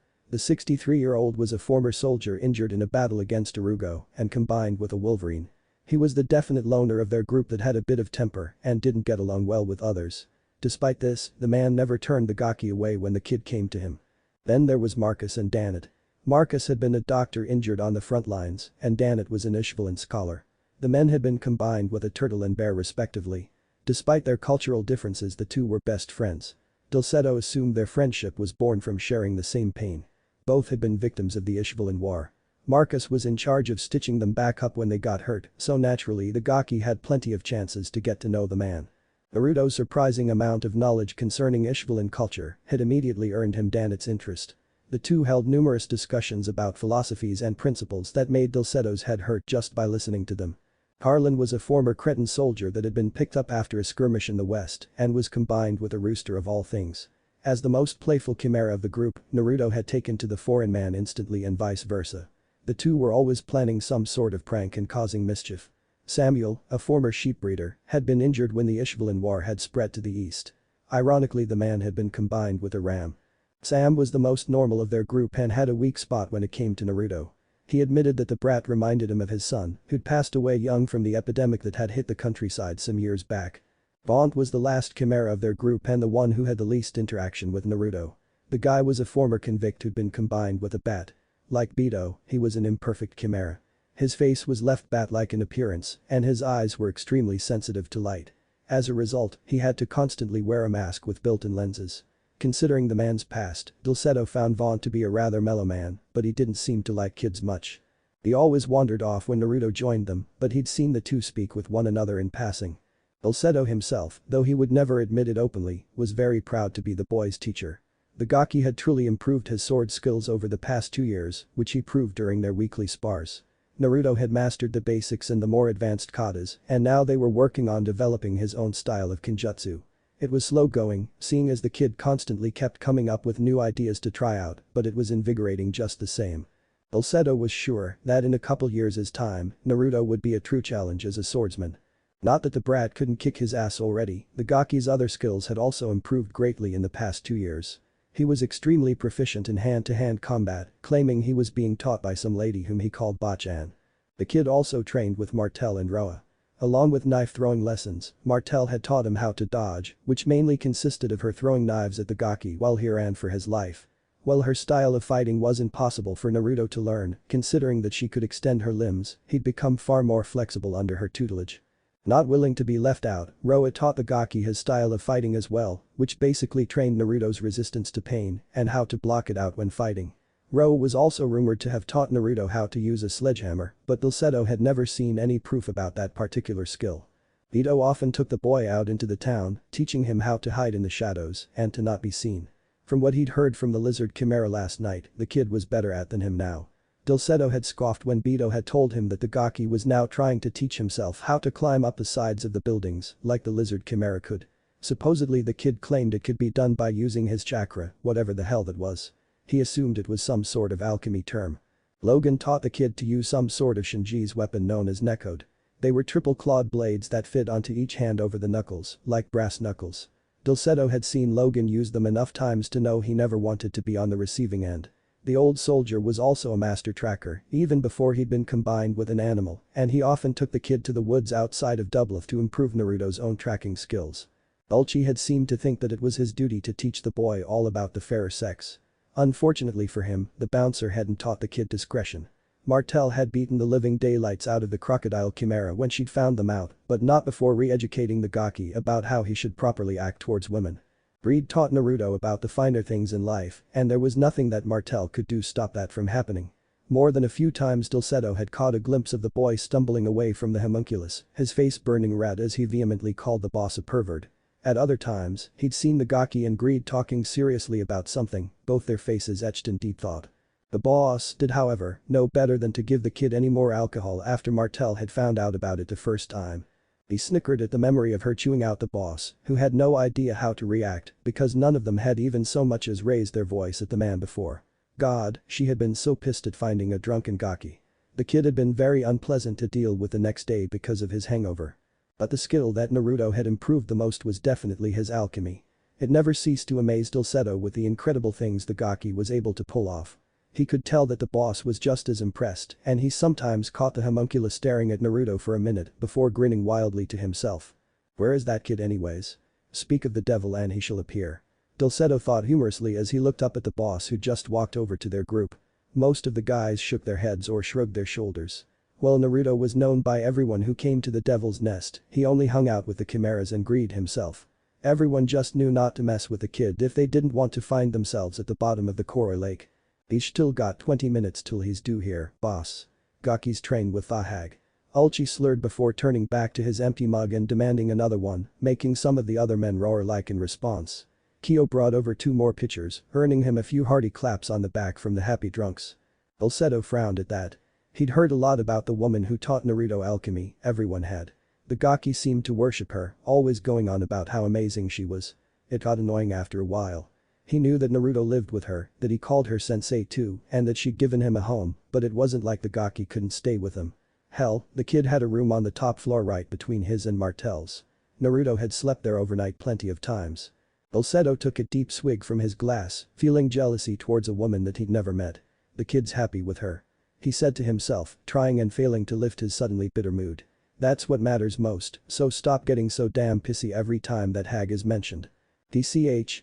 Speaker 1: The 63-year-old was a former soldier injured in a battle against Arugo and combined with a wolverine. He was the definite loner of their group that had a bit of temper and didn't get along well with others. Despite this, the man never turned the Gaki away when the kid came to him. Then there was Marcus and Danit. Marcus had been a doctor injured on the front lines, and Danit was an Ishbalin scholar. The men had been combined with a turtle and bear respectively. Despite their cultural differences, the two were best friends. Dulcedo assumed their friendship was born from sharing the same pain. Both had been victims of the Ishbalin War. Marcus was in charge of stitching them back up when they got hurt, so naturally the Gaki had plenty of chances to get to know the man. Naruto's surprising amount of knowledge concerning Ishbalin culture had immediately earned him Danit's interest. The two held numerous discussions about philosophies and principles that made Dulcedo's head hurt just by listening to them. Harlan was a former Cretan soldier that had been picked up after a skirmish in the west and was combined with a rooster of all things. As the most playful chimera of the group, Naruto had taken to the foreign man instantly and vice versa. The two were always planning some sort of prank and causing mischief. Samuel, a former sheep breeder, had been injured when the Ishbalin War had spread to the east. Ironically, the man had been combined with a ram. Sam was the most normal of their group and had a weak spot when it came to Naruto. He admitted that the brat reminded him of his son, who'd passed away young from the epidemic that had hit the countryside some years back. Bont was the last chimera of their group and the one who had the least interaction with Naruto. The guy was a former convict who'd been combined with a bat. Like Beto, he was an imperfect chimera. His face was left bat-like in appearance, and his eyes were extremely sensitive to light. As a result, he had to constantly wear a mask with built-in lenses. Considering the man's past, Dulcedo found Vaughn to be a rather mellow man, but he didn't seem to like kids much. He always wandered off when Naruto joined them, but he'd seen the two speak with one another in passing. Dulcedo himself, though he would never admit it openly, was very proud to be the boy's teacher. The Gaki had truly improved his sword skills over the past 2 years, which he proved during their weekly spars. Naruto had mastered the basics and the more advanced katas, and now they were working on developing his own style of kinjutsu. It was slow going, seeing as the kid constantly kept coming up with new ideas to try out, but it was invigorating just the same. Dulcedo was sure that in a couple years' time, Naruto would be a true challenge as a swordsman. Not that the brat couldn't kick his ass already, the Gaki's other skills had also improved greatly in the past 2 years. He was extremely proficient in hand-to-hand combat, claiming he was being taught by some lady whom he called Bachan. The kid also trained with Martel and Roa. Along with knife-throwing lessons, Martel had taught him how to dodge, which mainly consisted of her throwing knives at the Gaki while he ran for his life. While her style of fighting was impossible for Naruto to learn, considering that she could extend her limbs, he'd become far more flexible under her tutelage. Not willing to be left out, Roa taught the Gaki his style of fighting as well, which basically trained Naruto's resistance to pain and how to block it out when fighting. Roa was also rumored to have taught Naruto how to use a sledgehammer, but Dulcedo had never seen any proof about that particular skill. Beto often took the boy out into the town, teaching him how to hide in the shadows and to not be seen. From what he'd heard from the lizard chimera last night, the kid was better at than him now. Dulcedo had scoffed when Beto had told him that the Gaki was now trying to teach himself how to climb up the sides of the buildings like the lizard chimera could. Supposedly the kid claimed it could be done by using his chakra, whatever the hell that was. He assumed it was some sort of alchemy term. Logan taught the kid to use some sort of Shinji's weapon known as nekode. They were triple-clawed blades that fit onto each hand over the knuckles, like brass knuckles. Dulcedo had seen Logan use them enough times to know he never wanted to be on the receiving end. The old soldier was also a master tracker, even before he'd been combined with an animal, and he often took the kid to the woods outside of Dublif to improve Naruto's own tracking skills. Ulchi had seemed to think that it was his duty to teach the boy all about the fairer sex. Unfortunately for him, the bouncer hadn't taught the kid discretion. Martel had beaten the living daylights out of the crocodile chimera when she'd found them out, but not before re-educating the Gaki about how he should properly act towards women. Greed taught Naruto about the finer things in life, and there was nothing that Martel could do to stop that from happening. More than a few times Dulcedo had caught a glimpse of the boy stumbling away from the homunculus, his face burning red as he vehemently called the boss a pervert. At other times, he'd seen the Gaki and Greed talking seriously about something, both their faces etched in deep thought. The boss did, however, know better than to give the kid any more alcohol after Martel had found out about it the first time. He snickered at the memory of her chewing out the boss, who had no idea how to react because none of them had even so much as raised their voice at the man before. God, she had been so pissed at finding a drunken Gaki. The kid had been very unpleasant to deal with the next day because of his hangover. But the skill that Naruto had improved the most was definitely his alchemy. It never ceased to amaze Dulcedo with the incredible things the Gaki was able to pull off. He could tell that the boss was just as impressed, and he sometimes caught the homunculus staring at Naruto for a minute before grinning wildly to himself. Where is that kid anyways? Speak of the devil and he shall appear. Dulcedo thought humorously as he looked up at the boss who just walked over to their group. Most of the guys shook their heads or shrugged their shoulders. While Naruto was known by everyone who came to the Devil's Nest, he only hung out with the Chimeras and Greed himself. Everyone just knew not to mess with the kid if they didn't want to find themselves at the bottom of the Koroi Lake. He's still got 20 minutes till he's due here, boss. Gaki's trained with Thahag. Ulchi slurred before turning back to his empty mug and demanding another one, making some of the other men roar like in response. Kyo brought over 2 more pitchers, earning him a few hearty claps on the back from the happy drunks. Dulcedo frowned at that. He'd heard a lot about the woman who taught Naruto alchemy, everyone had. The Gaki seemed to worship her, always going on about how amazing she was. It got annoying after a while. He knew that Naruto lived with her, that he called her sensei too, and that she'd given him a home, but it wasn't like the Gaki couldn't stay with him. Hell, the kid had a room on the top floor right between his and Martel's. Naruto had slept there overnight plenty of times. Dulcedo took a deep swig from his glass, feeling jealousy towards a woman that he'd never met. The kid's happy with her. He said to himself, trying and failing to lift his suddenly bitter mood. That's what matters most, so stop getting so damn pissy every time that hag is mentioned.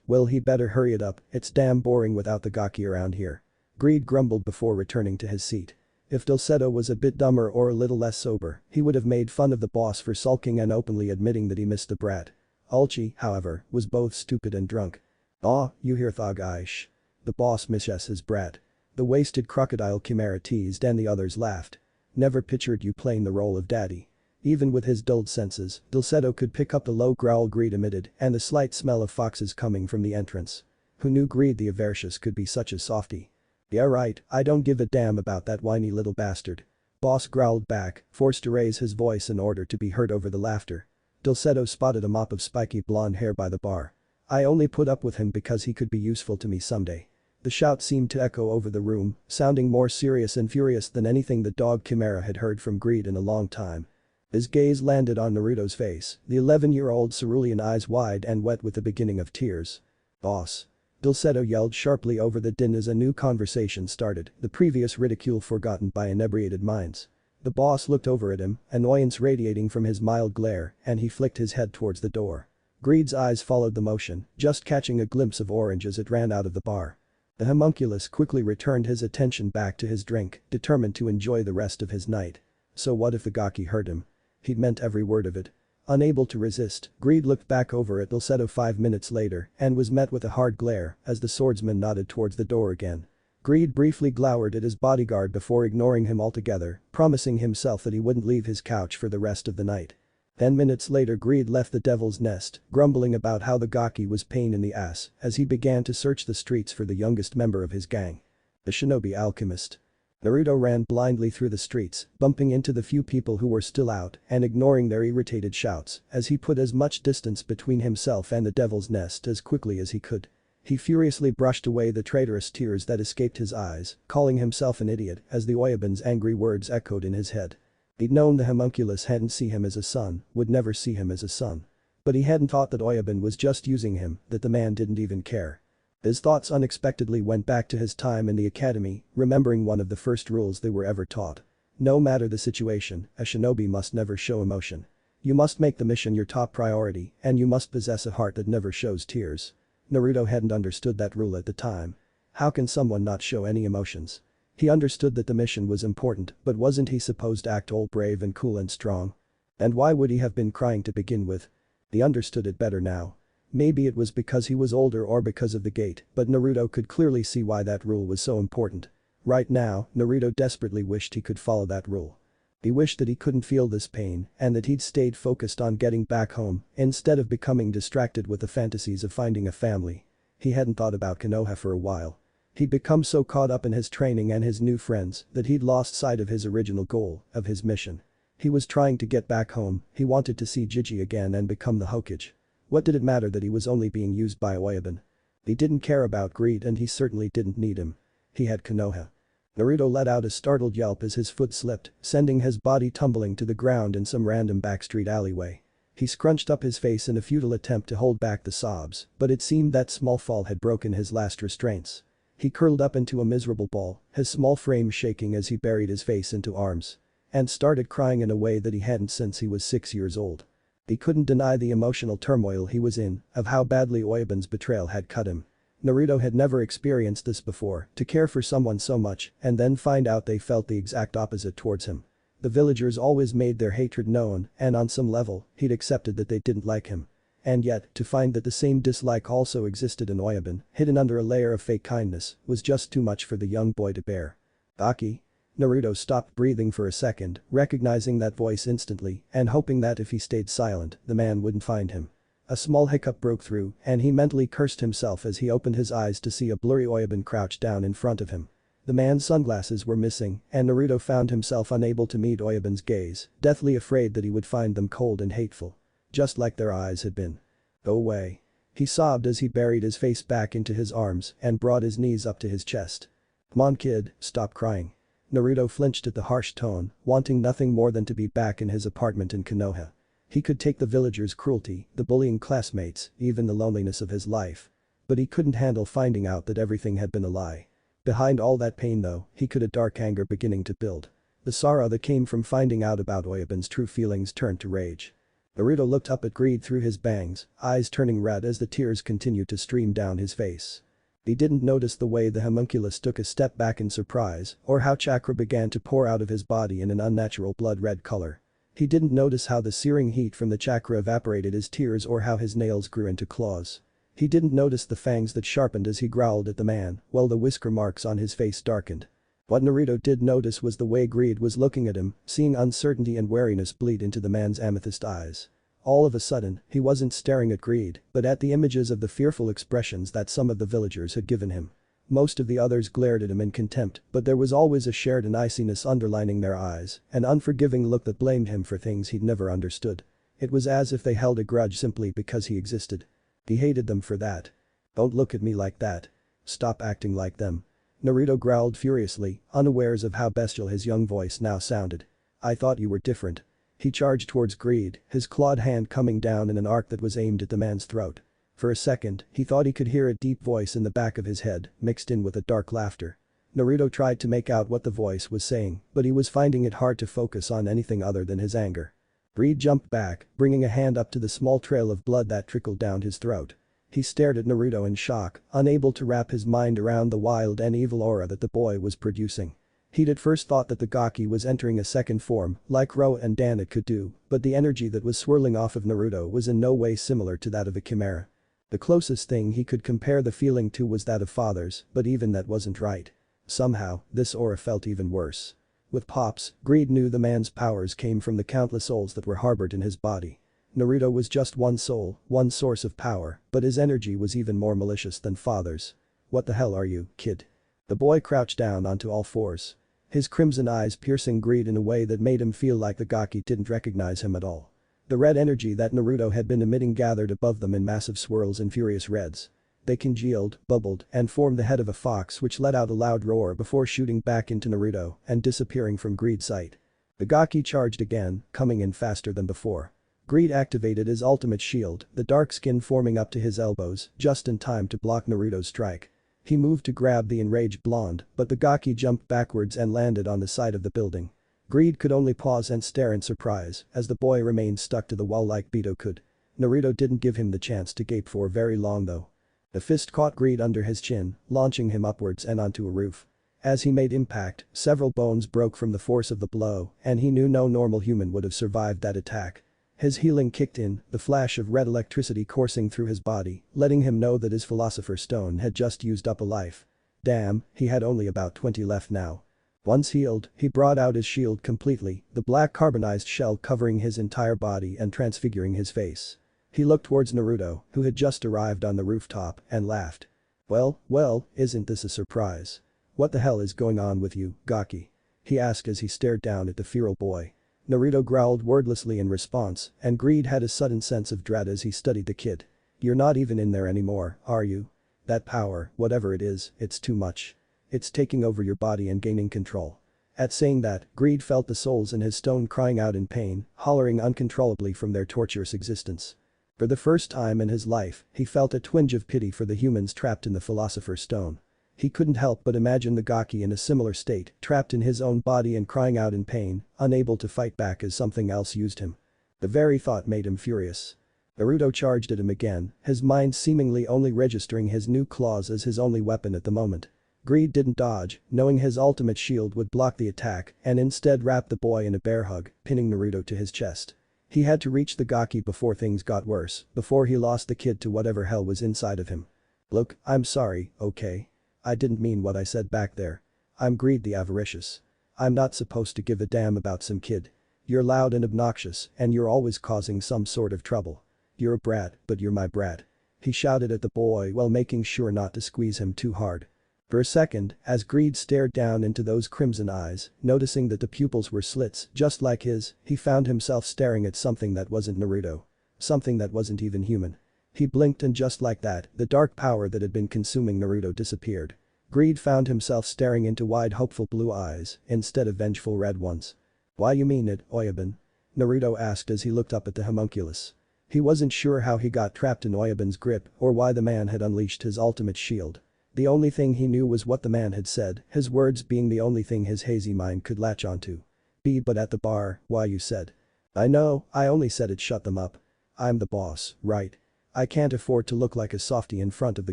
Speaker 1: Well, he better hurry it up, it's damn boring without the gaki around here. Greed grumbled before returning to his seat. If Dulcedo was a bit dumber or a little less sober, he would have made fun of the boss for sulking and openly admitting that he missed the brat. Alchi, however, was both stupid and drunk. "Aw, you hear thug ish. The boss misses his brat." The wasted crocodile chimera teased and the others laughed. Never pictured you playing the role of daddy. Even with his dulled senses, Dulcedo could pick up the low growl Greed emitted and the slight smell of foxes coming from the entrance. Who knew Greed the Avaricious could be such a softie? "Yeah right, I don't give a damn about that whiny little bastard." Boss growled back, forced to raise his voice in order to be heard over the laughter. Dulcedo spotted a mop of spiky blonde hair by the bar. "I only put up with him because he could be useful to me someday." The shout seemed to echo over the room, sounding more serious and furious than anything the dog Chimera had heard from Greed in a long time. His gaze landed on Naruto's face, the 11-year-old cerulean eyes wide and wet with the beginning of tears. "Boss." Dulcedo yelled sharply over the din as a new conversation started, the previous ridicule forgotten by inebriated minds. The boss looked over at him, annoyance radiating from his mild glare, and he flicked his head towards the door. Greed's eyes followed the motion, just catching a glimpse of orange as it ran out of the bar. The homunculus quickly returned his attention back to his drink, determined to enjoy the rest of his night. So what if the gaki heard him? He'd meant every word of it. Unable to resist, Greed looked back over at Dulcedo 5 minutes later and was met with a hard glare as the swordsman nodded towards the door again. Greed briefly glowered at his bodyguard before ignoring him altogether, promising himself that he wouldn't leave his couch for the rest of the night. 10 minutes later Greed left the Devil's Nest, grumbling about how the gaki was pain in the ass as he began to search the streets for the youngest member of his gang. The shinobi alchemist. Naruto ran blindly through the streets, bumping into the few people who were still out and ignoring their irritated shouts as he put as much distance between himself and the Devil's Nest as quickly as he could. He furiously brushed away the traitorous tears that escaped his eyes, calling himself an idiot as the Oyabun's angry words echoed in his head. He'd known the homunculus hadn't seen him as a son, would never see him as a son. But he hadn't thought that Oyabun was just using him, that the man didn't even care. His thoughts unexpectedly went back to his time in the academy, remembering one of the first rules they were ever taught. No matter the situation, a shinobi must never show emotion. You must make the mission your top priority, and you must possess a heart that never shows tears. Naruto hadn't understood that rule at the time. How can someone not show any emotions? He understood that the mission was important, but wasn't he supposed to act all brave and cool and strong? And why would he have been crying to begin with? He understood it better now. Maybe it was because he was older or because of the gate, but Naruto could clearly see why that rule was so important. Right now, Naruto desperately wished he could follow that rule. He wished that he couldn't feel this pain and that he'd stayed focused on getting back home instead of becoming distracted with the fantasies of finding a family. He hadn't thought about Konoha for a while. He'd become so caught up in his training and his new friends that he'd lost sight of his original goal, of his mission. He was trying to get back home, he wanted to see Gigi again and become the Hokage. What did it matter that he was only being used by Oyabun? He didn't care about Greed and he certainly didn't need him. He had Konoha. Naruto let out a startled yelp as his foot slipped, sending his body tumbling to the ground in some random backstreet alleyway. He scrunched up his face in a futile attempt to hold back the sobs, but it seemed that small fall had broken his last restraints. He curled up into a miserable ball, his small frame shaking as he buried his face into arms. And started crying in a way that he hadn't since he was 6 years old. He couldn't deny the emotional turmoil he was in, of how badly Oyabun's betrayal had cut him. Naruto had never experienced this before, to care for someone so much and then find out they felt the exact opposite towards him. The villagers always made their hatred known and on some level, he'd accepted that they didn't like him. And yet, to find that the same dislike also existed in Oyabun, hidden under a layer of fake kindness, was just too much for the young boy to bear. "Aki?" Naruto stopped breathing for a second, recognizing that voice instantly and hoping that if he stayed silent, the man wouldn't find him. A small hiccup broke through and he mentally cursed himself as he opened his eyes to see a blurry Oyabun crouched down in front of him. The man's sunglasses were missing and Naruto found himself unable to meet Oyabun's gaze, deathly afraid that he would find them cold and hateful. Just like their eyes had been. "Go away." He sobbed as he buried his face back into his arms and brought his knees up to his chest. "Come on kid, stop crying." Naruto flinched at the harsh tone, wanting nothing more than to be back in his apartment in Konoha. He could take the villagers' cruelty, the bullying classmates, even the loneliness of his life. But he couldn't handle finding out that everything had been a lie. Behind all that pain though, he could a dark anger beginning to build. The sorrow that came from finding out about Oyabun's true feelings turned to rage. Naruto looked up at Greed through his bangs, eyes turning red as the tears continued to stream down his face. He didn't notice the way the homunculus took a step back in surprise or how chakra began to pour out of his body in an unnatural blood-red color. He didn't notice how the searing heat from the chakra evaporated his tears or how his nails grew into claws. He didn't notice the fangs that sharpened as he growled at the man, while the whisker marks on his face darkened. What Naruto did notice was the way Greed was looking at him, seeing uncertainty and wariness bleed into the man's amethyst eyes. All of a sudden, he wasn't staring at Greed, but at the images of the fearful expressions that some of the villagers had given him. Most of the others glared at him in contempt, but there was always a shared iciness underlining their eyes, an unforgiving look that blamed him for things he'd never understood. It was as if they held a grudge simply because he existed. He hated them for that. "Don't look at me like that. Stop acting like them." Naruto growled furiously, unawares of how bestial his young voice now sounded. "I thought you were different." He charged towards Greed, his clawed hand coming down in an arc that was aimed at the man's throat. For a second, he thought he could hear a deep voice in the back of his head, mixed in with a dark laughter. Naruto tried to make out what the voice was saying, but he was finding it hard to focus on anything other than his anger. Greed jumped back, bringing a hand up to the small trail of blood that trickled down his throat. He stared at Naruto in shock, unable to wrap his mind around the wild and evil aura that the boy was producing. He'd at first thought that the Gaki was entering a second form, like Ro and Dan it could do, but the energy that was swirling off of Naruto was in no way similar to that of a chimera. The closest thing he could compare the feeling to was that of Father's, but even that wasn't right. Somehow, this aura felt even worse. With Pops, Greed knew the man's powers came from the countless souls that were harbored in his body. Naruto was just one soul, one source of power, but his energy was even more malicious than Father's. "What the hell are you, kid?" The boy crouched down onto all fours. His crimson eyes piercing Greed in a way that made him feel like the Gaki didn't recognize him at all. The red energy that Naruto had been emitting gathered above them in massive swirls and furious reds. They congealed, bubbled, and formed the head of a fox which let out a loud roar before shooting back into Naruto and disappearing from Greed's sight. The Gaki charged again, coming in faster than before. Greed activated his ultimate shield, the dark skin forming up to his elbows, just in time to block Naruto's strike. He moved to grab the enraged blonde, but the Gaki jumped backwards and landed on the side of the building. Greed could only pause and stare in surprise as the boy remained stuck to the wall like Beto could. Naruto didn't give him the chance to gape for very long though. The fist caught Greed under his chin, launching him upwards and onto a roof. As he made impact, several bones broke from the force of the blow, and he knew no normal human would have survived that attack. His healing kicked in, the flash of red electricity coursing through his body, letting him know that his Philosopher's Stone had just used up a life. Damn, he had only about 20 left now. Once healed, he brought out his shield completely, the black carbonized shell covering his entire body and transfiguring his face. He looked towards Naruto, who had just arrived on the rooftop, and laughed. Well, isn't this a surprise? What the hell is going on with you, Gaki?" he asked as he stared down at the feral boy. Naruto growled wordlessly in response, and Greed had a sudden sense of dread as he studied the kid. "You're not even in there anymore, are you? That power, whatever it is, it's too much. It's taking over your body and gaining control." At saying that, Greed felt the souls in his stone crying out in pain, hollering uncontrollably from their torturous existence. For the first time in his life, he felt a twinge of pity for the humans trapped in the Philosopher's Stone. He couldn't help but imagine the Gaki in a similar state, trapped in his own body and crying out in pain, unable to fight back as something else used him. The very thought made him furious. Naruto charged at him again, his mind seemingly only registering his new claws as his only weapon at the moment. Greed didn't dodge, knowing his ultimate shield would block the attack, and instead wrapped the boy in a bear hug, pinning Naruto to his chest. He had to reach the Gaki before things got worse, before he lost the kid to whatever hell was inside of him. "Look, I'm sorry, okay? I didn't mean what I said back there. I'm Greed the Avaricious. I'm not supposed to give a damn about some kid. You're loud and obnoxious, and you're always causing some sort of trouble. You're a brat, but you're my brat." He shouted at the boy while making sure not to squeeze him too hard. For a second, as Greed stared down into those crimson eyes, noticing that the pupils were slits just like his, he found himself staring at something that wasn't Naruto. Something that wasn't even human. He blinked and just like that, the dark power that had been consuming Naruto disappeared. Greed found himself staring into wide hopeful blue eyes instead of vengeful red ones. "Why you mean it, Oyabun?" Naruto asked as he looked up at the homunculus. He wasn't sure how he got trapped in Oyabun's grip or why the man had unleashed his ultimate shield. The only thing he knew was what the man had said, his words being the only thing his hazy mind could latch onto. "Be but at the bar, why you said." I know, I only said it shut them up. I'm the boss, right? I can't afford to look like a softie in front of the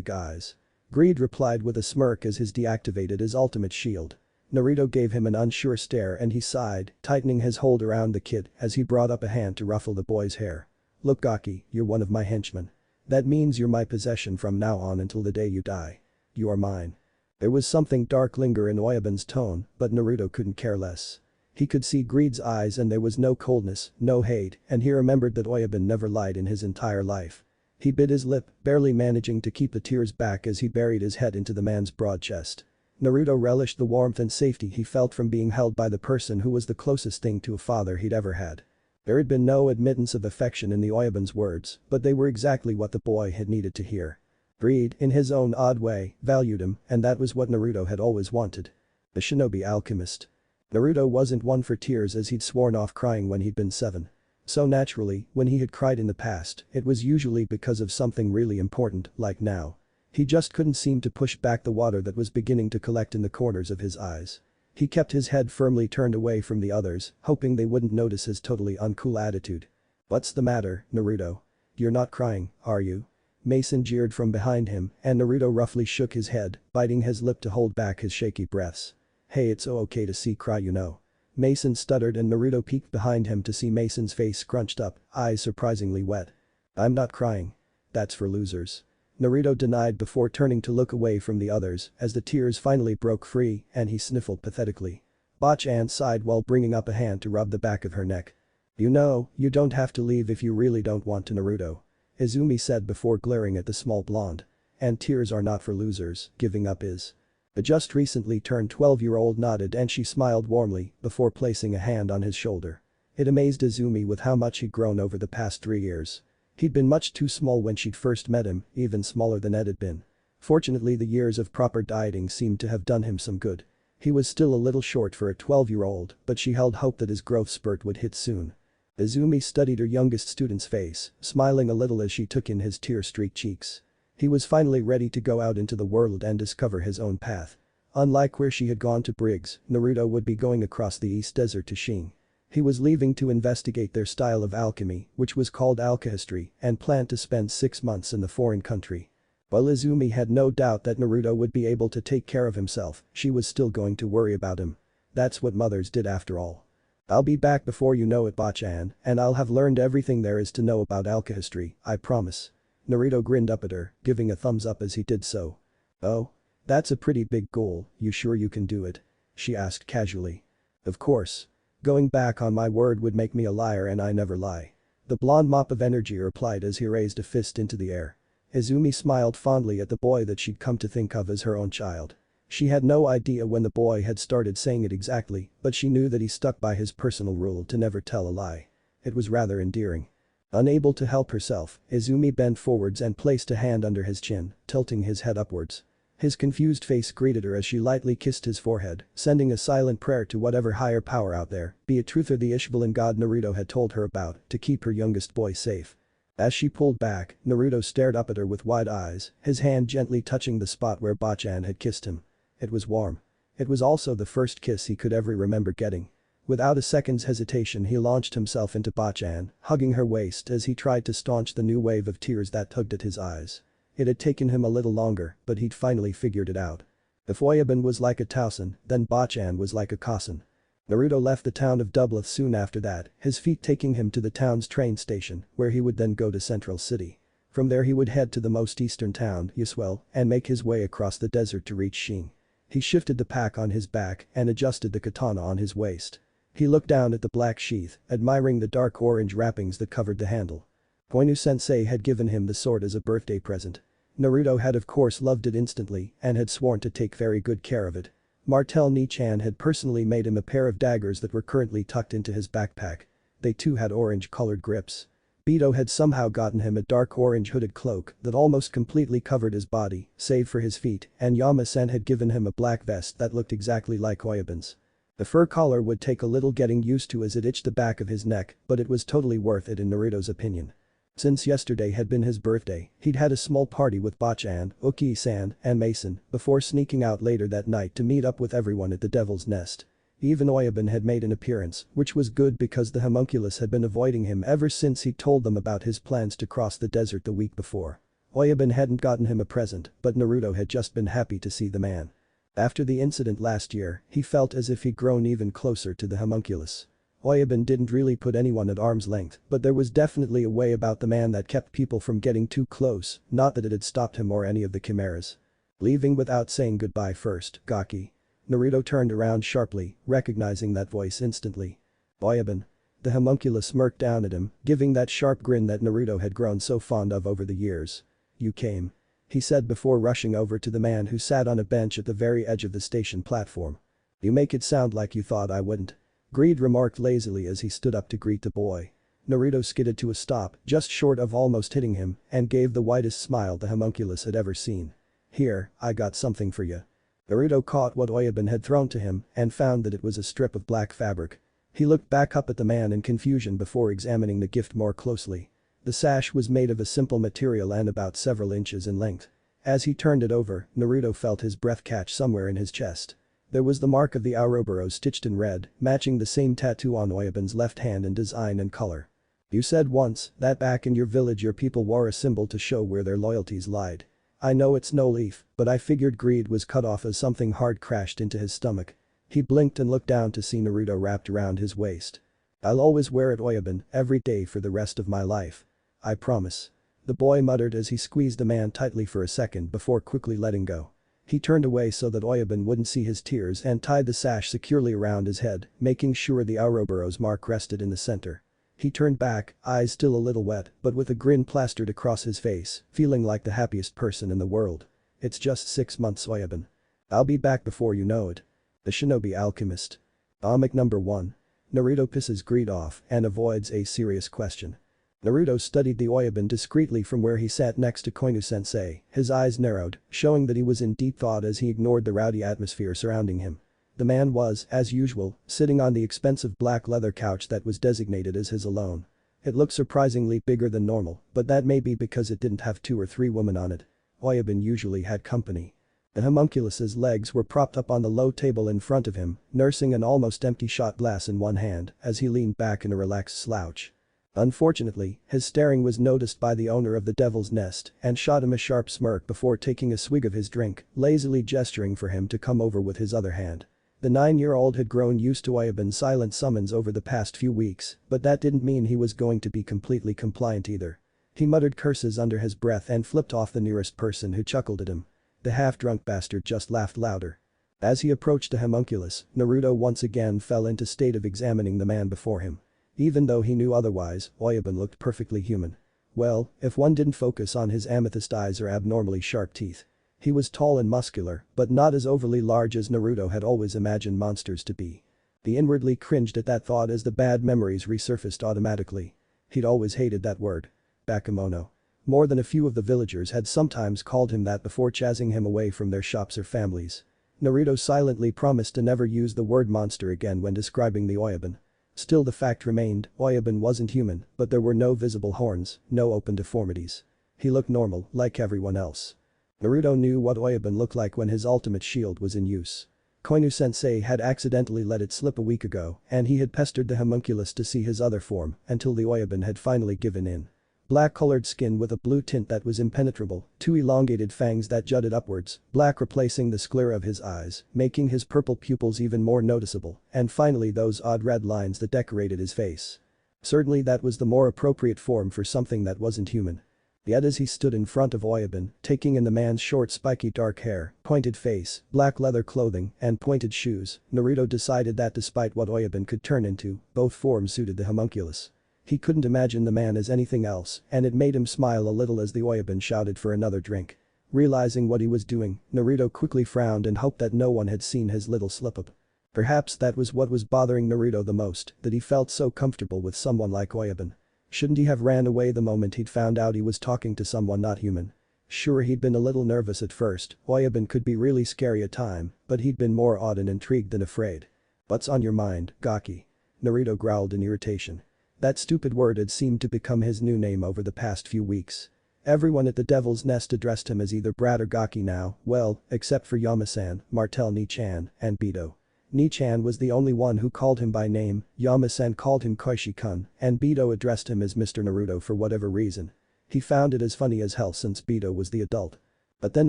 Speaker 1: guys. Greed replied with a smirk as his deactivated his ultimate shield. Naruto gave him an unsure stare and he sighed, tightening his hold around the kid as he brought up a hand to ruffle the boy's hair. Look Gaki, you're one of my henchmen. That means you're my possession from now on until the day you die. You are mine. There was something dark linger in Oyabun's tone, but Naruto couldn't care less. He could see Greed's eyes and there was no coldness, no hate, and he remembered that Oyabun never lied in his entire life. He bit his lip, barely managing to keep the tears back as he buried his head into the man's broad chest. Naruto relished the warmth and safety he felt from being held by the person who was the closest thing to a father he'd ever had. There had been no admittance of affection in the Oyabun's words, but they were exactly what the boy had needed to hear. Greed, in his own odd way, valued him, and that was what Naruto had always wanted. The shinobi alchemist. Naruto wasn't one for tears as he'd sworn off crying when he'd been 7. So naturally, when he had cried in the past, it was usually because of something really important, like now. He just couldn't seem to push back the water that was beginning to collect in the corners of his eyes. He kept his head firmly turned away from the others, hoping they wouldn't notice his totally uncool attitude. What's the matter, Naruto? You're not crying, are you? Mason jeered from behind him, and Naruto roughly shook his head, biting his lip to hold back his shaky breaths. Hey, it's okay to see cry, you know. Mason stuttered and Naruto peeked behind him to see Mason's face scrunched up, eyes surprisingly wet. I'm not crying. That's for losers. Naruto denied before turning to look away from the others as the tears finally broke free and he sniffled pathetically. Bachan sighed while bringing up a hand to rub the back of her neck. You know, you don't have to leave if you really don't want to, Naruto. Izumi said before glaring at the small blonde. And tears are not for losers, giving up is. The just recently turned 12-year-old nodded and she smiled warmly before placing a hand on his shoulder. It amazed Izumi with how much he'd grown over the past 3 years. He'd been much too small when she'd first met him, even smaller than Ed had been. Fortunately the years of proper dieting seemed to have done him some good. He was still a little short for a 12-year-old, but she held hope that his growth spurt would hit soon. Izumi studied her youngest student's face, smiling a little as she took in his tear-streaked cheeks. He was finally ready to go out into the world and discover his own path. Unlike where she had gone to Briggs, Naruto would be going across the East Desert to Shing. He was leaving to investigate their style of alchemy, which was called alchemy, and planned to spend 6 months in the foreign country. While Izumi had no doubt that Naruto would be able to take care of himself, she was still going to worry about him. That's what mothers did after all. I'll be back before you know it, Bachan, and I'll have learned everything there is to know about alchemy, I promise. Naruto grinned up at her, giving a thumbs up as he did so. Oh? That's a pretty big goal, you sure you can do it? She asked casually. Of course. Going back on my word would make me a liar and I never lie. The blonde mop of energy replied as he raised a fist into the air. Izumi smiled fondly at the boy that she'd come to think of as her own child. She had no idea when the boy had started saying it exactly, but she knew that he stuck by his personal rule to never tell a lie. It was rather endearing. Unable to help herself, Izumi bent forwards and placed a hand under his chin, tilting his head upwards. His confused face greeted her as she lightly kissed his forehead, sending a silent prayer to whatever higher power out there, be it truth or the Ishbalin god Naruto had told her about, to keep her youngest boy safe. As she pulled back, Naruto stared up at her with wide eyes, his hand gently touching the spot where Bachan had kissed him. It was warm. It was also the first kiss he could ever remember getting. Without a second's hesitation he launched himself into Bachan, hugging her waist as he tried to staunch the new wave of tears that tugged at his eyes. It had taken him a little longer, but he'd finally figured it out. If Oyabun was like a Tausen, then Bachan was like a Kasen. Naruto left the town of Dublith soon after that, his feet taking him to the town's train station, where he would then go to Central City. From there he would head to the most eastern town, Yuswell, and make his way across the desert to reach Shing. He shifted the pack on his back and adjusted the katana on his waist. He looked down at the black sheath, admiring the dark orange wrappings that covered the handle. Koinu-sensei had given him the sword as a birthday present. Naruto had of course loved it instantly and had sworn to take very good care of it. Martel Nichan had personally made him a pair of daggers that were currently tucked into his backpack. They too had orange-colored grips. Beto had somehow gotten him a dark orange hooded cloak that almost completely covered his body, save for his feet, and Yama-san had given him a black vest that looked exactly like Oyabun's. The fur collar would take a little getting used to as it itched the back of his neck, but it was totally worth it in Naruto's opinion. Since yesterday had been his birthday, he'd had a small party with Bachan, Uki-san, and Mason, before sneaking out later that night to meet up with everyone at the Devil's Nest. Even Oyabun had made an appearance, which was good because the homunculus had been avoiding him ever since he told them about his plans to cross the desert the week before. Oyabun hadn't gotten him a present, but Naruto had just been happy to see the man. After the incident last year, he felt as if he'd grown even closer to the homunculus. Oyabun didn't really put anyone at arm's length, but there was definitely a way about the man that kept people from getting too close, not that it had stopped him or any of the chimeras. Leaving without saying goodbye first, Gaki. Naruto turned around sharply, recognizing that voice instantly. Oyabun. The homunculus smirked down at him, giving that sharp grin that Naruto had grown so fond of over the years. You came. He said before rushing over to the man who sat on a bench at the very edge of the station platform. You make it sound like you thought I wouldn't. Greed remarked lazily as he stood up to greet the boy. Naruto skidded to a stop, just short of almost hitting him, and gave the widest smile the homunculus had ever seen. Here, I got something for you. Naruto caught what Oyabun had thrown to him and found that it was a strip of black fabric. He looked back up at the man in confusion before examining the gift more closely. The sash was made of a simple material and about several inches in length. As he turned it over, Naruto felt his breath catch somewhere in his chest. There was the mark of the Ouroboros stitched in red, matching the same tattoo on Oyabun's left hand in design and color. You said once that back in your village your people wore a symbol to show where their loyalties lied. I know it's no leaf, but I figured greed was cut off as something hard crashed into his stomach. He blinked and looked down to see Naruto wrapped around his waist. I'll always wear it, Oyabun, every day for the rest of my life. I promise. The boy muttered as he squeezed the man tightly for a second before quickly letting go. He turned away so that Oyabun wouldn't see his tears and tied the sash securely around his head, making sure the Ouroboros mark rested in the center. He turned back, eyes still a little wet, but with a grin plastered across his face, feeling like the happiest person in the world. It's just 6 months, Oyabun. I'll be back before you know it. The Shinobi Alchemist. Comic number 1. Naruto pisses greed off and avoids a serious question. Naruto studied the Oyabun discreetly from where he sat next to Koinu-sensei, his eyes narrowed, showing that he was in deep thought as he ignored the rowdy atmosphere surrounding him. The man was, as usual, sitting on the expensive black leather couch that was designated as his alone. It looked surprisingly bigger than normal, but that may be because it didn't have 2 or 3 women on it. Oyabun usually had company. The homunculus's legs were propped up on the low table in front of him, nursing an almost empty shot glass in one hand as he leaned back in a relaxed slouch. Unfortunately, his staring was noticed by the owner of the Devil's Nest and shot him a sharp smirk before taking a swig of his drink, lazily gesturing for him to come over with his other hand. The 9-year-old had grown used to Oyabun's silent summons over the past few weeks, but that didn't mean he was going to be completely compliant either. He muttered curses under his breath and flipped off the nearest person who chuckled at him. The half-drunk bastard just laughed louder. As he approached the homunculus, Naruto once again fell into state of examining the man before him. Even though he knew otherwise, Oyabun looked perfectly human. Well, if one didn't focus on his amethyst eyes or abnormally sharp teeth. He was tall and muscular, but not as overly large as Naruto had always imagined monsters to be. He inwardly cringed at that thought as the bad memories resurfaced automatically. He'd always hated that word. Bakemono. More than a few of the villagers had sometimes called him that before chasing him away from their shops or families. Naruto silently promised to never use the word monster again when describing the Oyabun. Still the fact remained, Oyabun wasn't human, but there were no visible horns, no open deformities. He looked normal, like everyone else. Naruto knew what Oyabun looked like when his ultimate shield was in use. Koinu-sensei had accidentally let it slip a week ago, and he had pestered the homunculus to see his other form until the Oyabun had finally given in. Black-colored skin with a blue tint that was impenetrable, 2 elongated fangs that jutted upwards, black replacing the sclera of his eyes, making his purple pupils even more noticeable, and finally those odd red lines that decorated his face. Certainly that was the more appropriate form for something that wasn't human. Yet as he stood in front of Oyabun, taking in the man's short spiky dark hair, pointed face, black leather clothing, and pointed shoes, Naruto decided that despite what Oyabun could turn into, both forms suited the homunculus. He couldn't imagine the man as anything else, and it made him smile a little as the Oyabun shouted for another drink. Realizing what he was doing, Naruto quickly frowned and hoped that no one had seen his little slip-up. Perhaps that was what was bothering Naruto the most, that he felt so comfortable with someone like Oyabun. Shouldn't he have ran away the moment he'd found out he was talking to someone not human? Sure, he'd been a little nervous at first, Oyabun could be really scary at time, but he'd been more awed and intrigued than afraid. What's on your mind, Gaki? Naruto growled in irritation. That stupid word had seemed to become his new name over the past few weeks. Everyone at the Devil's Nest addressed him as either Brat or Gaki now, well, except for Yama-san, Martel Ni-chan, and Bito. Ni-chan was the only one who called him by name, Yama-san called him Koishi-kun, and Beto addressed him as Mr. Naruto for whatever reason. He found it as funny as hell since Beto was the adult. But then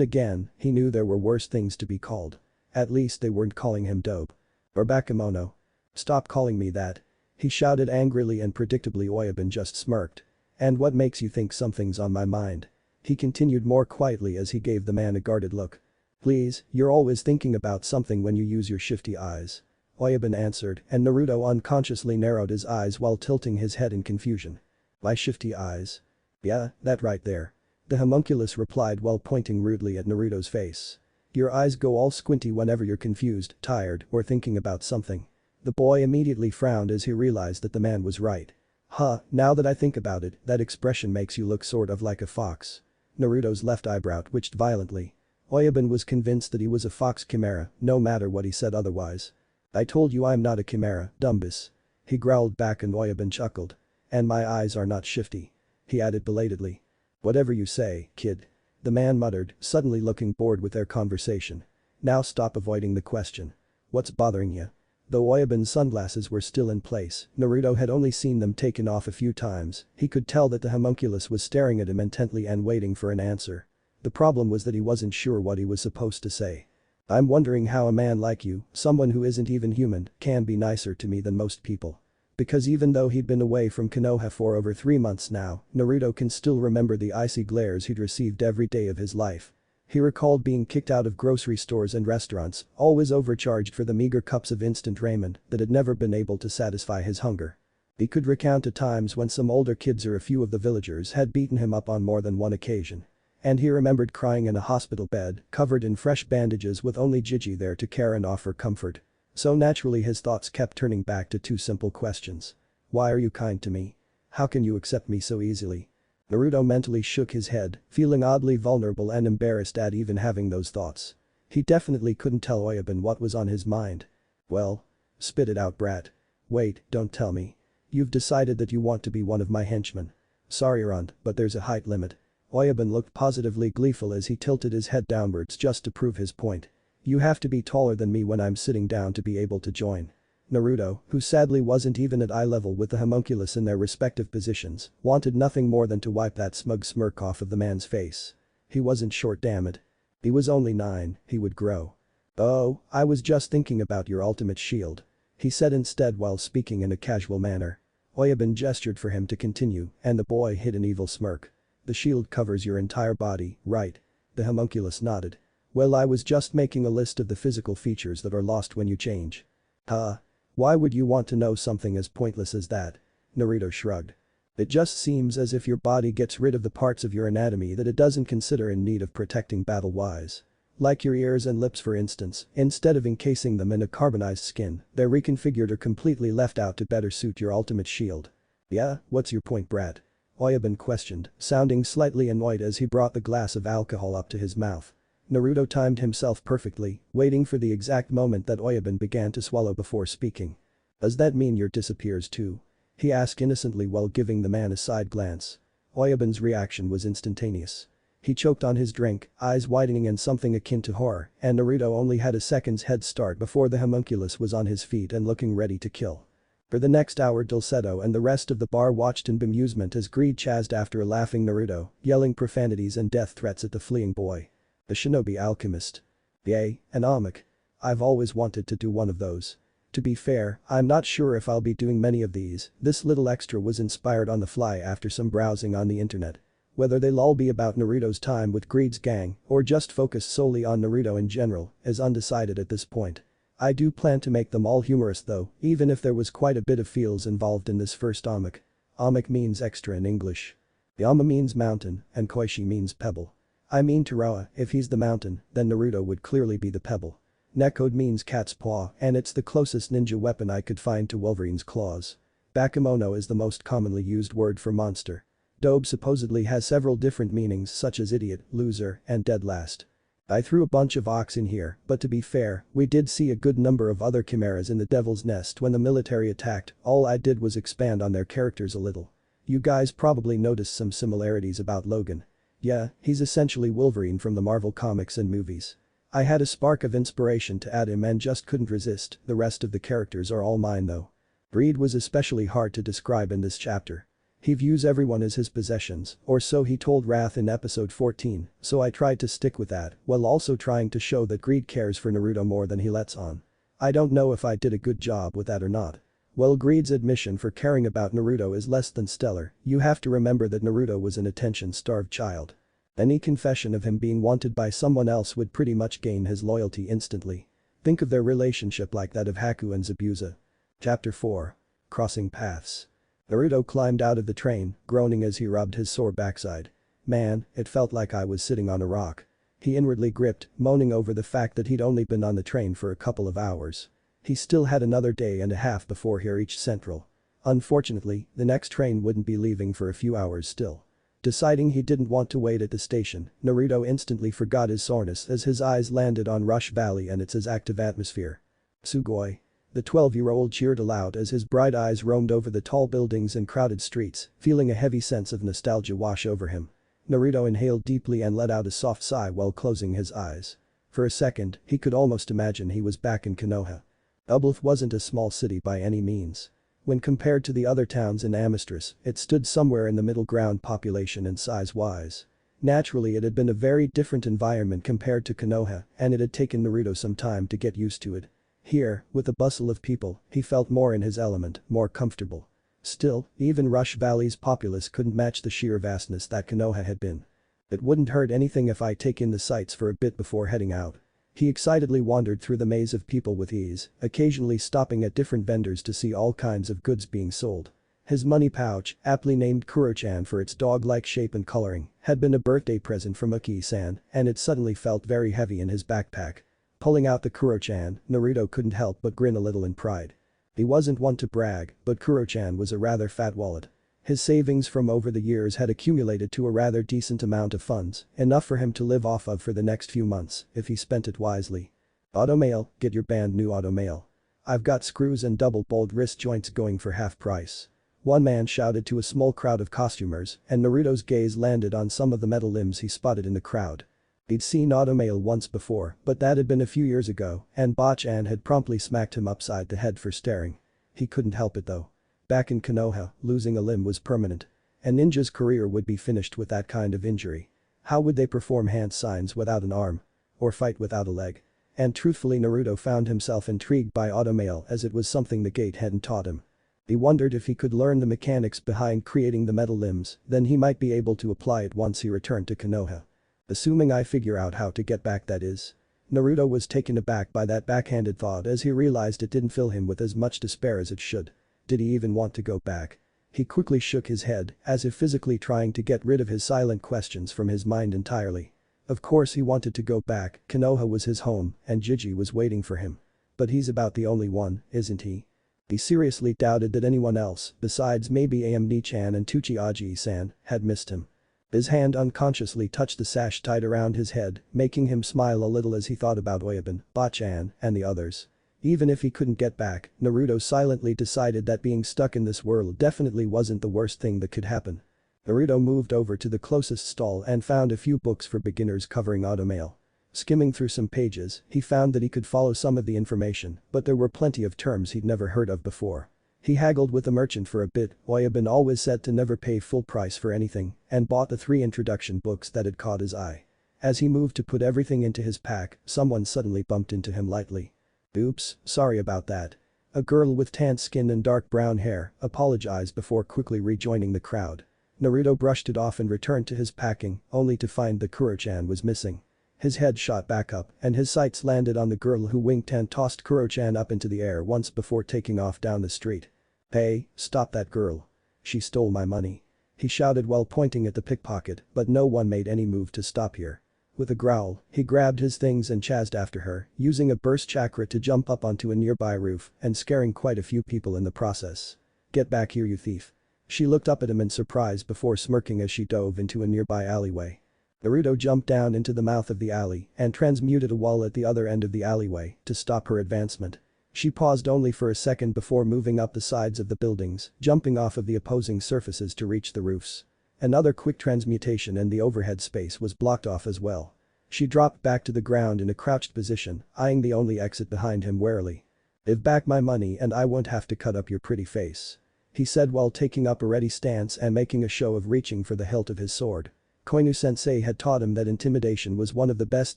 Speaker 1: again, he knew there were worse things to be called. At least they weren't calling him dope. Or bakemono. Stop calling me that. He shouted angrily and predictably. Oyabun just smirked. And what makes you think something's on my mind? He continued more quietly as he gave the man a guarded look. Please, you're always thinking about something when you use your shifty eyes. Oyabun answered, and Naruto unconsciously narrowed his eyes while tilting his head in confusion. My shifty eyes? Yeah, that right there. The homunculus replied while pointing rudely at Naruto's face. Your eyes go all squinty whenever you're confused, tired, or thinking about something. The boy immediately frowned as he realized that the man was right. Huh, now that I think about it, that expression makes you look sort of like a fox. Naruto's left eyebrow twitched violently. Oyabun was convinced that he was a fox chimera, no matter what he said otherwise. I told you I'm not a chimera, Dumbus. He growled back and Oyabun chuckled. And my eyes are not shifty. He added belatedly. Whatever you say, kid. The man muttered, suddenly looking bored with their conversation. Now stop avoiding the question. What's bothering you? Though Oyabun's sunglasses were still in place, Naruto had only seen them taken off a few times, he could tell that the homunculus was staring at him intently and waiting for an answer. The problem was that he wasn't sure what he was supposed to say. I'm wondering how a man like you, someone who isn't even human, can be nicer to me than most people. Because even though he'd been away from Konoha for over 3 months now, Naruto can still remember the icy glares he'd received every day of his life. He recalled being kicked out of grocery stores and restaurants, always overcharged for the meager cups of instant ramen that had never been able to satisfy his hunger. He could recount the times when some older kids or a few of the villagers had beaten him up on more than one occasion. And he remembered crying in a hospital bed, covered in fresh bandages with only Gigi there to care and offer comfort. So naturally his thoughts kept turning back to 2 simple questions. Why are you kind to me? How can you accept me so easily? Naruto mentally shook his head, feeling oddly vulnerable and embarrassed at even having those thoughts. He definitely couldn't tell Oyabun what was on his mind. Well? Spit it out, brat. Wait, don't tell me. You've decided that you want to be one of my henchmen. Sorry Runt, but there's a height limit. Oyabun looked positively gleeful as he tilted his head downwards just to prove his point. You have to be taller than me when I'm sitting down to be able to join. Naruto, who sadly wasn't even at eye level with the homunculus in their respective positions, wanted nothing more than to wipe that smug smirk off of the man's face. He wasn't short, damn it. He was only 9, he would grow. Oh, I was just thinking about your ultimate shield. He said instead while speaking in a casual manner. Oyabun gestured for him to continue, and the boy hid an evil smirk. The shield covers your entire body, right? The homunculus nodded. Well, I was just making a list of the physical features that are lost when you change. Huh? Why would you want to know something as pointless as that? Naruto shrugged. It just seems as if your body gets rid of the parts of your anatomy that it doesn't consider in need of protecting battle-wise. Like your ears and lips for instance, instead of encasing them in a carbonized skin, they're reconfigured or completely left out to better suit your ultimate shield. Yeah, what's your point, brat? Oyabun questioned, sounding slightly annoyed as he brought the glass of alcohol up to his mouth. Naruto timed himself perfectly, waiting for the exact moment that Oyabun began to swallow before speaking. Does that mean your disappears too? He asked innocently while giving the man a side glance. Oyabun's reaction was instantaneous. He choked on his drink, eyes widening in something akin to horror, and Naruto only had a second's head start before the homunculus was on his feet and looking ready to kill. For the next hour Dulcedo and the rest of the bar watched in bemusement as Greed chased after a laughing Naruto, yelling profanities and death threats at the fleeing boy. The shinobi alchemist. Yay, an alchemic. I've always wanted to do one of those. To be fair, I'm not sure if I'll be doing many of these, this little extra was inspired on the fly after some browsing on the internet. Whether they'll all be about Naruto's time with Greed's gang or just focus solely on Naruto in general is undecided at this point. I do plan to make them all humorous though, even if there was quite a bit of feels involved in this first alchemic. Alchemic means extra in English. The Ama means mountain and Koishi means pebble. I mean Tarawa, if he's the mountain, then Naruto would clearly be the pebble. Nekode means cat's paw and it's the closest ninja weapon I could find to Wolverine's claws. Bakemono is the most commonly used word for monster. Dobe supposedly has several different meanings such as idiot, loser, and dead last. I threw a bunch of ox in here, but to be fair, we did see a good number of other chimeras in the Devil's Nest when the military attacked, all I did was expand on their characters a little. You guys probably noticed some similarities about Logan. Yeah, he's essentially Wolverine from the Marvel comics and movies. I had a spark of inspiration to add him and just couldn't resist, the rest of the characters are all mine though. Greed was especially hard to describe in this chapter. He views everyone as his possessions, or so he told Wrath in episode 14, so I tried to stick with that, while also trying to show that Greed cares for Naruto more than he lets on. I don't know if I did a good job with that or not. While Greed's admission for caring about Naruto is less than stellar, you have to remember that Naruto was an attention-starved child. Any confession of him being wanted by someone else would pretty much gain his loyalty instantly. Think of their relationship like that of Haku and Zabuza. Chapter 4. Crossing Paths. Naruto climbed out of the train, groaning as he rubbed his sore backside. Man, it felt like I was sitting on a rock. He inwardly gripped, moaning over the fact that he'd only been on the train for a couple of hours. He still had another day and a half before he reached Central. Unfortunately, the next train wouldn't be leaving for a few hours still. Deciding he didn't want to wait at the station, Naruto instantly forgot his soreness as his eyes landed on Rush Valley and its active atmosphere. Sugoi. The 12-year-old cheered aloud as his bright eyes roamed over the tall buildings and crowded streets, feeling a heavy sense of nostalgia wash over him. Naruto inhaled deeply and let out a soft sigh while closing his eyes. For a second, he could almost imagine he was back in Konoha. Ubluth wasn't a small city by any means. When compared to the other towns in Amistris, it stood somewhere in the middle ground population and size-wise. Naturally, it had been a very different environment compared to Konoha, and it had taken Naruto some time to get used to it. Here, with the bustle of people, he felt more in his element, more comfortable. Still, even Rush Valley's populace couldn't match the sheer vastness that Konoha had been. It wouldn't hurt anything if I take in the sights for a bit before heading out. He excitedly wandered through the maze of people with ease, occasionally stopping at different vendors to see all kinds of goods being sold. His money pouch, aptly named Kuro-chan for its dog-like shape and coloring, had been a birthday present from Uki-san, and it suddenly felt very heavy in his backpack. Pulling out the Kuro-chan, Naruto couldn't help but grin a little in pride. He wasn't one to brag, but Kuro-chan was a rather fat wallet. His savings from over the years had accumulated to a rather decent amount of funds, enough for him to live off of for the next few months, if he spent it wisely. Automail, get your brand new automail. I've got screws and double-boled wrist joints going for half price. One man shouted to a small crowd of costumers, and Naruto's gaze landed on some of the metal limbs he spotted in the crowd. He'd seen automail once before, but that had been a few years ago, and Bachan had promptly smacked him upside the head for staring. He couldn't help it though. Back in Konoha, losing a limb was permanent. A ninja's career would be finished with that kind of injury. How would they perform hand signs without an arm? Or fight without a leg? And truthfully, Naruto found himself intrigued by automail as it was something the gate hadn't taught him. He wondered if he could learn the mechanics behind creating the metal limbs, then he might be able to apply it once he returned to Konoha. Assuming I figure out how to get back, that is. Naruto was taken aback by that backhanded thought as he realized it didn't fill him with as much despair as it should. Did he even want to go back? He quickly shook his head, as if physically trying to get rid of his silent questions from his mind entirely. Of course he wanted to go back, Konoha was his home, and Jiji was waiting for him. But he's about the only one, isn't he? He seriously doubted that anyone else, besides maybe Amni-chan and Tsuchiya-san, had missed him. His hand unconsciously touched the sash tied around his head, making him smile a little as he thought about Oyabun, Bachan, and the others. Even if he couldn't get back, Naruto silently decided that being stuck in this world definitely wasn't the worst thing that could happen. Naruto moved over to the closest stall and found a few books for beginners covering automail. Skimming through some pages, he found that he could follow some of the information, but there were plenty of terms he'd never heard of before. He haggled with the merchant for a bit. Oyabun always said to never pay full price for anything, and bought the 3 introduction books that had caught his eye. As he moved to put everything into his pack, someone suddenly bumped into him lightly. Oops, sorry about that. A girl with tan skin and dark brown hair apologized before quickly rejoining the crowd. Naruto brushed it off and returned to his packing, only to find that Kuro-chan was missing. His head shot back up, and his sights landed on the girl who winked and tossed Kuro-chan up into the air once before taking off down the street. Hey, stop that girl. She stole my money. He shouted while pointing at the pickpocket, but no one made any move to stop her. With a growl, he grabbed his things and chased after her, using a burst chakra to jump up onto a nearby roof and scaring quite a few people in the process. Get back here, you thief. She looked up at him in surprise before smirking as she dove into a nearby alleyway. Naruto jumped down into the mouth of the alley and transmuted a wall at the other end of the alleyway to stop her advancement. She paused only for a second before moving up the sides of the buildings, jumping off of the opposing surfaces to reach the roofs. Another quick transmutation and the overhead space was blocked off as well. She dropped back to the ground in a crouched position, eyeing the only exit behind him warily. "Give back my money and I won't have to cut up your pretty face," he said while taking up a ready stance and making a show of reaching for the hilt of his sword. Koinu-sensei had taught him that intimidation was one of the best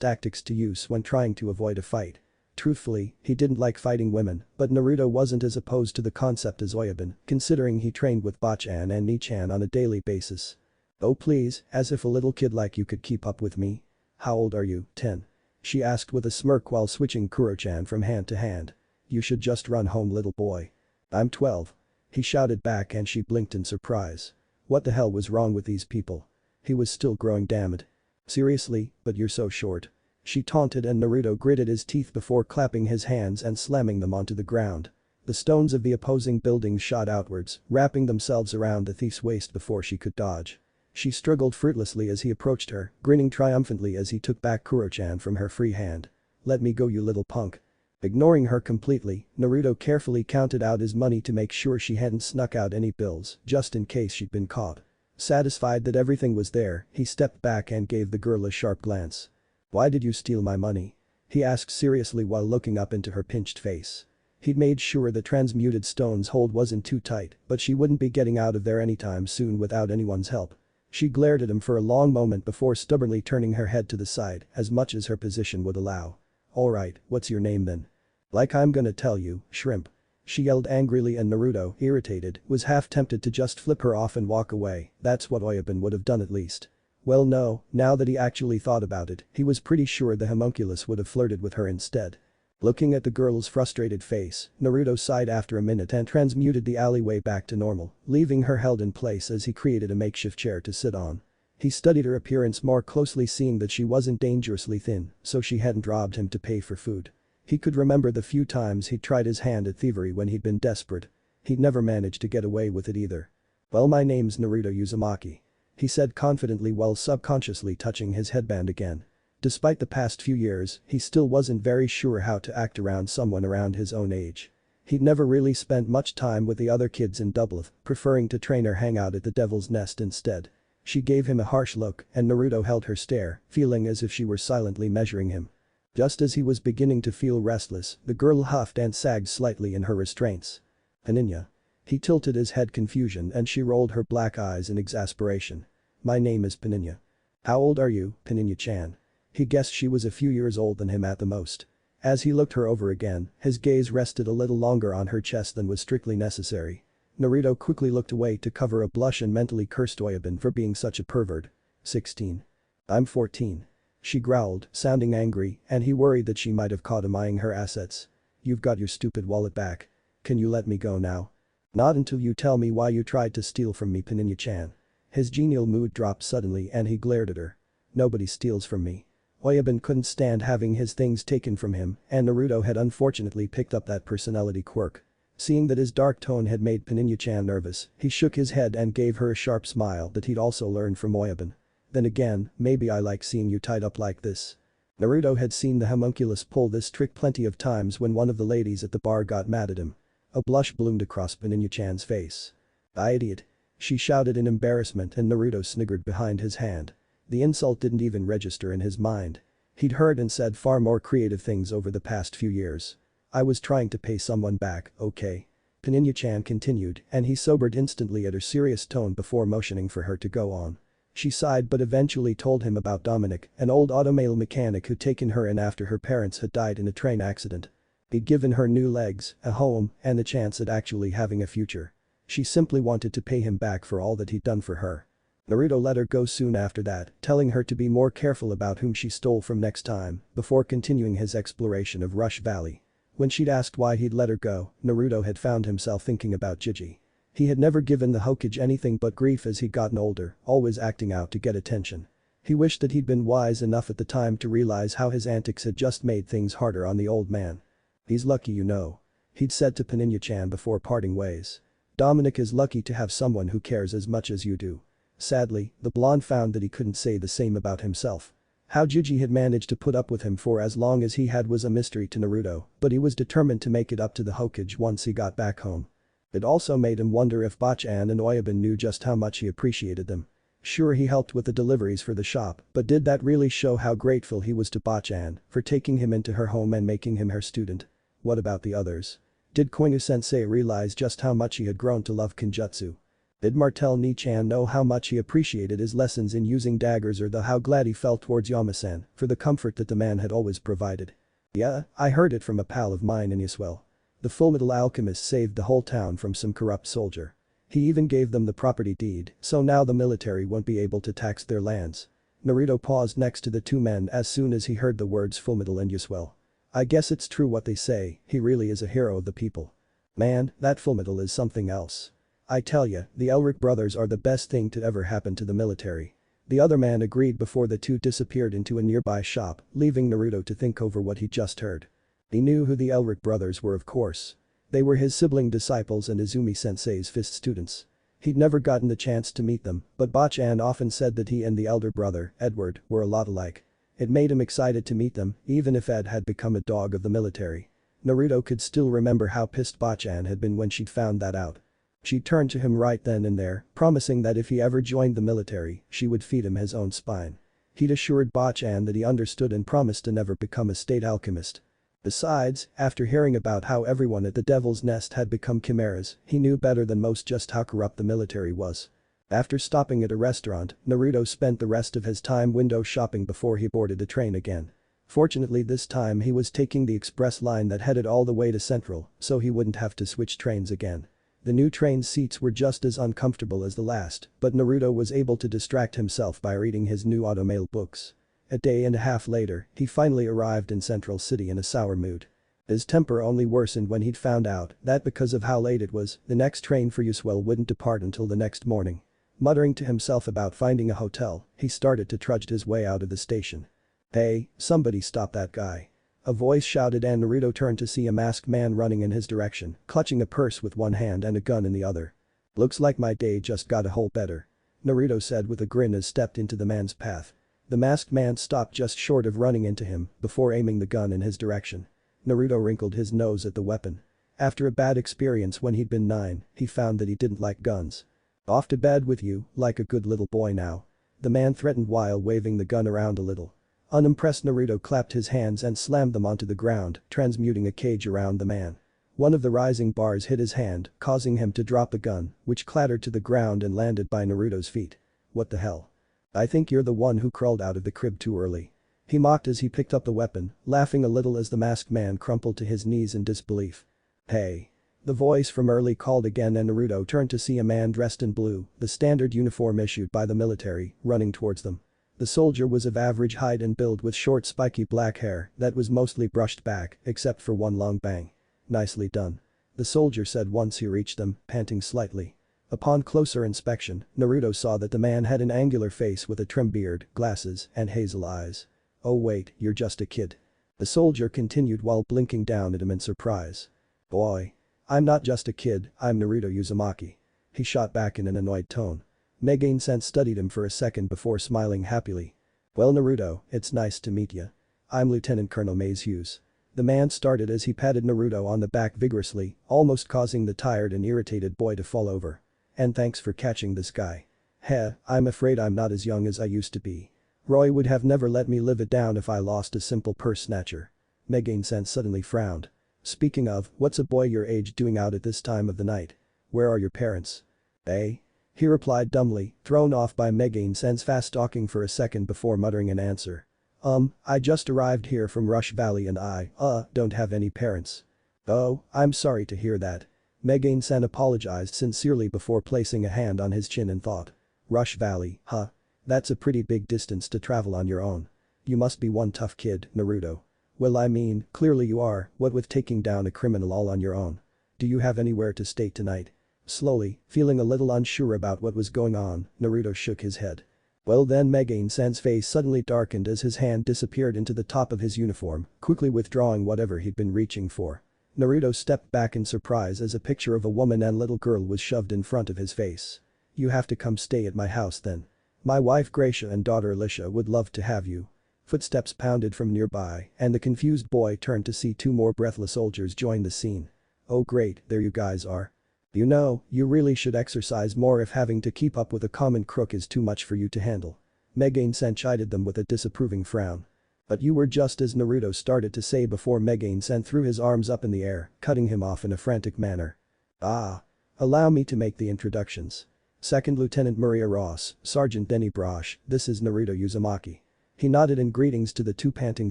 Speaker 1: tactics to use when trying to avoid a fight. Truthfully, he didn't like fighting women, but Naruto wasn't as opposed to the concept as Oyabun, considering he trained with Bachan and Nichan on a daily basis. "Oh please, as if a little kid like you could keep up with me. How old are you, 10? She asked with a smirk while switching Kuro-chan from hand to hand. "You should just run home, little boy." "I'm 12. He shouted back and she blinked in surprise. What the hell was wrong with these people? He was still growing, damn it. "Seriously, but you're so short." She taunted and Naruto gritted his teeth before clapping his hands and slamming them onto the ground. The stones of the opposing buildings shot outwards, wrapping themselves around the thief's waist before she could dodge. She struggled fruitlessly as he approached her, grinning triumphantly as he took back Kuro-chan from her free hand. "Let me go, you little punk." Ignoring her completely, Naruto carefully counted out his money to make sure she hadn't snuck out any bills, just in case she'd been caught. Satisfied that everything was there, he stepped back and gave the girl a sharp glance. "Why did you steal my money?" he asked seriously while looking up into her pinched face. He'd made sure the transmuted stone's hold wasn't too tight, but she wouldn't be getting out of there anytime soon without anyone's help. She glared at him for a long moment before stubbornly turning her head to the side, as much as her position would allow. "Alright, what's your name then?" "Like I'm gonna tell you, shrimp." She yelled angrily and Naruto, irritated, was half tempted to just flip her off and walk away. That's what Oyabun would have done at least. Well no, now that he actually thought about it, he was pretty sure the homunculus would have flirted with her instead. Looking at the girl's frustrated face, Naruto sighed after a minute and transmuted the alleyway back to normal, leaving her held in place as he created a makeshift chair to sit on. He studied her appearance more closely, seeing that she wasn't dangerously thin, so she hadn't robbed him to pay for food. He could remember the few times he'd tried his hand at thievery when he'd been desperate. He'd never managed to get away with it either. "Well, my name's Naruto Uzumaki," he said confidently while subconsciously touching his headband again. Despite the past few years, he still wasn't very sure how to act around someone around his own age. He'd never really spent much time with the other kids in Doubleth, preferring to train or hang out at the Devil's Nest instead. She gave him a harsh look and Naruto held her stare, feeling as if she were silently measuring him. Just as he was beginning to feel restless, the girl huffed and sagged slightly in her restraints. "Paninya." He tilted his head confusion and she rolled her black eyes in exasperation. "My name is Paninya." "How old are you, Paninya-chan?" He guessed she was a few years older than him at the most. As he looked her over again, his gaze rested a little longer on her chest than was strictly necessary. Naruto quickly looked away to cover a blush and mentally cursed Oyabun for being such a pervert. 16. "I'm 14. She growled, sounding angry, and he worried that she might have caught him eyeing her assets. "You've got your stupid wallet back. Can you let me go now?" "Not until you tell me why you tried to steal from me, Paninya-chan." His genial mood dropped suddenly and he glared at her. "Nobody steals from me." Oyabun couldn't stand having his things taken from him, and Naruto had unfortunately picked up that personality quirk. Seeing that his dark tone had made Paninya-chan nervous, he shook his head and gave her a sharp smile that he'd also learned from Oyabun. "Then again, maybe I like seeing you tied up like this." Naruto had seen the homunculus pull this trick plenty of times when one of the ladies at the bar got mad at him. A blush bloomed across Paninya-chan's face. "Ah, idiot." She shouted in embarrassment and Naruto sniggered behind his hand. The insult didn't even register in his mind. He'd heard and said far more creative things over the past few years. "I was trying to pay someone back, okay?" Paninya-chan continued and he sobered instantly at her serious tone before motioning for her to go on. She sighed but eventually told him about Dominic, an old automail mechanic who'd taken her in after her parents had died in a train accident. He'd given her new legs, a home, and the chance at actually having a future. She simply wanted to pay him back for all that he'd done for her. Naruto let her go soon after that, telling her to be more careful about whom she stole from next time, before continuing his exploration of Rush Valley. When she'd asked why he'd let her go, Naruto had found himself thinking about Gigi. He had never given the Hokage anything but grief as he'd gotten older, always acting out to get attention. He wished that he'd been wise enough at the time to realize how his antics had just made things harder on the old man. "He's lucky, you know," he'd said to Paninya-chan before parting ways. "Dominic is lucky to have someone who cares as much as you do." Sadly, the blonde found that he couldn't say the same about himself. How Gigi had managed to put up with him for as long as he had was a mystery to Naruto, but he was determined to make it up to the Hokage once he got back home. It also made him wonder if Bachan and Oyabun knew just how much he appreciated them. Sure, he helped with the deliveries for the shop, but did that really show how grateful he was to Bachan for taking him into her home and making him her student? What about the others? Did Koinu-sensei realize just how much he had grown to love Kenjutsu? Did Martel Nichan know how much he appreciated his lessons in using daggers, or how glad he felt towards Yama-san for the comfort that the man had always provided? Yeah, I heard it from a pal of mine in Yuswell. The fullmetal alchemist saved the whole town from some corrupt soldier. He even gave them the property deed, so now the military won't be able to tax their lands. Naruto paused next to the two men as soon as he heard the words fullmetal and Yuswell. I guess it's true what they say, he really is a hero of the people. Man, that fullmetal is something else. I tell ya, the Elric brothers are the best thing to ever happen to the military. The other man agreed before the two disappeared into a nearby shop, leaving Naruto to think over what he just heard. He knew who the Elric brothers were, of course. They were his sibling disciples and Izumi sensei's fist students. He'd never gotten the chance to meet them, but Bachan often said that he and the elder brother, Edward, were a lot alike. It made him excited to meet them, even if Ed had become a dog of the military. Naruto could still remember how pissed Bachan had been when she'd found that out. She turned to him right then and there, promising that if he ever joined the military, she would feed him his own spine. He'd assured Bachan that he understood and promised to never become a state alchemist. Besides, after hearing about how everyone at the Devil's Nest had become chimeras, he knew better than most just how corrupt the military was. After stopping at a restaurant, Naruto spent the rest of his time window shopping before he boarded a train again. Fortunately, this time he was taking the express line that headed all the way to Central, so he wouldn't have to switch trains again. The new train seats were just as uncomfortable as the last, but Naruto was able to distract himself by reading his new automail books. A day and a half later, he finally arrived in Central City in a sour mood. His temper only worsened when he'd found out that because of how late it was, the next train for Yuswell wouldn't depart until the next morning. Muttering to himself about finding a hotel, he started to trudge his way out of the station. Hey, somebody stop that guy. A voice shouted and Naruto turned to see a masked man running in his direction, clutching a purse with one hand and a gun in the other. Looks like my day just got a whole better. Naruto said with a grin as stepped into the man's path. The masked man stopped just short of running into him before aiming the gun in his direction. Naruto wrinkled his nose at the weapon. After a bad experience when he'd been 9, he found that he didn't like guns. Off to bed with you, like a good little boy now. The man threatened while waving the gun around a little. Unimpressed, Naruto clapped his hands and slammed them onto the ground, transmuting a cage around the man. One of the rising bars hit his hand, causing him to drop the gun, which clattered to the ground and landed by Naruto's feet. What the hell? I think you're the one who crawled out of the crib too early. He mocked as he picked up the weapon, laughing a little as the masked man crumpled to his knees in disbelief. Hey. The voice from early called again and Naruto turned to see a man dressed in blue, the standard uniform issued by the military, running towards them. The soldier was of average height and build with short spiky black hair that was mostly brushed back except for one long bang. Nicely done. The soldier said once he reached them, panting slightly. Upon closer inspection, Naruto saw that the man had an angular face with a trim beard, glasses, and hazel eyes. Oh wait, you're just a kid. The soldier continued while blinking down at him in surprise. Boy. I'm not just a kid, I'm Naruto Uzumaki. He shot back in an annoyed tone. Megain-sen studied him for a second before smiling happily. Well Naruto, it's nice to meet ya. I'm Lieutenant Colonel Maes Hughes. The man started as he patted Naruto on the back vigorously, almost causing the tired and irritated boy to fall over. And thanks for catching this guy. Heh, I'm afraid I'm not as young as I used to be. Roy would have never let me live it down if I lost a simple purse snatcher. Megain-sen suddenly frowned. Speaking of, what's a boy your age doing out at this time of the night? Where are your parents? Eh? He replied dumbly, thrown off by Megain-sen's fast talking for a second before muttering an answer. I just arrived here from Rush Valley and I, don't have any parents. Oh, I'm sorry to hear that. Megain-sen apologized sincerely before placing a hand on his chin and thought. Rush Valley, huh? That's a pretty big distance to travel on your own. You must be one tough kid, Naruto. Well I mean, clearly you are, what with taking down a criminal all on your own. Do you have anywhere to stay tonight? Slowly, feeling a little unsure about what was going on, Naruto shook his head. Well then Megain-sen's face suddenly darkened as his hand disappeared into the top of his uniform, quickly withdrawing whatever he'd been reaching for. Naruto stepped back in surprise as a picture of a woman and little girl was shoved in front of his face. You have to come stay at my house then. My wife Gracia and daughter Alicia would love to have you. Footsteps pounded from nearby and the confused boy turned to see two more breathless soldiers join the scene. Oh great, there you guys are. You know, you really should exercise more if having to keep up with a common crook is too much for you to handle. Megain-san chided them with a disapproving frown. But you were just as Naruto started to say before Megain-san threw his arms up in the air, cutting him off in a frantic manner. Ah. Allow me to make the introductions. Second Lieutenant Maria Ross, Sergeant Denny Brosh, this is Naruto Uzumaki. He nodded in greetings to the two panting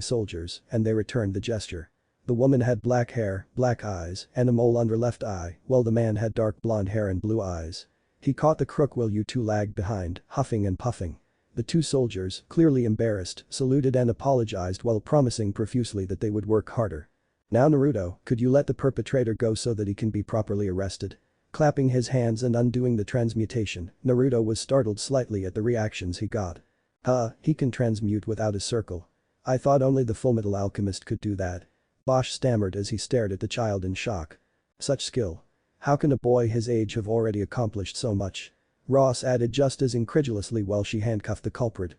Speaker 1: soldiers, and they returned the gesture. The woman had black hair, black eyes, and a mole under left eye, while the man had dark blonde hair and blue eyes. He caught the crook while you two lagged behind, huffing and puffing. The two soldiers, clearly embarrassed, saluted and apologized while promising profusely that they would work harder. Now Naruto, could you let the perpetrator go so that he can be properly arrested? Clapping his hands and undoing the transmutation, Naruto was startled slightly at the reactions he got. He can transmute without a circle. I thought only the fullmetal alchemist could do that. Bosch stammered as he stared at the child in shock. Such skill. How can a boy his age have already accomplished so much? Ross added just as incredulously while she handcuffed the culprit.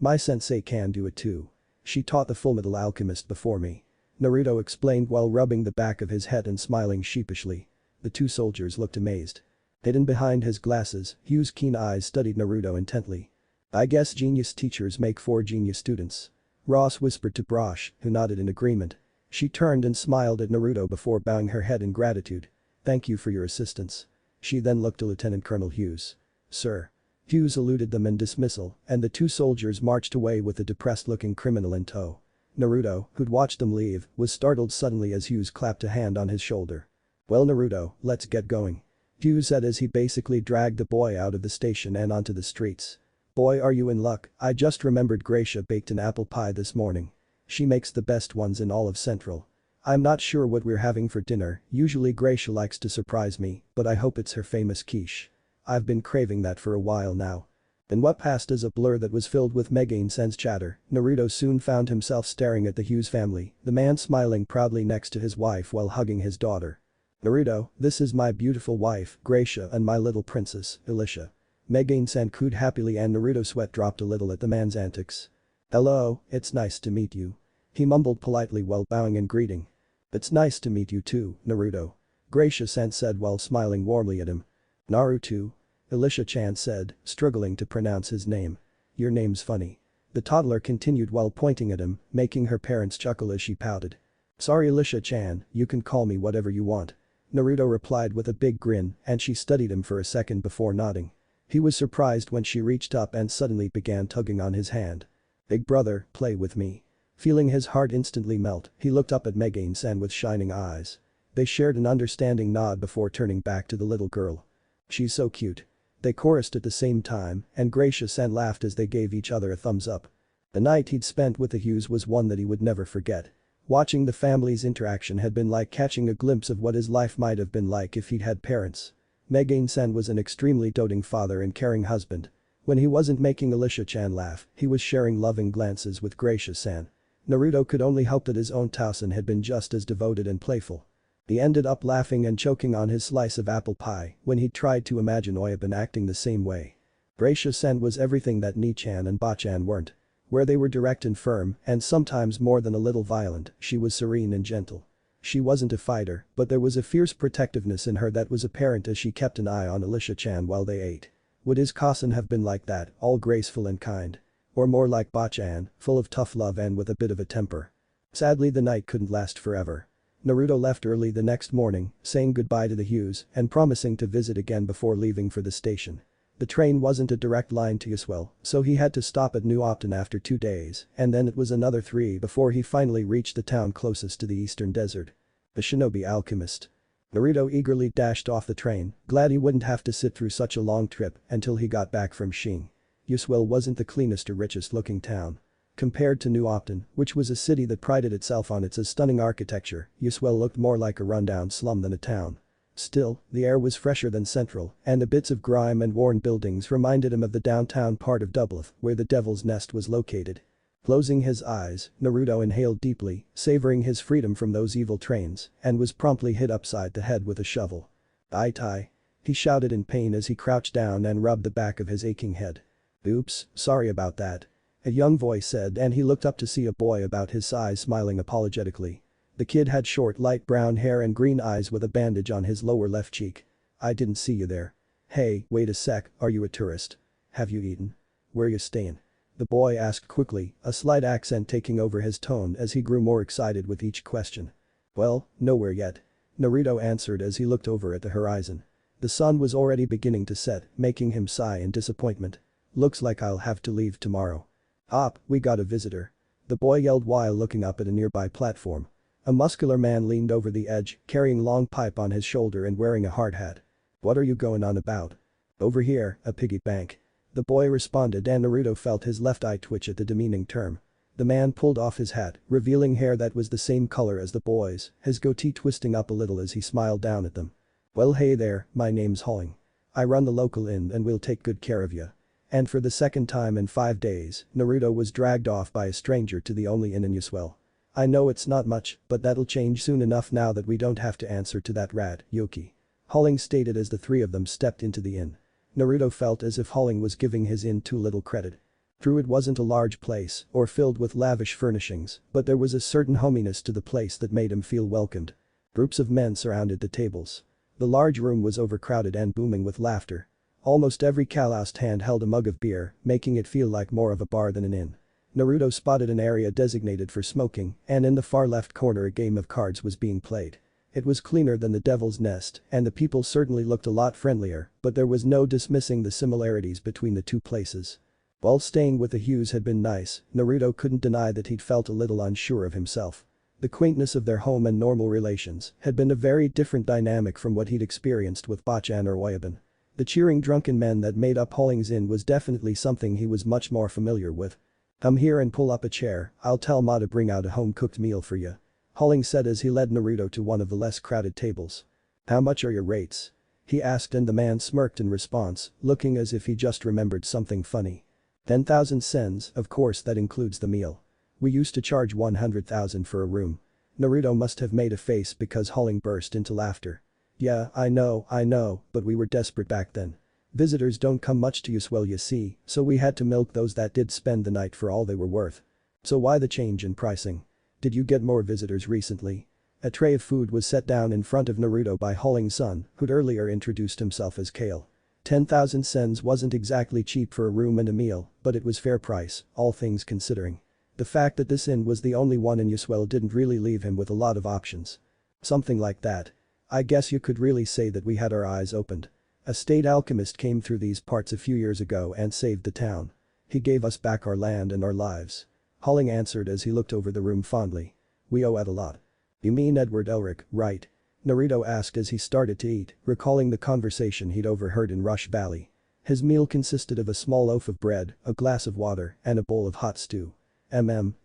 Speaker 1: My sensei can do it too. She taught the fullmetal alchemist before me. Naruto explained while rubbing the back of his head and smiling sheepishly. The two soldiers looked amazed. Hidden behind his glasses, Hughes' keen eyes studied Naruto intently. I guess genius teachers make for genius students. Ross whispered to Brosh, who nodded in agreement. She turned and smiled at Naruto before bowing her head in gratitude. Thank you for your assistance. She then looked to Lieutenant Colonel Hughes. Sir. Hughes eluded them in dismissal, and the two soldiers marched away with the depressed-looking criminal in tow. Naruto, who'd watched them leave, was startled suddenly as Hughes clapped a hand on his shoulder. Well Naruto, let's get going. Hughes said as he basically dragged the boy out of the station and onto the streets. Boy are you in luck, I just remembered Gracia baked an apple pie this morning. She makes the best ones in all of Central. I'm not sure what we're having for dinner, usually Gracia likes to surprise me, but I hope it's her famous quiche. I've been craving that for a while now. In what passed as a blur that was filled with Megain-sen's chatter, Naruto soon found himself staring at the Hughes family, the man smiling proudly next to his wife while hugging his daughter. Naruto, this is my beautiful wife, Gracia, and my little princess, Alicia. Megain-san cooed happily and Naruto's sweat dropped a little at the man's antics. Hello, it's nice to meet you. He mumbled politely while bowing in greeting. It's nice to meet you too, Naruto. Gracia-san said while smiling warmly at him. Naruto. Alicia-chan said, struggling to pronounce his name. Your name's funny. The toddler continued while pointing at him, making her parents chuckle as she pouted. Sorry Alicia-chan, you can call me whatever you want. Naruto replied with a big grin and she studied him for a second before nodding. He was surprised when she reached up and suddenly began tugging on his hand. Big brother, play with me. Feeling his heart instantly melt, he looked up at Megain-san with shining eyes. They shared an understanding nod before turning back to the little girl. She's so cute. They chorused at the same time and Gracia-san laughed as they gave each other a thumbs up. The night he'd spent with the Hughes was one that he would never forget. Watching the family's interaction had been like catching a glimpse of what his life might have been like if he'd had parents. Megain-san was an extremely doting father and caring husband. When he wasn't making Alicia-chan laugh, he was sharing loving glances with Gracia-san. Naruto could only hope that his own Tausen had been just as devoted and playful. He ended up laughing and choking on his slice of apple pie when he tried to imagine Oyabun acting the same way. Gracia-san was everything that Ni-chan and Ba-chan weren't. Where they were direct and firm, and sometimes more than a little violent, she was serene and gentle. She wasn't a fighter, but there was a fierce protectiveness in her that was apparent as she kept an eye on Alicia-chan while they ate. Would his cousin have been like that, all graceful and kind? Or more like Ba-chan, full of tough love and with a bit of a temper? Sadly the night couldn't last forever. Naruto left early the next morning, saying goodbye to the Hughes and promising to visit again before leaving for the station. The train wasn't a direct line to Yuswell, so he had to stop at New Upton after 2 days, and then it was another 3 before he finally reached the town closest to the eastern desert. The shinobi alchemist. Naruto eagerly dashed off the train, glad he wouldn't have to sit through such a long trip until he got back from Shing. Yuswell wasn't the cleanest or richest looking town. Compared to New Upton, which was a city that prided itself on its stunning architecture, Yuswell looked more like a rundown slum than a town. Still, the air was fresher than Central, and the bits of grime and worn buildings reminded him of the downtown part of Dublin, where the Devil's Nest was located. Closing his eyes, Naruto inhaled deeply, savoring his freedom from those evil trains, and was promptly hit upside the head with a shovel. "Aitai!" he shouted in pain as he crouched down and rubbed the back of his aching head. "Oops, sorry about that," a young voice said and he looked up to see a boy about his size smiling apologetically. The kid had short light brown hair and green eyes with a bandage on his lower left cheek. I didn't see you there. Hey, wait a sec, are you a tourist? Have you eaten? Where you staying? The boy asked quickly, a slight accent taking over his tone as he grew more excited with each question. Well, nowhere yet. Naruto answered as he looked over at the horizon. The sun was already beginning to set, making him sigh in disappointment. Looks like I'll have to leave tomorrow. Op, we got a visitor. The boy yelled while looking up at a nearby platform. A muscular man leaned over the edge, carrying long pipe on his shoulder and wearing a hard hat. What are you going on about? Over here, a piggy bank. The boy responded and Naruto felt his left eye twitch at the demeaning term. The man pulled off his hat, revealing hair that was the same color as the boy's, his goatee twisting up a little as he smiled down at them. Well hey there, my name's Holling. I run the local inn and we'll take good care of you. And for the second time in 5 days, Naruto was dragged off by a stranger to the only inn in Yuswell. I know it's not much, but that'll change soon enough now that we don't have to answer to that rat, Yoki. Holling stated as the three of them stepped into the inn. Naruto felt as if Holling was giving his inn too little credit. True, it wasn't a large place or filled with lavish furnishings, but there was a certain hominess to the place that made him feel welcomed. Groups of men surrounded the tables. The large room was overcrowded and booming with laughter. Almost every calloused hand held a mug of beer, making it feel like more of a bar than an inn. Naruto spotted an area designated for smoking, and in the far left corner a game of cards was being played. It was cleaner than the Devil's Nest, and the people certainly looked a lot friendlier, but there was no dismissing the similarities between the two places. While staying with the Hughes had been nice, Naruto couldn't deny that he'd felt a little unsure of himself. The quaintness of their home and normal relations had been a very different dynamic from what he'd experienced with Bachan or Oyabun. The cheering drunken men that made up Holling's Inn was definitely something he was much more familiar with. Come here and pull up a chair, I'll tell Ma to bring out a home-cooked meal for you. Holling said as he led Naruto to one of the less crowded tables. How much are your rates? He asked and the man smirked in response, looking as if he just remembered something funny. 10,000 sens, of course that includes the meal. We used to charge 100,000 for a room. Naruto must have made a face because Holling burst into laughter. Yeah, I know, but we were desperate back then. Visitors don't come much to Yuswell you see, so we had to milk those that did spend the night for all they were worth. So why the change in pricing? Did you get more visitors recently? A tray of food was set down in front of Naruto by Holling's son, who'd earlier introduced himself as Kale. 10,000 sens wasn't exactly cheap for a room and a meal, but it was fair price, all things considering. The fact that this inn was the only one in Yuswell didn't really leave him with a lot of options. Something like that. I guess you could really say that we had our eyes opened. A state alchemist came through these parts a few years ago and saved the town. He gave us back our land and our lives. Holling answered as he looked over the room fondly. We owe Ed a lot. You mean Edward Elric, right? Naruto asked as he started to eat, recalling the conversation he'd overheard in Rush Valley. His meal consisted of a small loaf of bread, a glass of water, and a bowl of hot stew.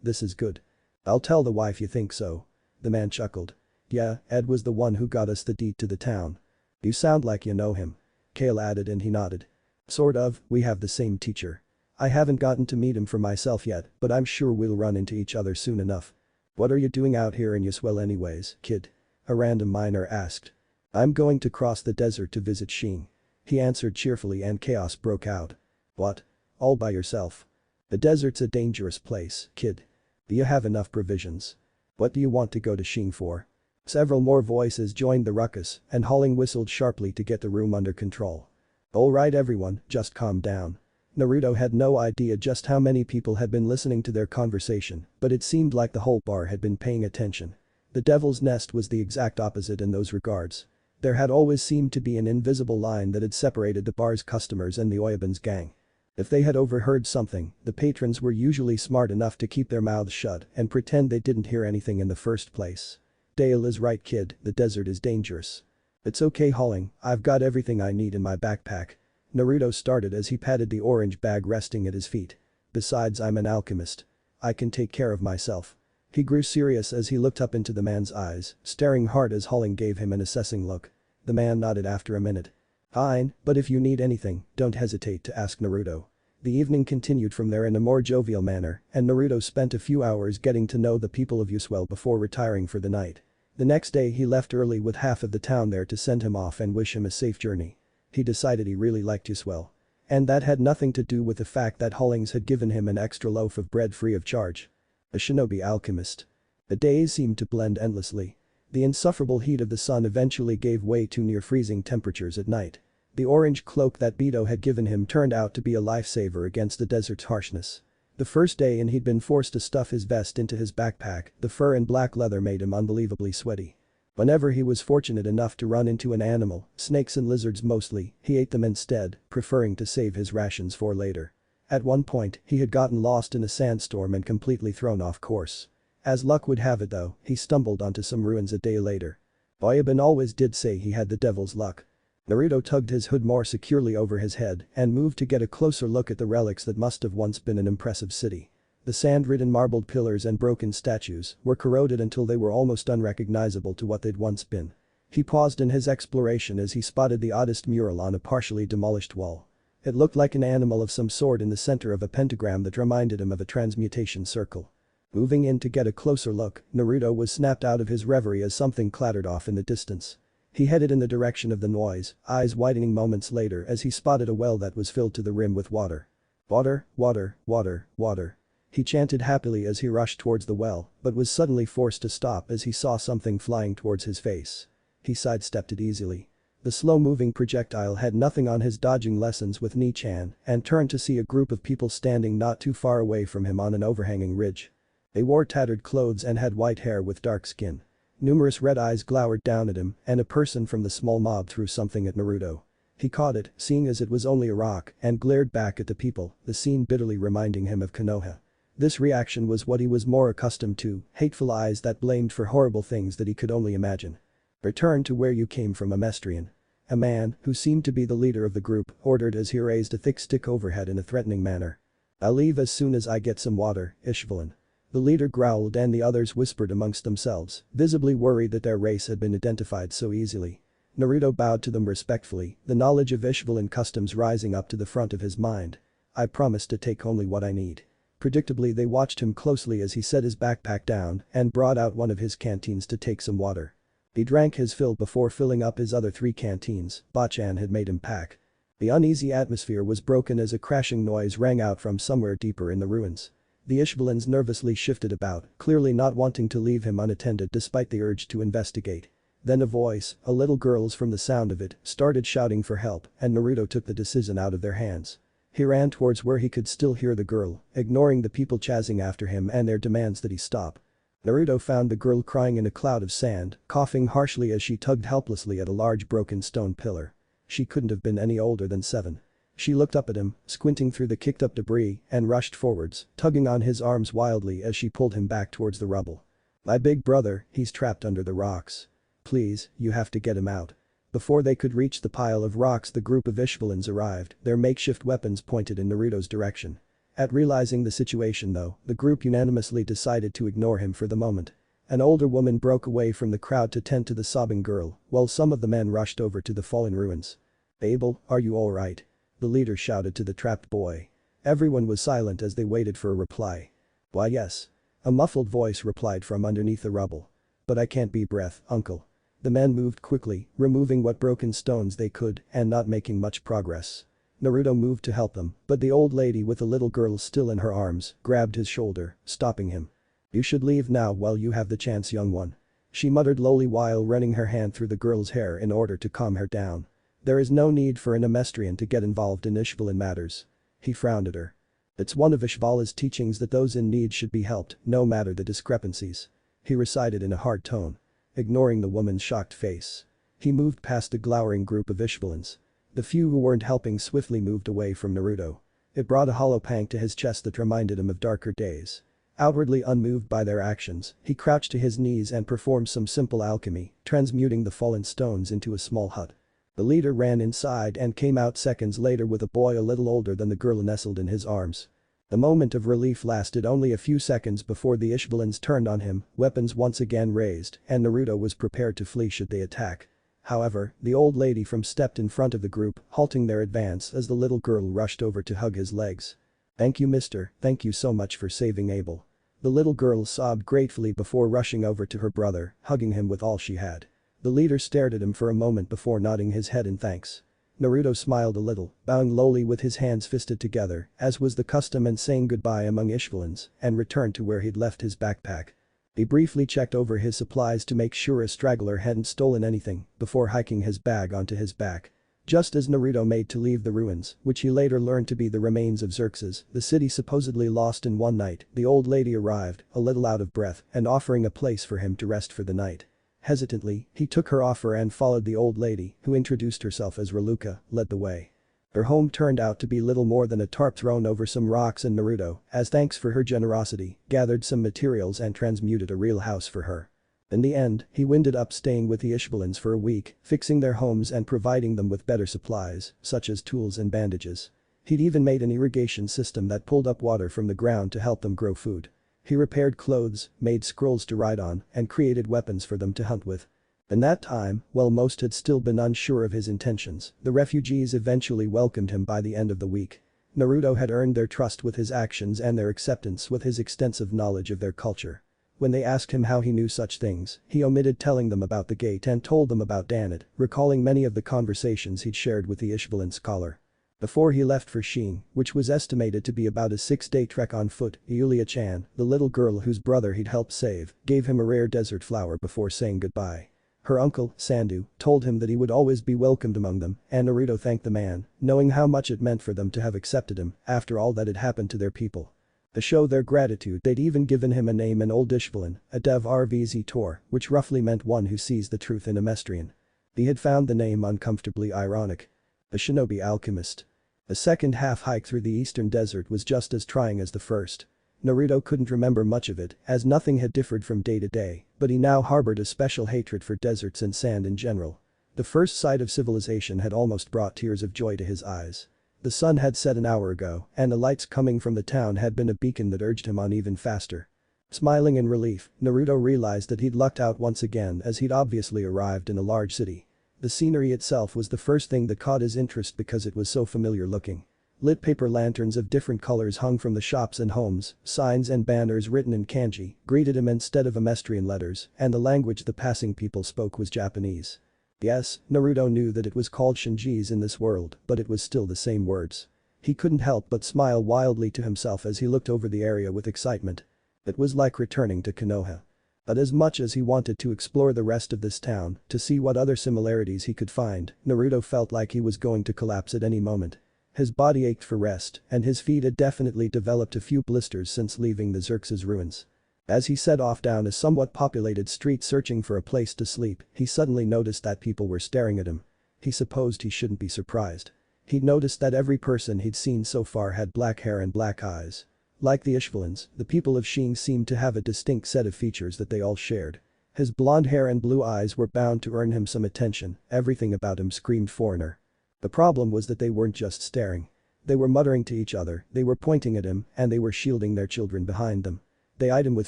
Speaker 1: This is good. I'll tell the wife you think so. The man chuckled. Yeah, Ed was the one who got us the deed to the town. You sound like you know him. Kale added and he nodded. Sort of, we have the same teacher. I haven't gotten to meet him for myself yet, but I'm sure we'll run into each other soon enough. What are you doing out here in Yuswell anyways, kid? A random miner asked. I'm going to cross the desert to visit Shing. He answered cheerfully and chaos broke out. What? All by yourself? The desert's a dangerous place, kid. Do you have enough provisions? What do you want to go to Shing for? Several more voices joined the ruckus and Holling whistled sharply to get the room under control. Alright everyone, just calm down. Naruto had no idea just how many people had been listening to their conversation, but it seemed like the whole bar had been paying attention. The Devil's Nest was the exact opposite in those regards. There had always seemed to be an invisible line that had separated the bar's customers and the Oyabun's gang. If they had overheard something, the patrons were usually smart enough to keep their mouths shut and pretend they didn't hear anything in the first place. Dale is right kid, the desert is dangerous. It's okay Holling, I've got everything I need in my backpack. Naruto started as he patted the orange bag resting at his feet. Besides I'm an alchemist. I can take care of myself. He grew serious as he looked up into the man's eyes, staring hard as Holling gave him an assessing look. The man nodded after a minute. Fine, but if you need anything, don't hesitate to ask Naruto. The evening continued from there in a more jovial manner, and Naruto spent a few hours getting to know the people of Yuswell before retiring for the night. The next day he left early with half of the town there to send him off and wish him a safe journey. He decided he really liked Yuswell. And that had nothing to do with the fact that Hollings had given him an extra loaf of bread free of charge. A shinobi alchemist. The days seemed to blend endlessly. The insufferable heat of the sun eventually gave way to near freezing temperatures at night. The orange cloak that Beto had given him turned out to be a lifesaver against the desert's harshness. The first day in he'd been forced to stuff his vest into his backpack, the fur and black leather made him unbelievably sweaty. Whenever he was fortunate enough to run into an animal, snakes and lizards mostly, he ate them instead, preferring to save his rations for later. At one point, he had gotten lost in a sandstorm and completely thrown off course. As luck would have it though, he stumbled onto some ruins a day later. Oyabun always did say he had the devil's luck. Naruto tugged his hood more securely over his head and moved to get a closer look at the relics that must have once been an impressive city. The sand-ridden marbled pillars and broken statues were corroded until they were almost unrecognizable to what they'd once been. He paused in his exploration as he spotted the oddest mural on a partially demolished wall. It looked like an animal of some sort in the center of a pentagram that reminded him of a transmutation circle. Moving in to get a closer look, Naruto was snapped out of his reverie as something clattered off in the distance. He headed in the direction of the noise, eyes widening moments later as he spotted a well that was filled to the rim with water. Water, water, water, water. He chanted happily as he rushed towards the well, but was suddenly forced to stop as he saw something flying towards his face. He sidestepped it easily. The slow-moving projectile had nothing on his dodging lessons with Ni-chan and turned to see a group of people standing not too far away from him on an overhanging ridge. They wore tattered clothes and had white hair with dark skin. Numerous red eyes glowered down at him and a person from the small mob threw something at Naruto. He caught it, seeing as it was only a rock, and glared back at the people, the scene bitterly reminding him of Konoha. This reaction was what he was more accustomed to, hateful eyes that blamed for horrible things that he could only imagine. Return to where you came from, Amestrian. A man, who seemed to be the leader of the group, ordered as he raised a thick stick overhead in a threatening manner. I'll leave as soon as I get some water, Ishbalin. The leader growled and the others whispered amongst themselves, visibly worried that their race had been identified so easily. Naruto bowed to them respectfully, the knowledge of Ishbalin customs rising up to the front of his mind. I promise to take only what I need. Predictably they watched him closely as he set his backpack down and brought out one of his canteens to take some water. He drank his fill before filling up his other 3 canteens Bachan had made him pack. The uneasy atmosphere was broken as a crashing noise rang out from somewhere deeper in the ruins. The Ishbalins nervously shifted about, clearly not wanting to leave him unattended despite the urge to investigate. Then a voice, a little girl's from the sound of it, started shouting for help and Naruto took the decision out of their hands. He ran towards where he could still hear the girl, ignoring the people chasing after him and their demands that he stop. Naruto found the girl crying in a cloud of sand, coughing harshly as she tugged helplessly at a large broken stone pillar. She couldn't have been any older than 7. She looked up at him, squinting through the kicked-up debris, and rushed forwards, tugging on his arms wildly as she pulled him back towards the rubble. My big brother, he's trapped under the rocks. Please, you have to get him out. Before they could reach the pile of rocks the group of Ishbalins arrived, their makeshift weapons pointed in Naruto's direction. At realizing the situation though, the group unanimously decided to ignore him for the moment. An older woman broke away from the crowd to tend to the sobbing girl, while some of the men rushed over to the fallen ruins. Abel, are you alright? The leader shouted to the trapped boy. Everyone was silent as they waited for a reply. Why yes. A muffled voice replied from underneath the rubble. But I can't be breath, uncle. The men moved quickly, removing what broken stones they could and not making much progress. Naruto moved to help them, but the old lady with the little girl still in her arms grabbed his shoulder, stopping him. You should leave now while you have the chance, young one. She muttered lowly while running her hand through the girl's hair in order to calm her down. There is no need for an Amestrian to get involved in Ishbalin matters. He frowned at her. It's one of Ishbala's teachings that those in need should be helped, no matter the discrepancies. He recited in a hard tone. Ignoring the woman's shocked face. He moved past the glowering group of Ishbalins. The few who weren't helping swiftly moved away from Naruto. It brought a hollow pang to his chest that reminded him of darker days. Outwardly unmoved by their actions, he crouched to his knees and performed some simple alchemy, transmuting the fallen stones into a small hut. The leader ran inside and came out seconds later with a boy a little older than the girl nestled in his arms. The moment of relief lasted only a few seconds before the Ishbalins turned on him, weapons once again raised, and Naruto was prepared to flee should they attack. However, the old lady stepped in front of the group, halting their advance as the little girl rushed over to hug his legs. Thank you, mister, thank you so much for saving Abel. The little girl sobbed gratefully before rushing over to her brother, hugging him with all she had. The leader stared at him for a moment before nodding his head in thanks. Naruto smiled a little, bowing lowly with his hands fisted together, as was the custom and saying goodbye among Ishbalins, and returned to where he'd left his backpack. He briefly checked over his supplies to make sure a straggler hadn't stolen anything before hiking his bag onto his back. Just as Naruto made to leave the ruins, which he later learned to be the remains of Xerxes, the city supposedly lost in one night, the old lady arrived, a little out of breath, and offering a place for him to rest for the night. Hesitantly, he took her offer and followed the old lady, who introduced herself as Raluca, led the way. Her home turned out to be little more than a tarp thrown over some rocks, and Naruto, as thanks for her generosity, gathered some materials and transmuted a real house for her. In the end, he ended up staying with the Ishbalins for a week, fixing their homes and providing them with better supplies, such as tools and bandages. He'd even made an irrigation system that pulled up water from the ground to help them grow food. He repaired clothes, made scrolls to ride on, and created weapons for them to hunt with. In that time, while most had still been unsure of his intentions, the refugees eventually welcomed him by the end of the week. Naruto had earned their trust with his actions and their acceptance with his extensive knowledge of their culture. When they asked him how he knew such things, he omitted telling them about the gate and told them about Danit, recalling many of the conversations he'd shared with the Ishbalin scholar. Before he left for Shing, which was estimated to be about a 6-day trek on foot, Yulia-chan, the little girl whose brother he'd helped save, gave him a rare desert flower before saying goodbye. Her uncle, Sandu, told him that he would always be welcomed among them, and Naruto thanked the man, knowing how much it meant for them to have accepted him after all that had happened to their people. To show their gratitude, they'd even given him a name in Old Ishbalin, a Dev Rvz Tor, which roughly meant one who sees the truth in Amestrian. He had found the name uncomfortably ironic. The shinobi alchemist. The second half hike through the eastern desert was just as trying as the first. Naruto couldn't remember much of it, as nothing had differed from day to day, but he now harbored a special hatred for deserts and sand in general. The first sight of civilization had almost brought tears of joy to his eyes. The sun had set an hour ago, and the lights coming from the town had been a beacon that urged him on even faster. Smiling in relief, Naruto realized that he'd lucked out once again, as he'd obviously arrived in a large city. The scenery itself was the first thing that caught his interest because it was so familiar looking. Lit paper lanterns of different colors hung from the shops and homes, signs and banners written in kanji greeted him instead of Amestrian letters, and the language the passing people spoke was Japanese. Yes, Naruto knew that it was called Shinjis in this world, but it was still the same words. He couldn't help but smile wildly to himself as he looked over the area with excitement. It was like returning to Konoha. But as much as he wanted to explore the rest of this town, to see what other similarities he could find, Naruto felt like he was going to collapse at any moment. His body ached for rest, and his feet had definitely developed a few blisters since leaving the Xerxes ruins. As he set off down a somewhat populated street searching for a place to sleep, he suddenly noticed that people were staring at him. He supposed he shouldn't be surprised. He'd noticed that every person he'd seen so far had black hair and black eyes. Like the Ishbalins, the people of Shing seemed to have a distinct set of features that they all shared. His blonde hair and blue eyes were bound to earn him some attention, everything about him screamed foreigner. The problem was that they weren't just staring. They were muttering to each other, they were pointing at him, and they were shielding their children behind them. They eyed him with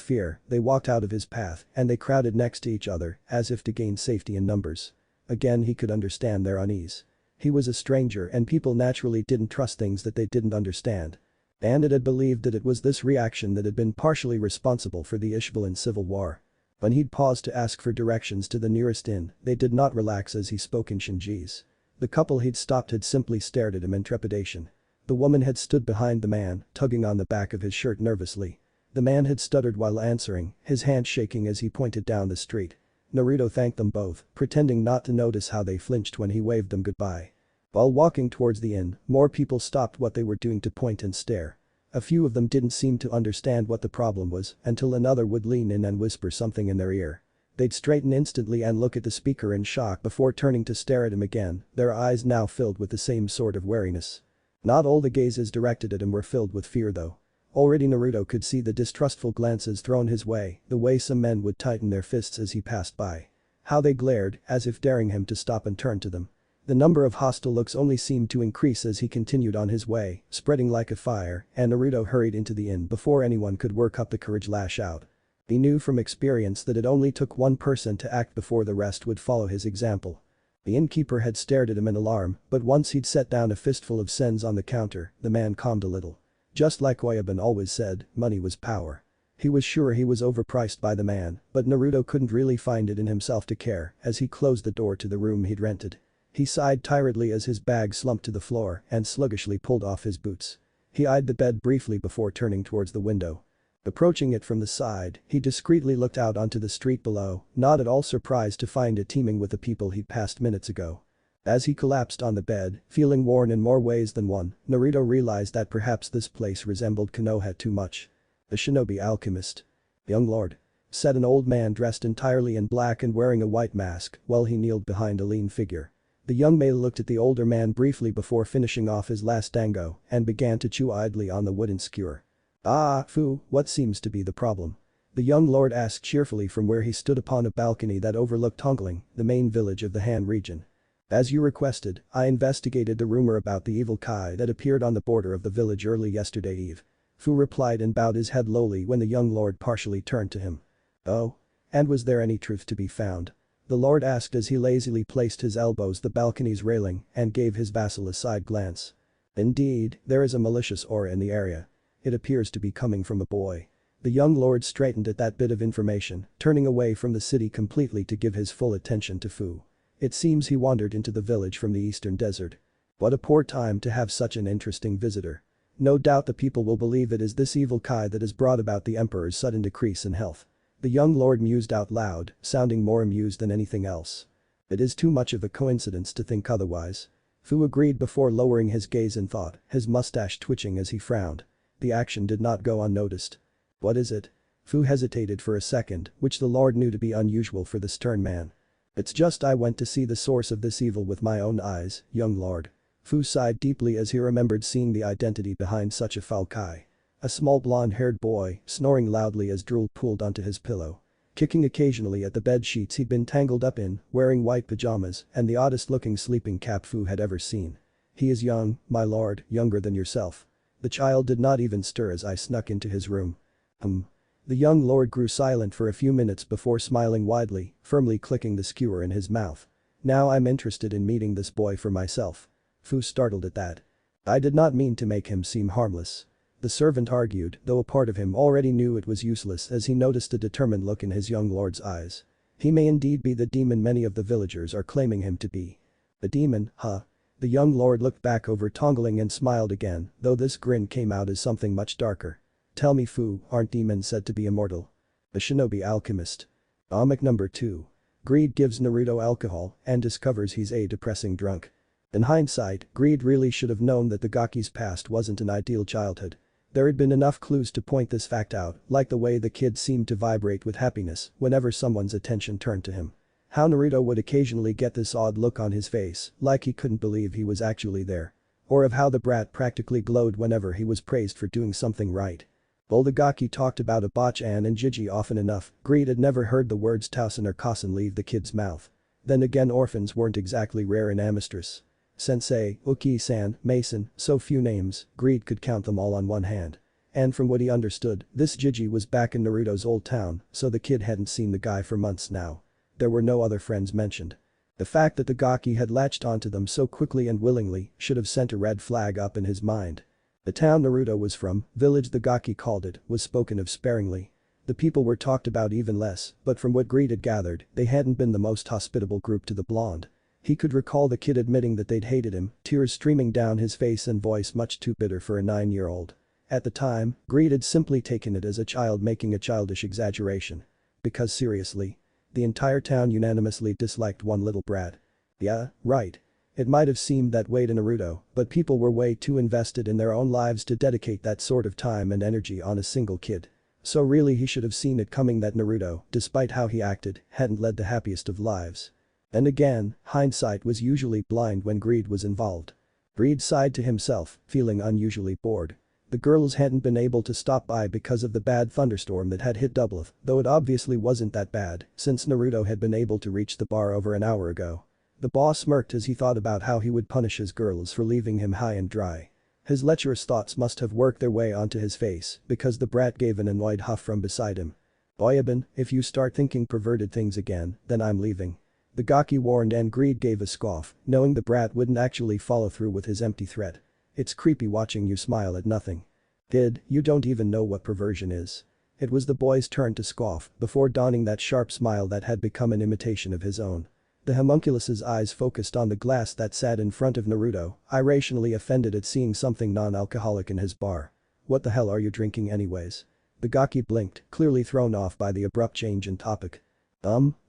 Speaker 1: fear, they walked out of his path, and they crowded next to each other, as if to gain safety in numbers. Again he could understand their unease. He was a stranger and people naturally didn't trust things that they didn't understand. And it had believed that it was this reaction that had been partially responsible for the Ishbalin civil war. When he'd paused to ask for directions to the nearest inn, they did not relax as he spoke in Shinjis. The couple he'd stopped had simply stared at him in trepidation. The woman had stood behind the man, tugging on the back of his shirt nervously. The man had stuttered while answering, his hand shaking as he pointed down the street. Naruto thanked them both, pretending not to notice how they flinched when he waved them goodbye. While walking towards the inn, more people stopped what they were doing to point and stare. A few of them didn't seem to understand what the problem was until another would lean in and whisper something in their ear. They'd straighten instantly and look at the speaker in shock before turning to stare at him again, their eyes now filled with the same sort of wariness. Not all the gazes directed at him were filled with fear though. Already Naruto could see the distrustful glances thrown his way, the way some men would tighten their fists as he passed by. How they glared, as if daring him to stop and turn to them. The number of hostile looks only seemed to increase as he continued on his way, spreading like a fire, and Naruto hurried into the inn before anyone could work up the courage to lash out. He knew from experience that it only took one person to act before the rest would follow his example. The innkeeper had stared at him in alarm, but once he'd set down a fistful of cents on the counter, the man calmed a little. Just like Oyabun always said, money was power. He was sure he was overpriced by the man, but Naruto couldn't really find it in himself to care as he closed the door to the room he'd rented. He sighed tiredly as his bag slumped to the floor and sluggishly pulled off his boots. He eyed the bed briefly before turning towards the window. Approaching it from the side, he discreetly looked out onto the street below, not at all surprised to find it teeming with the people he'd passed minutes ago. As he collapsed on the bed, feeling worn in more ways than one, Naruto realized that perhaps this place resembled Konoha too much. The shinobi alchemist. "Young lord," said an old man dressed entirely in black and wearing a white mask while he kneeled behind a lean figure. The young male looked at the older man briefly before finishing off his last dango and began to chew idly on the wooden skewer. "Ah, Fu, what seems to be the problem?" The young lord asked cheerfully from where he stood upon a balcony that overlooked Tongling, the main village of the Han region. "As you requested, I investigated the rumor about the evil Kai that appeared on the border of the village early yesterday eve." Fu replied and bowed his head lowly when the young lord partially turned to him. "Oh? And was there any truth to be found?" The lord asked as he lazily placed his elbows the balcony's railing and gave his vassal a side glance. "Indeed, there is a malicious aura in the area. It appears to be coming from a boy." The young lord straightened at that bit of information, turning away from the city completely to give his full attention to Fu. It seems he wandered into the village from the eastern desert. What a poor time to have such an interesting visitor. No doubt the people will believe it is this evil Kai that has brought about the emperor's sudden decrease in health. The young lord mused out loud, sounding more amused than anything else. It is too much of a coincidence to think otherwise. Fu agreed before lowering his gaze in thought, his mustache twitching as he frowned. The action did not go unnoticed. "What is it?" Fu hesitated for a second, which the lord knew to be unusual for the stern man. "It's just I went to see the source of this evil with my own eyes, young lord." Fu sighed deeply as he remembered seeing the identity behind such a foul Kai. A small blonde-haired boy, snoring loudly as drool pooled onto his pillow. Kicking occasionally at the bed sheets he'd been tangled up in, wearing white pajamas and the oddest-looking sleeping cap Fu had ever seen. "He is young, my lord, younger than yourself." The child did not even stir as I snuck into his room. The young lord grew silent for a few minutes before smiling widely, firmly clicking the skewer in his mouth. "Now I'm interested in meeting this boy for myself." Fu startled at that. "I did not mean to make him seem harmless." The servant argued, though a part of him already knew it was useless as he noticed a determined look in his young lord's eyes. "He may indeed be the demon many of the villagers are claiming him to be." "A demon, huh?" The young lord looked back over Tongling and smiled again, though this grin came out as something much darker. "Tell me Fu, aren't demons said to be immortal?" A shinobi alchemist. Comic number 2. Greed gives Naruto alcohol and discovers he's a depressing drunk. In hindsight, Greed really should have known that the Gaki's past wasn't an ideal childhood. There had been enough clues to point this fact out, like the way the kid seemed to vibrate with happiness whenever someone's attention turned to him. How Naruto would occasionally get this odd look on his face, like he couldn't believe he was actually there. Or of how the brat practically glowed whenever he was praised for doing something right. While the Gaki talked about Abachan and Jiji often enough, Greed had never heard the words Tausen or Kasen leave the kid's mouth. Then again, orphans weren't exactly rare in Amistris. Sensei, Uki-san, Mason, so few names, Greed could count them all on one hand. And from what he understood, this Jiji was back in Naruto's old town, so the kid hadn't seen the guy for months now. There were no other friends mentioned. The fact that the Gaki had latched onto them so quickly and willingly should have sent a red flag up in his mind. The town Naruto was from, village the Gaki called it, was spoken of sparingly. The people were talked about even less, but from what Greed had gathered, they hadn't been the most hospitable group to the blonde. He could recall the kid admitting that they'd hated him, tears streaming down his face and voice much too bitter for a 9-year-old. At the time, Greed had simply taken it as a child making a childish exaggeration. Because seriously, the entire town unanimously disliked one little brat. Yeah, right. It might have seemed that way to Naruto, but people were way too invested in their own lives to dedicate that sort of time and energy on a single kid. So really he should have seen it coming that Naruto, despite how he acted, hadn't led the happiest of lives. And again, hindsight was usually blind when Greed was involved. Greed sighed to himself, feeling unusually bored. The girls hadn't been able to stop by because of the bad thunderstorm that had hit Doubleth, though it obviously wasn't that bad, since Naruto had been able to reach the bar over an hour ago. The boss smirked as he thought about how he would punish his girls for leaving him high and dry. His lecherous thoughts must have worked their way onto his face because the brat gave an annoyed huff from beside him. "Oyabun, if you start thinking perverted things again, then I'm leaving." The Gaki warned and Greed gave a scoff, knowing the brat wouldn't actually follow through with his empty threat. "It's creepy watching you smile at nothing. Kid, you don't even know what perversion is." It was the boy's turn to scoff before donning that sharp smile that had become an imitation of his own. The homunculus's eyes focused on the glass that sat in front of Naruto, irrationally offended at seeing something non-alcoholic in his bar. "What the hell are you drinking anyways?" The gaki blinked, clearly thrown off by the abrupt change in topic.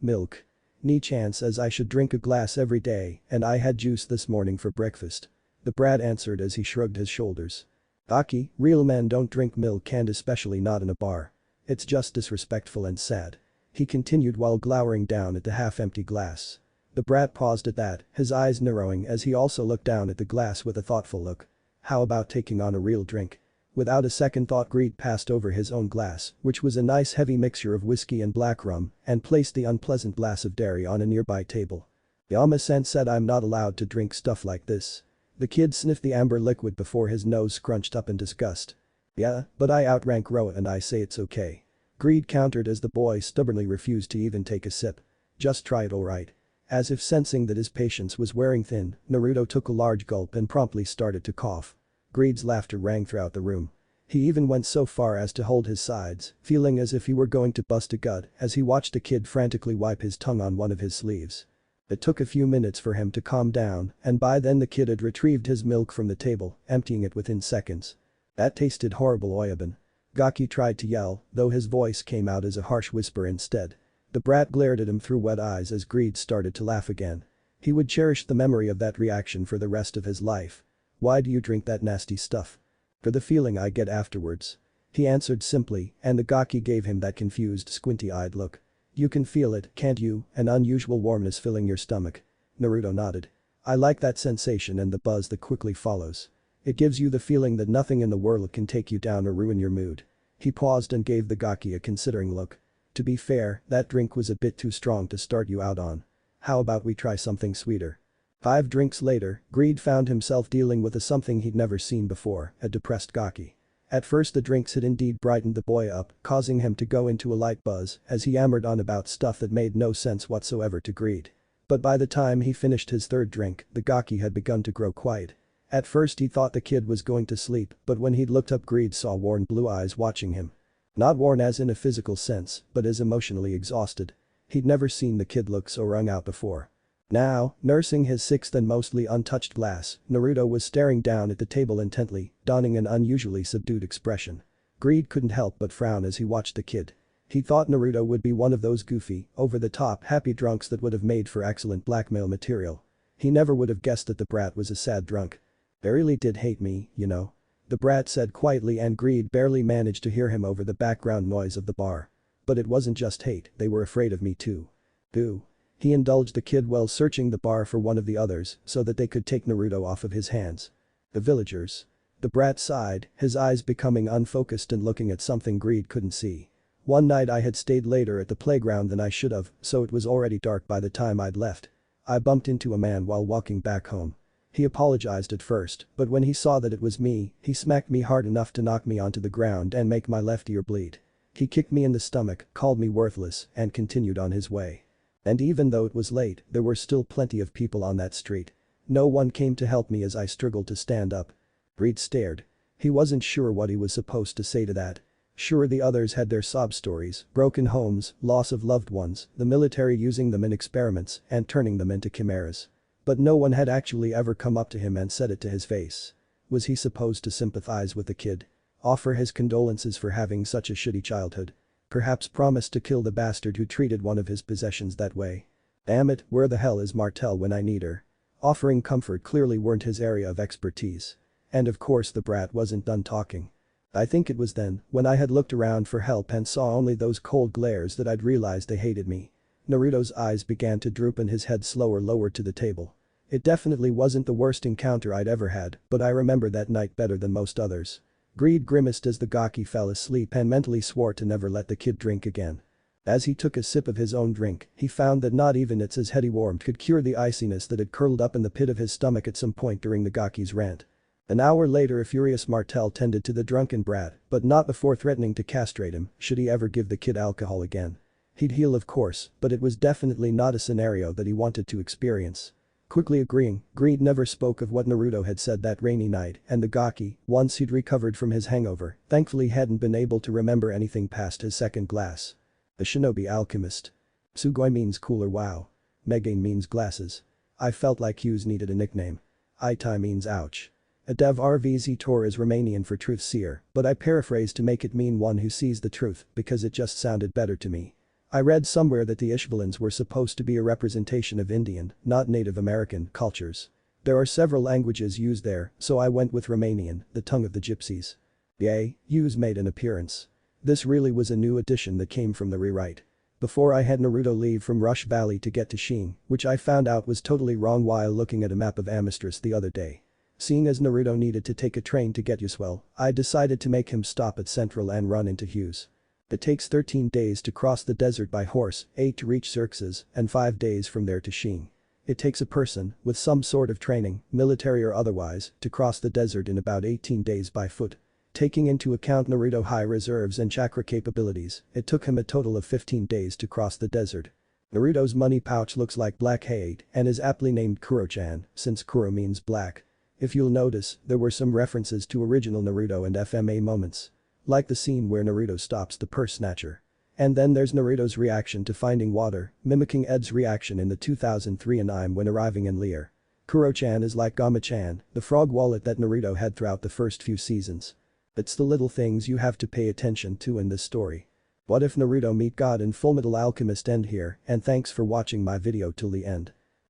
Speaker 1: Milk. Ni-chan says I should drink a glass every day and I had juice this morning for breakfast. The brat answered as he shrugged his shoulders. Aki, real men don't drink milk and especially not in a bar. It's just disrespectful and sad. He continued while glowering down at the half-empty glass. The brat paused at that, his eyes narrowing as he also looked down at the glass with a thoughtful look. How about taking on a real drink? Without a second thought Greed passed over his own glass, which was a nice heavy mixture of whiskey and black rum, and placed the unpleasant glass of dairy on a nearby table. Yama-san said I'm not allowed to drink stuff like this. The kid sniffed the amber liquid before his nose scrunched up in disgust. Yeah, but I outrank Roa and I say it's okay. Greed countered as the boy stubbornly refused to even take a sip. Just try it alright. As if sensing that his patience was wearing thin, Naruto took a large gulp and promptly started to cough. Greed's laughter rang throughout the room. He even went so far as to hold his sides, feeling as if he were going to bust a gut as he watched the kid frantically wipe his tongue on one of his sleeves. It took a few minutes for him to calm down and by then the kid had retrieved his milk from the table, emptying it within seconds. That tasted horrible Oyabun. Gaki tried to yell, though his voice came out as a harsh whisper instead. The brat glared at him through wet eyes as Greed started to laugh again. He would cherish the memory of that reaction for the rest of his life. Why do you drink that nasty stuff? For the feeling I get afterwards. He answered simply, and the gaki gave him that confused squinty-eyed look. You can feel it, can't you, an unusual warmness filling your stomach. Naruto nodded. I like that sensation and the buzz that quickly follows. It gives you the feeling that nothing in the world can take you down or ruin your mood. He paused and gave the gaki a considering look. To be fair, that drink was a bit too strong to start you out on. How about we try something sweeter? 5 drinks later, Greed found himself dealing with something he'd never seen before, a depressed gaki. At first the drinks had indeed brightened the boy up, causing him to go into a light buzz as he yammered on about stuff that made no sense whatsoever to Greed. But by the time he finished his 3rd drink, the gaki had begun to grow quiet. At first he thought the kid was going to sleep, but when he'd looked up Greed saw worn blue eyes watching him. Not worn as in a physical sense, but as emotionally exhausted. He'd never seen the kid look so wrung out before. Now, nursing his 6th and mostly untouched glass, Naruto was staring down at the table intently, donning an unusually subdued expression. Greed couldn't help but frown as he watched the kid. He thought Naruto would be one of those goofy, over-the-top happy drunks that would have made for excellent blackmail material. He never would have guessed that the brat was a sad drunk. They really did hate me, you know. The brat said quietly and Greed barely managed to hear him over the background noise of the bar. But it wasn't just hate, they were afraid of me too. Boo. He indulged the kid while searching the bar for one of the others so that they could take Naruto off of his hands. The villagers. The brat sighed, his eyes becoming unfocused and looking at something Greed couldn't see. One night I had stayed later at the playground than I should have, so it was already dark by the time I'd left. I bumped into a man while walking back home. He apologized at first, but when he saw that it was me, he smacked me hard enough to knock me onto the ground and make my left ear bleed. He kicked me in the stomach, called me worthless, and continued on his way. And even though it was late, there were still plenty of people on that street. No one came to help me as I struggled to stand up. Reed stared. He wasn't sure what he was supposed to say to that. Sure, the others had their sob stories, broken homes, loss of loved ones, the military using them in experiments and turning them into chimeras. But no one had actually ever come up to him and said it to his face. Was he supposed to sympathize with the kid? Offer his condolences for having such a shitty childhood? Perhaps promise to kill the bastard who treated one of his possessions that way? Damn it, where the hell is Martel when I need her? Offering comfort clearly weren't his area of expertise. And of course the brat wasn't done talking. I think it was then, when I had looked around for help and saw only those cold glares that I'd realized they hated me. Naruto's eyes began to droop and his head lowered to the table. It definitely wasn't the worst encounter I'd ever had, but I remember that night better than most others. Greed grimaced as the gaki fell asleep and mentally swore to never let the kid drink again. As he took a sip of his own drink, he found that not even its heady warmth could cure the iciness that had curled up in the pit of his stomach at some point during the gaki's rant. An hour later a furious Martel tended to the drunken brat, but not before threatening to castrate him should he ever give the kid alcohol again. He'd heal of course, but it was definitely not a scenario that he wanted to experience. Quickly agreeing, Greed never spoke of what Naruto had said that rainy night and the gaki, once he'd recovered from his hangover, thankfully hadn't been able to remember anything past his 2nd glass. The shinobi alchemist. Sugoi means cool or wow. Megane means glasses. I felt like Hughes needed a nickname. Itai means ouch. A dev RVZ Tor is Romanian for truth seer, but I paraphrased to make it mean one who sees the truth because it just sounded better to me. I read somewhere that the Ishbalins were supposed to be a representation of Indian, not Native American, cultures. There are several languages used there, so I went with Romanian, the tongue of the gypsies. Yay, Hughes made an appearance. This really was a new addition that came from the rewrite. Before I had Naruto leave from Rush Valley to get to Shing, which I found out was totally wrong while looking at a map of Amistris the other day. Seeing as Naruto needed to take a train to get Yuswell, I decided to make him stop at Central and run into Hughes. It takes 13 days to cross the desert by horse, 8 to reach Xerxes, and 5 days from there to Shing. It takes a person, with some sort of training, military or otherwise, to cross the desert in about 18 days by foot. Taking into account Naruto high reserves and chakra capabilities, it took him a total of 15 days to cross the desert. Naruto's money pouch looks like black hate and is aptly named Kuro-chan, since Kuro means black. If you'll notice, there were some references to original Naruto and FMA moments. Like the scene where Naruto stops the purse snatcher. And then there's Naruto's reaction to finding water, mimicking Ed's reaction in the 2003 anime when arriving in Lear. Kuro-chan is like Gama-chan, the frog wallet that Naruto had throughout the first few seasons. It's the little things you have to pay attention to in this story. What if Naruto meet God in Fullmetal Alchemist end here, and thanks for watching my video till the end.